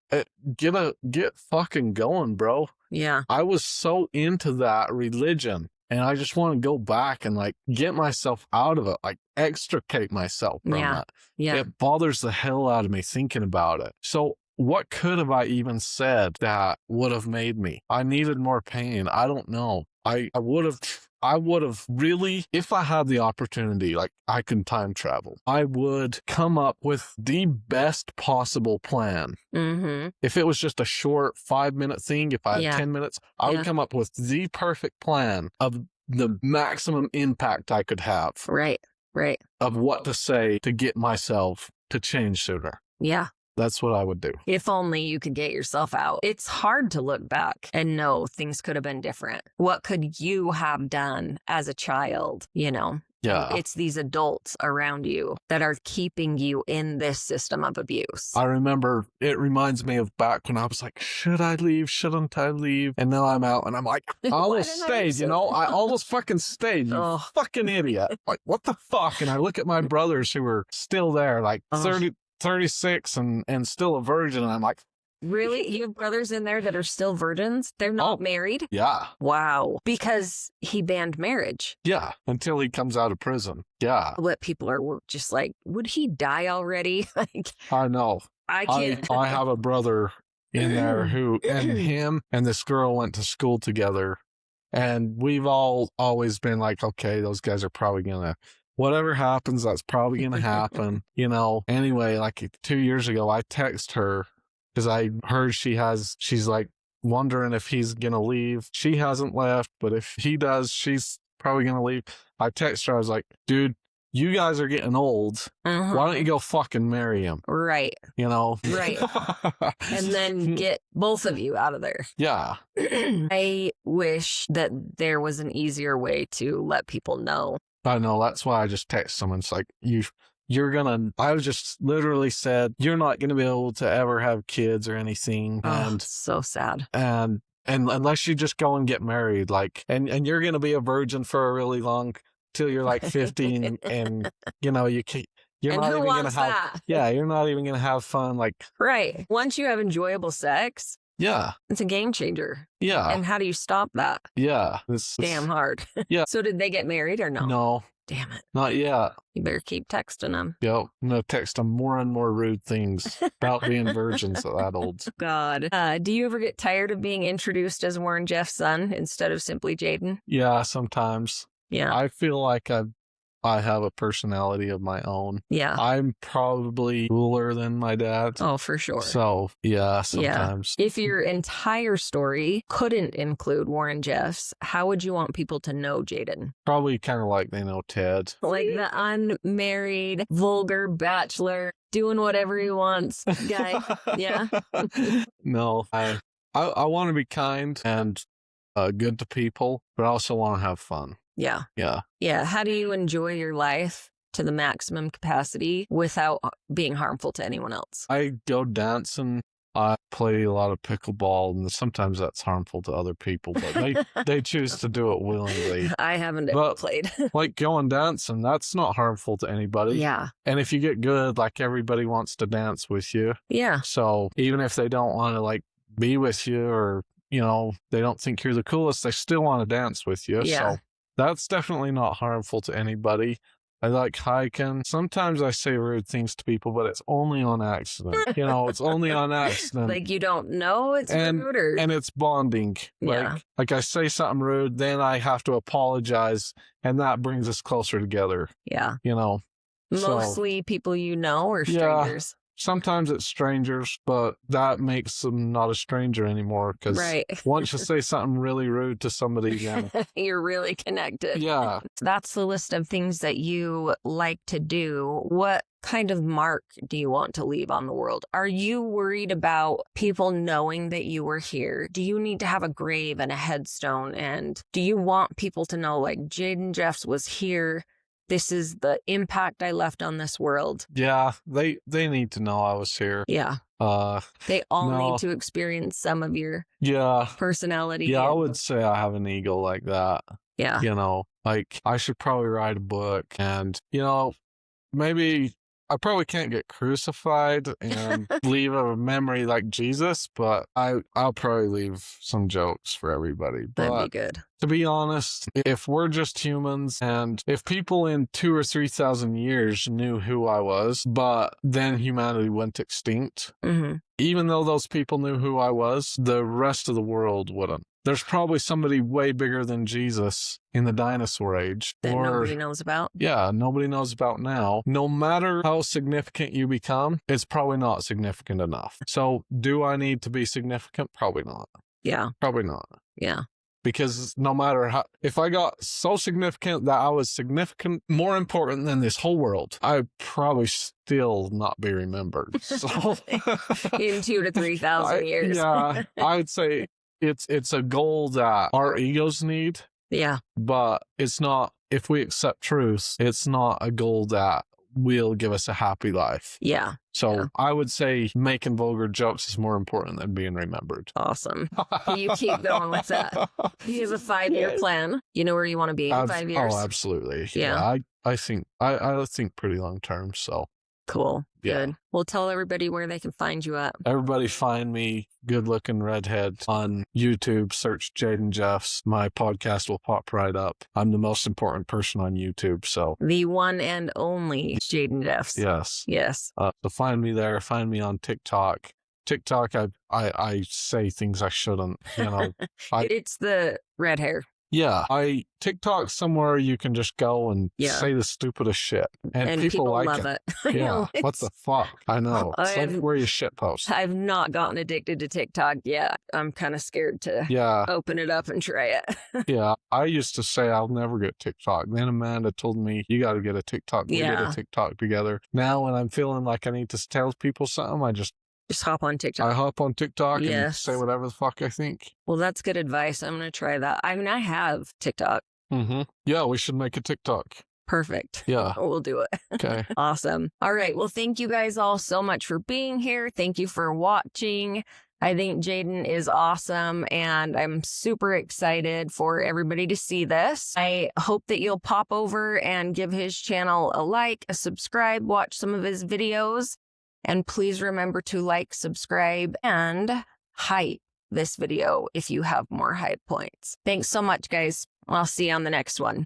Get fucking going, bro. Yeah. I was so into that religion, and I just want to go back and get myself out of it, extricate myself from it. Yeah. It bothers the hell out of me thinking about it. So what could have I even said that would have made me? I needed more pain. I don't know. I would have I would have really, if I had the opportunity, like I can time travel, I would come up with the best possible plan. Mm-hmm. If it was just a short 5-minute thing, if I had 10 minutes, I would come up with the perfect plan of the maximum impact I could have. Right. Of what to say to get myself to change sooner. Yeah. That's what I would do. If only you could get yourself out. It's hard to look back and know things could have been different. What could you have done as a child, you know? Yeah. It's these adults around you that are keeping you in this system of abuse. I remember, it reminds me of back when I was like, should I leave? Shouldn't I leave? And now I'm out and I'm like, I almost stayed, you know? I almost fucking stayed, you fucking idiot. Like, what the fuck? And I look at my brothers who were still there, like 36 and still a virgin. And I'm like, really? You have brothers in there that are still virgins? They're not married? Yeah. Wow. Because he banned marriage. Yeah. Until he comes out of prison. Yeah. What people are just like, would he die already? Like, I know. I can't. I have a brother in there who, and him and this girl went to school together. And we've all always been like, okay, those guys are probably going to, whatever happens, that's probably going to happen. You know, anyway, like 2 years ago, I text her because I heard she's like wondering if he's going to leave. She hasn't left, but if he does, she's probably going to leave. I text her, I was like, dude, you guys are getting old. Why don't you go fucking marry him? Right. You know? Right. And then get both of you out of there. Yeah. I wish that there was an easier way to let people know. I know. That's why I just text someone. It's like, I just literally said, you're not going to be able to ever have kids or anything. And so sad. And unless you just go and get married, like, and you're going to be a virgin for a really long, till you're like 50 and you know, you're not even going to have, you're not even going to have fun. Like, right. Once you have enjoyable sex. Yeah. It's a game changer. Yeah. And how do you stop that? Yeah. It's damn hard. Yeah. So did they get married or no? No. Damn it. Not yet. You better keep texting them. Yep. I'm going to text them more and more rude things about being virgins at that old. God. Do you ever get tired of being introduced as Warren Jeffs' son instead of simply Jaden? Yeah, sometimes. Yeah. I feel like I have a personality of my own. Yeah. I'm probably cooler than my dad. Oh, for sure. So, yeah, sometimes. Yeah. If your entire story couldn't include Warren Jeffs, how would you want people to know Jaden? Probably kind of like they know Ted. Like the unmarried, vulgar bachelor, doing whatever he wants guy. Yeah. No, I want to be kind and good to people, but I also want to have fun. Yeah. Yeah. Yeah. How do you enjoy your life to the maximum capacity without being harmful to anyone else? I go dancing. I play a lot of pickleball, and sometimes that's harmful to other people, but they choose to do it willingly. I haven't ever played. Like going dancing, that's not harmful to anybody. Yeah. And if you get good, like everybody wants to dance with you. Yeah. So even if they don't want to like be with you or, you know, they don't think you're the coolest, they still want to dance with you. Yeah. So that's definitely not harmful to anybody. I like hiking. Sometimes I say rude things to people, but it's only on accident. You know, it's only on accident. Like you don't know it's rude or... And it's bonding. Yeah. Like I say something rude, then I have to apologize, and that brings us closer together. Yeah. You know. Mostly people you know or strangers? Yeah. Sometimes it's strangers, but that makes them not a stranger anymore because once you say something really rude to somebody, then you're really connected. Yeah. That's the list of things that you like to do. What kind of mark do you want to leave on the world? Are you worried about people knowing that you were here? Do you need to have a grave and a headstone? And do you want people to know, like, Jaden Jeffs was here? This is the impact I left on this world. Yeah, they need to know I was here. Yeah. They all need to experience some of your personality. Yeah, I would say I have an ego like that. Yeah. You know, like I should probably write a book and, you know, maybe I probably can't get crucified and leave a memory like Jesus, but I'll probably leave some jokes for everybody. But that'd be good. To be honest, if we're just humans and if people in 2,000 or 3,000 years knew who I was, but then humanity went extinct, even though those people knew who I was, the rest of the world wouldn't. there's probably somebody way bigger than Jesus in the dinosaur age. That nobody knows about. Yeah, nobody knows about now. No matter how significant you become, it's probably not significant enough. So do I need to be significant? Probably not. Yeah. Probably not. Yeah. Because no matter how, if I got so significant that I was significant, more important than this whole world, I'd probably still not be remembered. So in 2,000 to 3,000 years. Yeah, I would say it's a goal that our egos need. Yeah. But it's not, if we accept truth, it's not a goal that will give us a happy life. Yeah. So yeah. I would say making vulgar jokes is more important than being remembered. Awesome. You keep going with that. You have a 5-year plan. You know where you want to be in 5 years? Oh, absolutely. Yeah. I think pretty long term. So cool. Yeah. Good. Well, tell everybody where they can find you at. Everybody find me, good looking redhead, on YouTube. Search Jaden Jeffs. My podcast will pop right up. I'm the most important person on YouTube. So the one and only Jaden Jeffs. Yes. Yes. So find me there. Find me on TikTok. TikTok, I say things I shouldn't. You know, it's the red hair. Yeah, TikTok somewhere you can just go and say the stupidest shit, and people like love it. Yeah, what the fuck? I know. It's like where you shit post. I've not gotten addicted to TikTok yet. I'm kind of scared to open it up and try it. Yeah, I used to say I'll never get TikTok. Then Amanda told me you got to get a TikTok. We get a TikTok together. Now when I'm feeling like I need to tell people something, I just hop on TikTok. I hop on TikTok and say whatever the fuck I think. Well, that's good advice. I'm going to try that. I mean, I have TikTok. Mm-hmm. Yeah, we should make a TikTok. Perfect. Yeah. We'll do it. Okay. Awesome. All right. Well, thank you guys all so much for being here. Thank you for watching. I think Jaden is awesome, and I'm super excited for everybody to see this. I hope that you'll pop over and give his channel a like, a subscribe, watch some of his videos. And please remember to like, subscribe, and hype this video if you have more hype points. Thanks so much, guys. I'll see you on the next one.